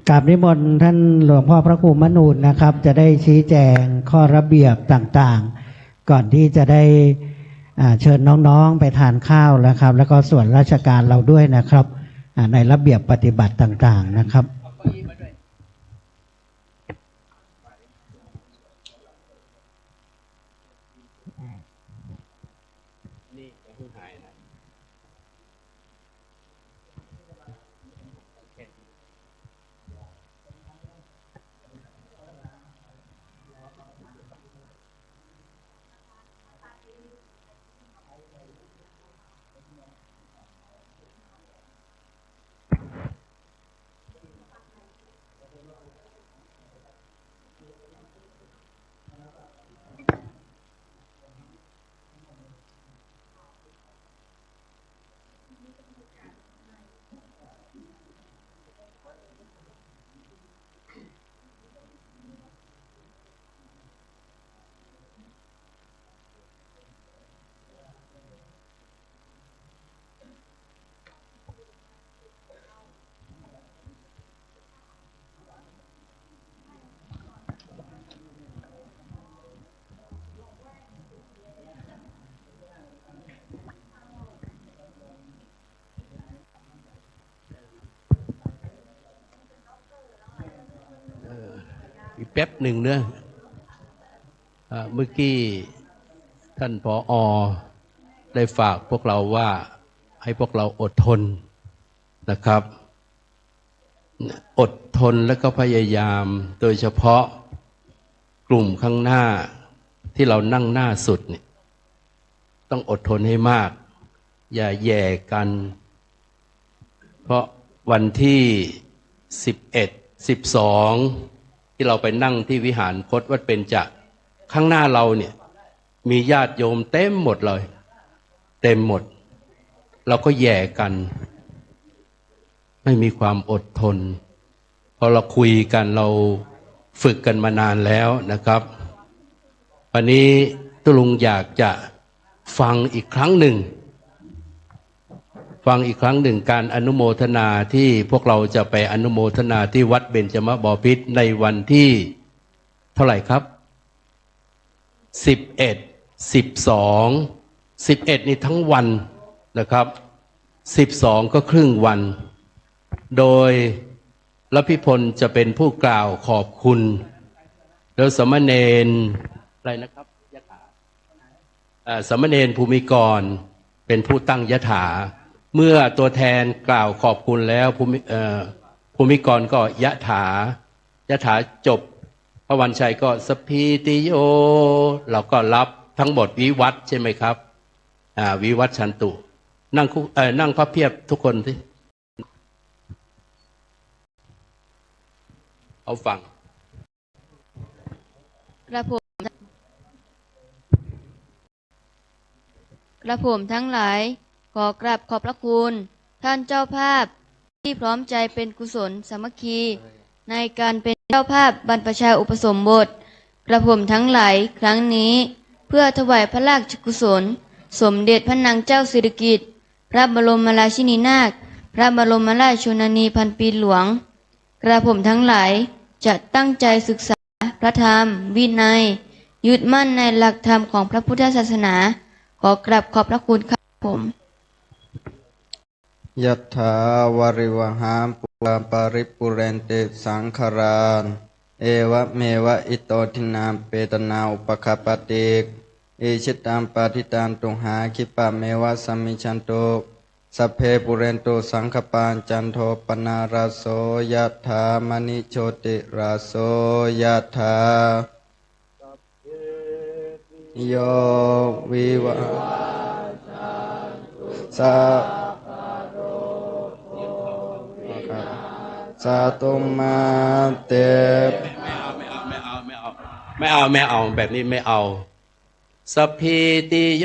กราบนิมนต์ท่านหลวงพ่อพระครูมนูญนะครับจะได้ชี้แจงข้อระเบียบต่างๆก่อนที่จะได้เชิญน้องๆไปทานข้าวนะครับแล้วก็ส่วนราชการเราด้วยนะครับในระเบียบปฏิบัติต่างๆนะครับอีกแป๊บหนึ่งเนอะเมื่อกี้ท่านผอ.ได้ฝากพวกเราว่าให้พวกเราอดทนนะครับอดทนแล้วก็พยายามโดยเฉพาะกลุ่มข้างหน้าที่เรานั่งหน้าสุดเนี่ยต้องอดทนให้มากอย่าแย่กันเพราะวันที่11 12ที่เราไปนั่งที่วิหารพจน์วัดเบญจ ข้างหน้าเราเนี่ยมีญาติโยมเต็มหมดเลย เต็มหมด เราก็แย่กัน ไม่มีความอดทนพอเราคุยกันเราฝึกกันมานานแล้วนะครับวันนี้ตุลุงอยากจะฟังอีกครั้งหนึ่งการอนุโมทนาที่พวกเราจะไปอนุโมทนาที่วัดเบญจมบพิตรในวันที่เท่าไหร่ครับ11นี่ทั้งวันนะครับ12ก็ครึ่งวันโดยรัพพิพลจะเป็นผู้กล่าวขอบคุณโดยสมณเณรอะไรนะครับยถาสมณเณรภูมิกรเป็นผู้ตั้งยถาเมื่อตัวแทนกล่าวขอบคุณแล้วภูมิกรก็ยถจบพระวันชัยก็สพพีติโยเราก็รับทั้งหมดวิวัตรใช่ไหมครับวิวัตรชันตุนั่งพับเพียบทุกคนสิเอาฟังกระผมทั้งหลายขอกราบขอบพระคุณท่านเจ้าภาพที่พร้อมใจเป็นกุศลสามัคคีในการเป็นเจ้าภาพบรรพชาอุปสมบทกระผมทั้งหลายครั้งนี้เพื่อถวายพระราชกุศลสมเด็จพระนางเจ้าสิริกิติ์พระบรมราชินีนาถพระบรมราชชนนีพันปีหลวงกระผมทั้งหลายจะตั้งใจศึกษาพระธรรมวินัยยึดมั่นในหลักธรรมของพระพุทธศาสนาขอกราบขอบพระคุณครับผมยัตถาวาริวหามปุราปาริปุเรนติสังขารานเอวะเมวะอิโตทินังเปตนาอุปคปติกอิชิตังปฏิตังตุหาคิปะเมวะสัมมิชันตุสัพเพปุเรนตุสังขปานจันโทปนาราโสยัตถามณิโชติราโสยัตถาโยวิวาสัพสาตุมาเตไม่เอาแบบนี้ไม่เอาสัพพิติโย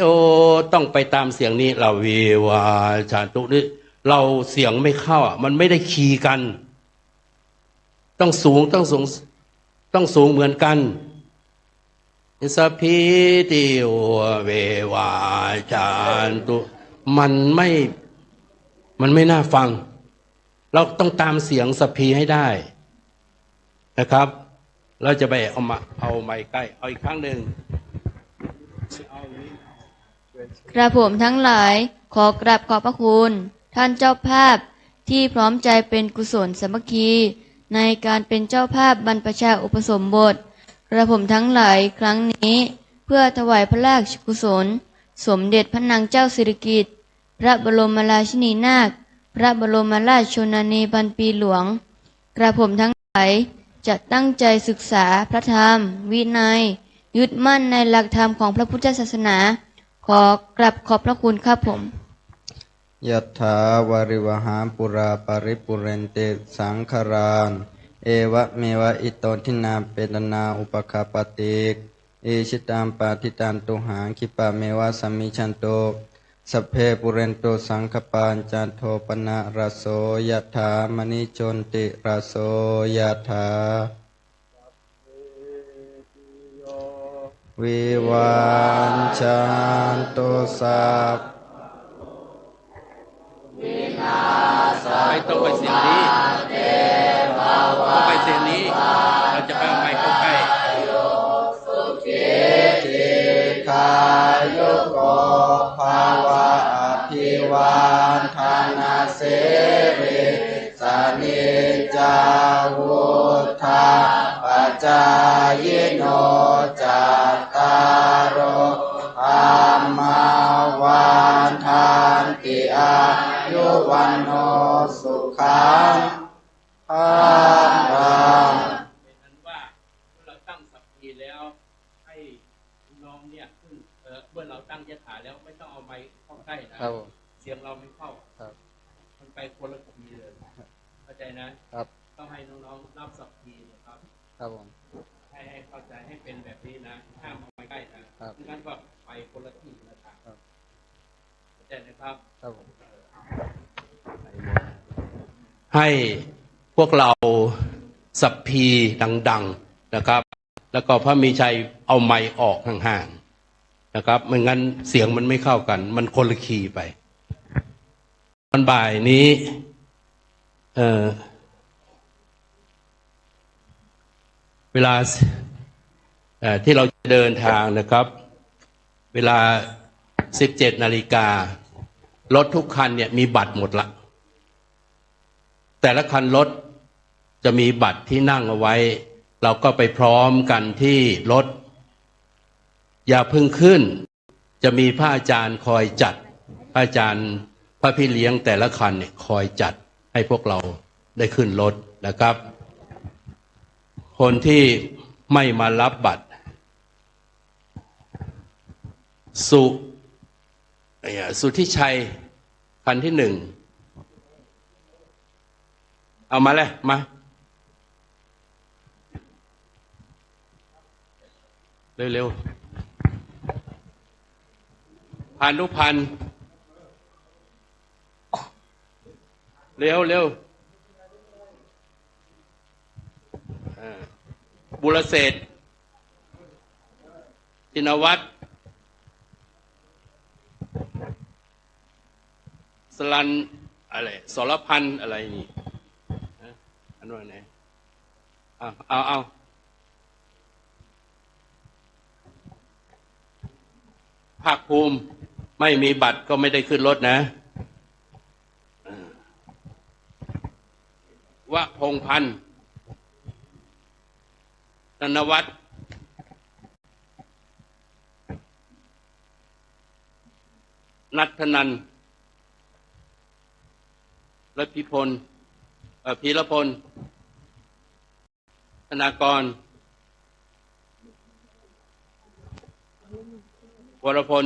ต้องไปตามเสียงนี้เราวิวาชาตุนี่เราเสียงไม่เข้ามันไม่ได้คีย์กันต้องสูงเหมือนกันสัพพิติโยเววาชาตุมันไม่น่าฟังเราต้องตามเสียงสัพพีให้ได้นะครับเราจะไปเอาไม้ใกล้เอาอีกครั้งหนึ่งกระผมทั้งหลายขอกราบขอบพระคุณท่านเจ้าภาพที่พร้อมใจเป็นกุศลสามัคคีในการเป็นเจ้าภาพบรรพชาอุปสมบทกระผมทั้งหลายครั้งนี้เพื่อถวายพระราชกุศลสมเด็จพระนางเจ้าสิริกิติ์พระบรมราชินีนาถพระบรมราชชนนีพันปีหลวงกระผมทั้งหลายจะตั้งใจศึกษาพระธรรมวินัยยึดมั่นในหลักธรรมของพระพุทธศาสนาขอกราบขอบพระคุณครับผมยัตถาวาริวหามปุราปาริปุเรนติสังขารานเอวะเมวะอิโตทินังเปตนาอุปคปติกอิชิตังปาทิตังตุหาคิปะเมวะสัมมิชันตุสัพเพปุเรนตุสังขปานจันโทปนะราโสยถามณิโชติราโสยถาวิวันชันตุสัพไม่ต้องไปเสียงนี้ต้องไปเสียงนี้เราจะไปเอาไม้เข้าใกล้คายุโกภาวะอภิวันธนาเสริสานิจาวุธาปัจจายโนจัตตารโออามาวันทันติอายุวันโนสุขังภาลังเมื่อเราตั้งยถาแล้วไม่ต้องเอาไม้เข้าใกล้นะเสียงเราไม่เข้ามันไปคนละทีเลยเข้าใจนะครับต้องให้น้องๆรับสัพพีนะครับครับผม ให้เข้าใจให้เป็นแบบนี้นะห้ามเอาไปใกล้นะครับงั้นก็ไปคนละที่นะครับเข้าใจนะครับให้พวกเราสัพพีดังๆนะครับ แล้วก็พระมีชัยเอาไมค์ออกห่างๆนะครับไม่งั้นเสียงมันไม่เข้ากันมันคนละคีย์ไปตอนบ่ายนี้เวลาที่เราจะเดินทางนะครับเวลา 17 นาฬิการถทุกคันเนี่ยมีบัตรหมดละแต่ละคันรถจะมีบัตรที่นั่งเอาไว้เราก็ไปพร้อมกันที่รถอย่าพึ่งขึ้นจะมีพระอาจารย์คอยจัดพระอาจารย์พระพี่เลี้ยงแต่ละคันเนี่ยคอยจัดให้พวกเราได้ขึ้นรถนะครับคนที่ไม่มารับบัตรสุทธิชัยคันที่ 1เอามาเลยมาเร็วๆพานุพันธ์เร็วบุรเศรษฐ์ธินวัฒน์สลันอะไรสรพันธ์อะไรนี่อันว่าไหนเอาภาคภูมิไม่มีบัตรก็ไม่ได้ขึ้นรถนะวะพงพันธ์ธนวัฒน์นัทธนันท์และพีรพลธนากรวรพล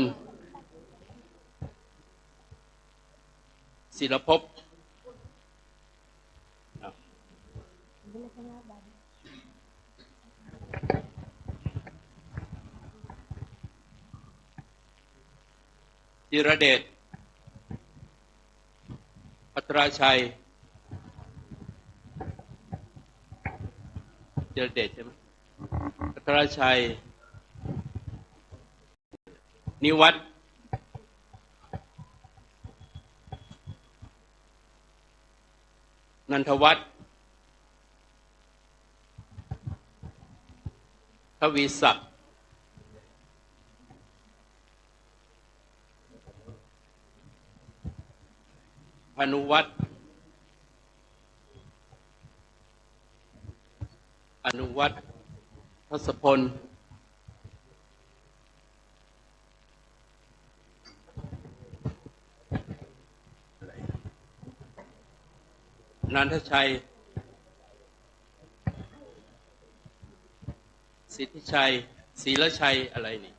ศิลภพจิรเดชภัทรชัยจิรเดชใช่ไหมภัทรชัยนิวัฒน์นันทวัฒน์ทวีศักดิ์พานุวัฒน์ทศพลนันทชัยสิทธิชัยศรีละชัยอะไรนี่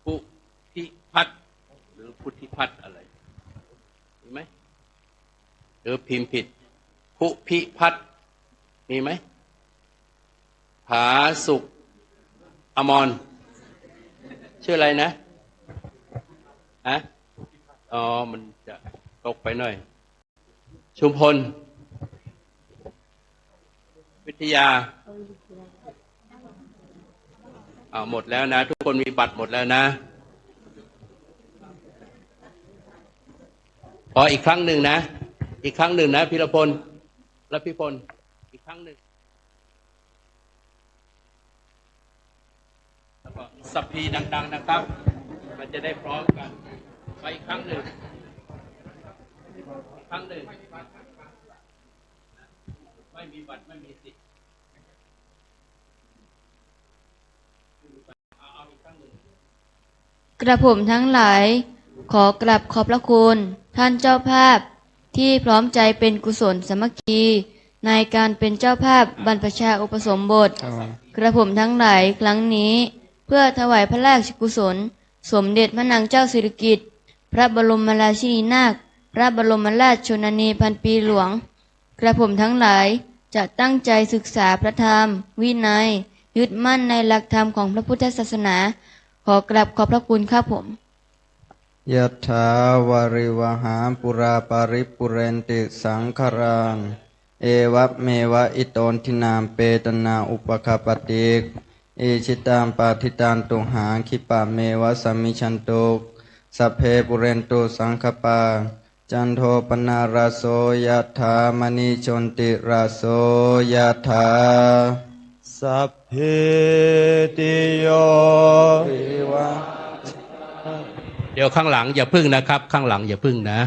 พุทธิพัฒน์หรือพุทธิพัฒน์อะไรมีไหมหรือพิมพ์ผิดพุพิพัฒน์มีไหมผาสุขอมรชื่ออะไรนะมันจะตกไปหน่อยชุมพลวิทยาหมดแล้วนะทุกคนมีบัตรหมดแล้วนะอีกครั้งหนึ่งนะพีรพลและพี่พลอีกครั้งหนึ่งแล้วก็สัพพีดังๆนะครับมันจะได้พร้อมกันไปอีกครั้งหนึ่งไม่มีบัตรไม่มีสิทธิ์เอาอีกครั้งหนึ่ง กระผมทั้งหลายขอกราบขอบพระคุณท่านเจ้าภาพที่พร้อมใจเป็นกุศลสามัคคีในการเป็นเจ้าภาพบรรพชาอุปสมบทกระผมทั้งหลายครั้งนี้เพื่อถวายพระราชกุศลสมเด็จพระนางเจ้าสิริกิติ์พระบรมราชินีนาถ พระบรมราชชนนีพันปีหลวงกระผมทั้งหลายจะตั้งใจศึกษาพระธรรมวินัยยึดมั่นในหลักธรรมของพระพุทธศาสนาขอกราบขอบพระคุณครับผมยะถาวาริวหาปุราปาริปุเรนติสังขรังเอวะเมวะอิโตนทินามเปตนาอุปคาปติกอิชิตามปาทิตานตุหาคิปะเมวะสัมมิชันตุสัพเพปุเรนตุสังคปาจันโทปนาราโสยะถามณีชนติราโสยะถาสัพเพติโยวิวัช เดี๋ยวข้างหลังอย่าพึ่งนะครับ ข้างหลังอย่าพึ่งนะ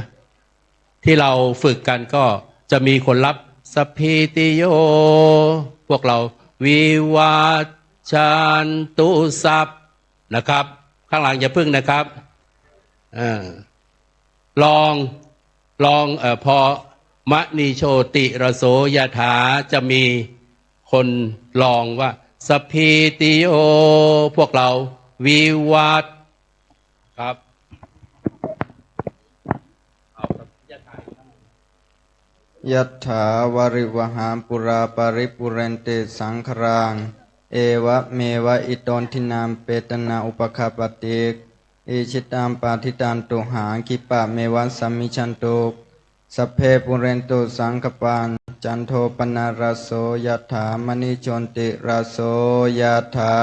ที่เราฝึกกันก็จะมีคนรับสัพพิติโยพวกเราวิวัชชันตุสัพนะครับ ข้างหลังอย่าพึ่งนะครับลองพอมะนีโชติระโสยถาจะมีคนลองว่าสัพพิติโยพวกเราวิวัชครับยัตถาวาริวหาปุราปาริปุเรนติสังขรังเอวะเมวะอิโตนทินามเปตนาอุปคาปติกอิชิตามปาทิตานตุหาคิปะเมวะสัมมิชันตุสัพเพปุเรนตุสังคปานจันโทปนาราโสยถามณีชนติราโสยถา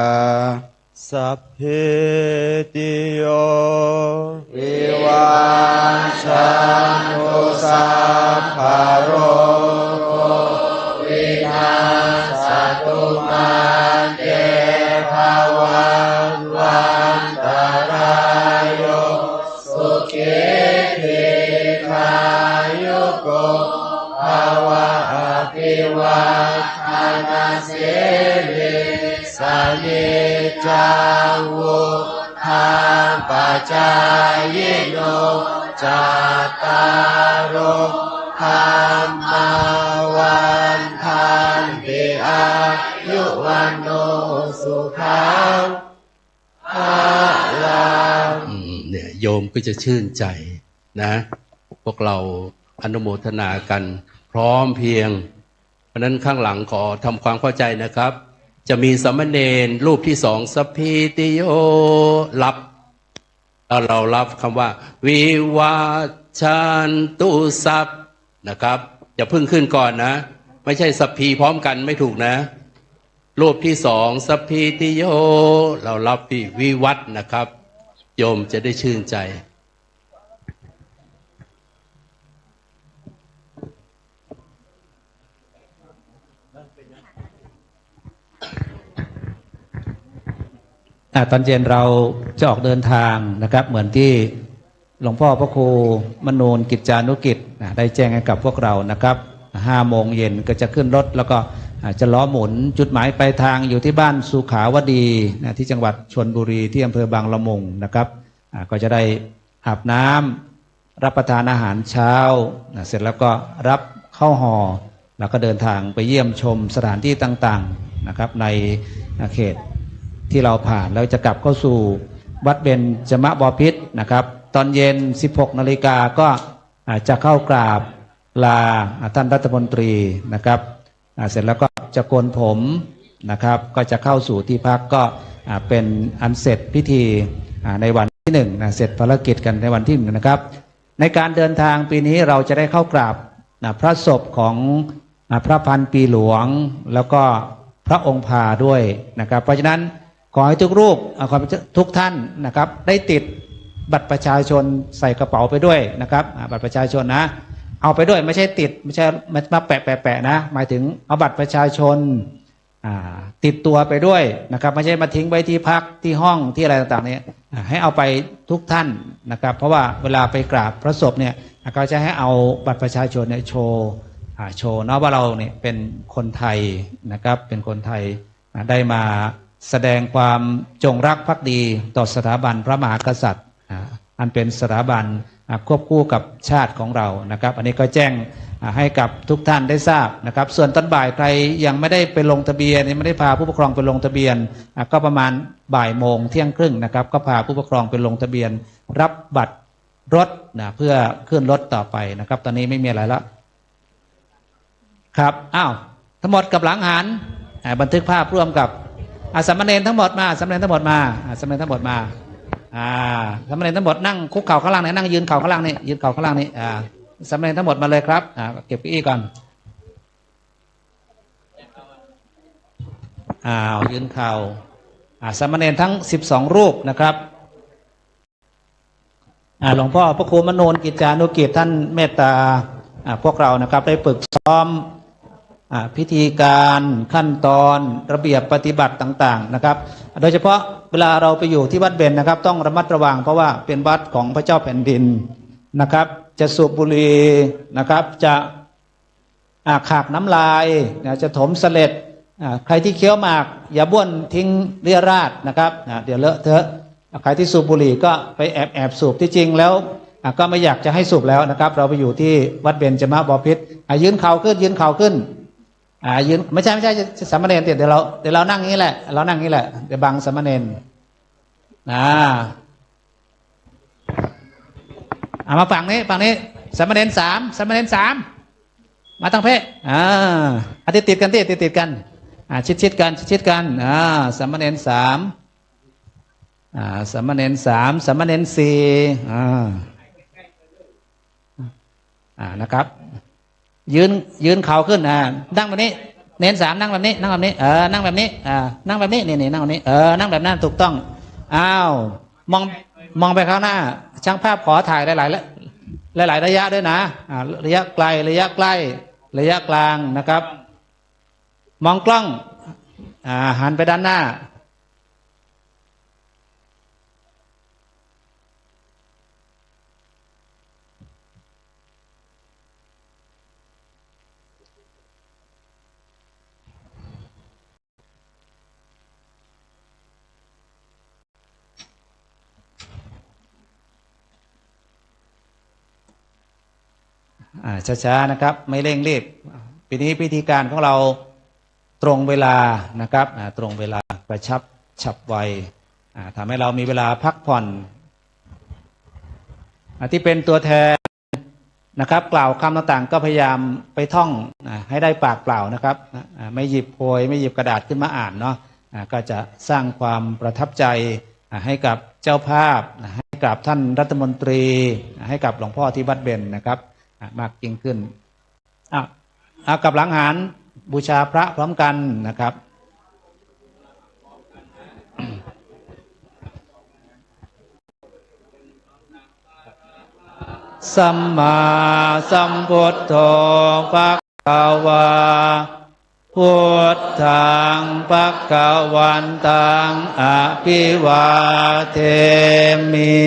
สัพเพติโยวิวัชชันตุสัพพะโรโควินาศตุมาเตภวันวันตรายโยสุขิธิคายุโกภวะอภิวัฒนาสิริสนิจังวุธาปัจจายโนจัตตารโอธรรมวันทันติอายุวันโนสุขังภาลังเนี่ยโยมก็จะชื่นใจนะพวกเราอนุโมทนากันพร้อมเพรียงเพราะนั้นข้างหลังขอทำความเข้าใจนะครับจะมีสามเณรรูปที่สองสัพพิติโยรับเรารับคำว่าวิวัชชันตุสัพนะครับอย่าพึ่งขึ้นก่อนนะไม่ใช่สัพพีพร้อมกันไม่ถูกนะรูปที่สองสัพพิติโยเรารับวิวัฒนะครับโยมจะได้ชื่นใจตอนเย็นเราจะออกเดินทางนะครับเหมือนที่หลวงพ่อพระครูมนูนกิจจานุกิจได้แจ้งให้กับพวกเรานะครับ5 โมงเย็นก็จะขึ้นรถแล้วก็จะล้อหมุนจุดหมายปลายทางอยู่ที่บ้านสุขาวดีที่จังหวัดชลบุรีที่อำเภอบางละมุงนะครับก็จะได้อาบน้ำรับประทานอาหารเช้าเสร็จแล้วก็รับข้าวห่อแล้วก็เดินทางไปเยี่ยมชมสถานที่ต่างๆนะครับในเขตที่เราผ่านแล้วจะกลับเข้าสู่วัดเบญจมบพิตรนะครับตอนเย็น 16 นาฬิกาก็จะเข้ากราบลาท่านรัฐมนตรีนะครับเสร็จแล้วก็จะโกนผมนะครับก็จะเข้าสู่ที่พักก็เป็นอันเสร็จพิธีในวันที่1เสร็จภารกิจกันในวันที่1นะครับในการเดินทางปีนี้เราจะได้เข้ากราบพระศพของพระพันปีหลวงแล้วก็พระองค์พาด้วยนะครับเพราะฉะนั้นขอให้ทุกรูปขอให้ทุกท่านนะครับได้ติดบัตรประชาชนใส่กระเป๋าไปด้วยนะครับบัตรประชาชนนะเอาไปด้วยไม่ใช่ติดไม่ใช่มาแปะนะหมายถึงเอาบัตรประชาชนติดตัวไปด้วยนะครับไม่ใช่มาทิ้งไว้ที่พักที่ห้องที่อะไรต่างๆเนี่ยให้เอาไปทุกท่านนะครับเพราะว่าเวลาไปกราบพระศพเนี่ยก็จะให้เอาบัตรประชาชนเนี่ยโชว์นะว่าเราเนี่ยเป็นคนไทยนะครับเป็นคนไทยได้มาแสดงความจงรักภักดีต่อสถาบันพระมหากษัตริย์อันเป็นสถาบันควบคู่กับชาติของเรานะครับอันนี้ก็แจ้งให้กับทุกท่านได้ทราบนะครับส่วนตอนบ่ายใครยังไม่ได้ไปลงทะเบียนยังไม่ได้พาผู้ปกครองไปลงทะเบียนก็ประมาณบ่ายโมงเที่ยงครึ่งนะครับก็พาผู้ปกครองไปลงทะเบียนรับบัตร รถนะเพื่อขึ้นรถต่อไปนะครับตอนนี้ไม่มีอะไรแล้วครับอ้าวทั้งหมดกับหลังหันบันทึกภาพร่วมกับสามเณรทั้งหมดมาสามเณรทั้งหมดมาสามเณรทั้งหมดมาสามเณรทั้งหมดนั่งคุกเข่าข้างล่างนี่นั่งยืนเข่าข้างล่างนี่ยืนเข่าข้างล่างนี่สามเณรทั้งหมดมาเลยครับเก็บเก้าอี้ก่อนยืนเข่าสามเณรทั้ง12รูปนะครับหลวงพ่อพระครูมโนนกิจจานุกิจท่านเมตตาพวกเรานะครับได้ฝึกซ้อมพิธีการขั้นตอนระเบียบปฏิบัติต่างๆนะครับโดยเฉพาะเวลาเราไปอยู่ที่วัดเบญนะครับต้องระมัดระวังเพราะว่าเป็นวัดของพระเจ้าแผ่นดินนะครับจะสูบบุหรี่นะครับจะขากน้ำลายจะถมเสล็ดใครที่เคี้ยวหมากอย่าบ้วนทิ้งเรี่ยราดนะครับเดี๋ยวเลอะเทอะใครที่สูบบุหรี่ก็ไปแอบสูบที่จริงแล้วก็ไม่อยากจะให้สูบแล้วนะครับเราไปอยู่ที่วัดเบญจมบพิตรยืนเข่าขึ้นยืนเข่าขึ้นยืนไม่ใช่สามเณรเดี๋ยวเรานั่งนี้แหละเรานั่งนี้แหละเดี๋ยวบังสามเณรมาฝั่งนี้สามเณร3มาตั้งเพศติดกันติดกันชิดกันสามเณร3สามเณร3สามเณร4นะครับยืนเข่าขึ้นนั่งแบบนี้เน้น3นั่งแบบนี้นั่งแบบนี้นั่งแบบนี้นั่งแบบนี้นี่นั่งแบบนี้นั่งแบบนั้นถูกต้องมองไปข้างหน้าช่างภาพขอถ่ายหลายระยะด้วยนะระยะไกลระยะใกล้ระยะกลางนะครับมองกล้องหันไปด้านหน้าช้าๆนะครับไม่เร่งรีบปีนี้พิธีการของเราตรงเวลานะครับตรงเวลากระชับฉับไวทำให้เรามีเวลาพักผ่อนที่เป็นตัวแทนนะครับกล่าวคำต่างๆก็พยายามไปท่องให้ได้ปากเปล่านะครับไม่หยิบโพยไม่หยิบกระดาษขึ้นมาอ่านเนาะก็จะสร้างความประทับใจให้กับเจ้าภาพให้กับท่านรัฐมนตรีให้กับหลวงพ่อที่วัดเบญนะครับมากยิ่งขึ้นกับหลังหันบูชาพระพร้อมกันนะครับสัมมาสัมพุทโธภควาพุทธังภควันตังอภิวาเทมิ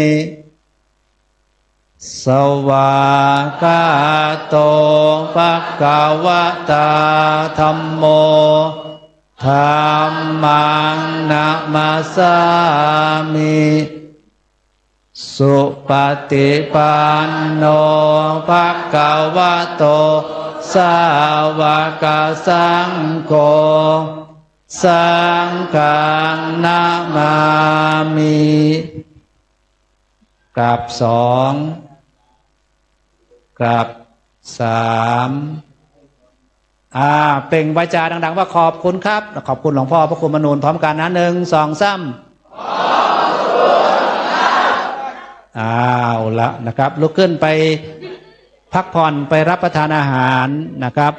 สวากาโตภควตาธัมโมธัมมังนะมาสามิสุปฏิปันโนภควโตสาวกสังโฆสังฆังนะมามิกราบ2กราบ3เปล่งวาจาดังๆว่าขอบคุณครับขอบคุณหลวงพ่อพระครูมนูนพร้อมกันนะ1 2 3ละนะครับลุกขึ้นไปพักผ่อนไปรับประทานอาหารนะครับ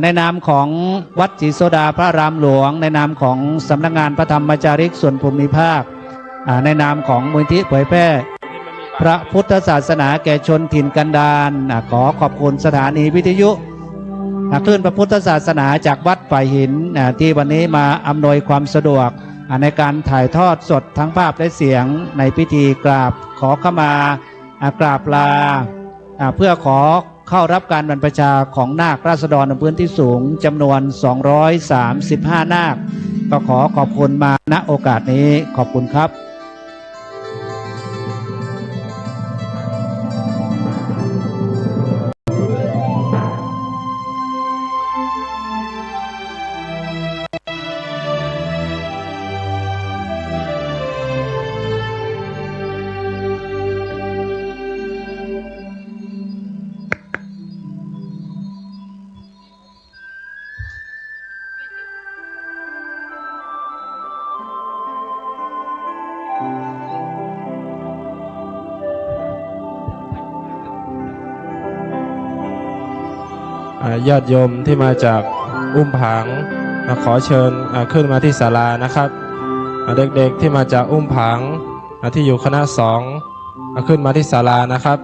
ในนามของวัดศรีโสดาพระรามหลวงในนามของสำนักงานพระธรรมจาริกส่วนภูมิภาคในนามของมูลนิธิเผยแพร่พระพุทธศาสนาแก่ชนถิ่นกันดารขอขอบคุณสถานีวิทยุคลื่นพระพุทธศาสนาจากวัดฝ่ายหินที่วันนี้มาอำนวยความสะดวกในการถ่ายทอดสดทั้งภาพและเสียงในพิธีกราบขอขมากราบลาเพื่อขอเข้ารับการบรรพชาของนาคราษฎรในพื้นที่สูงจำนวน235นาคก็ขอขอบคุณมาณโอกาสนี้ขอบคุณครับ ญาติโยมที่มาจากอุ้มผางขอเชิญขึ้นมาที่ศาลานะครับเด็กๆที่มาจากอุ้มผางที่อยู่คณะ2ขึ้นมาที่ศาลานะครับ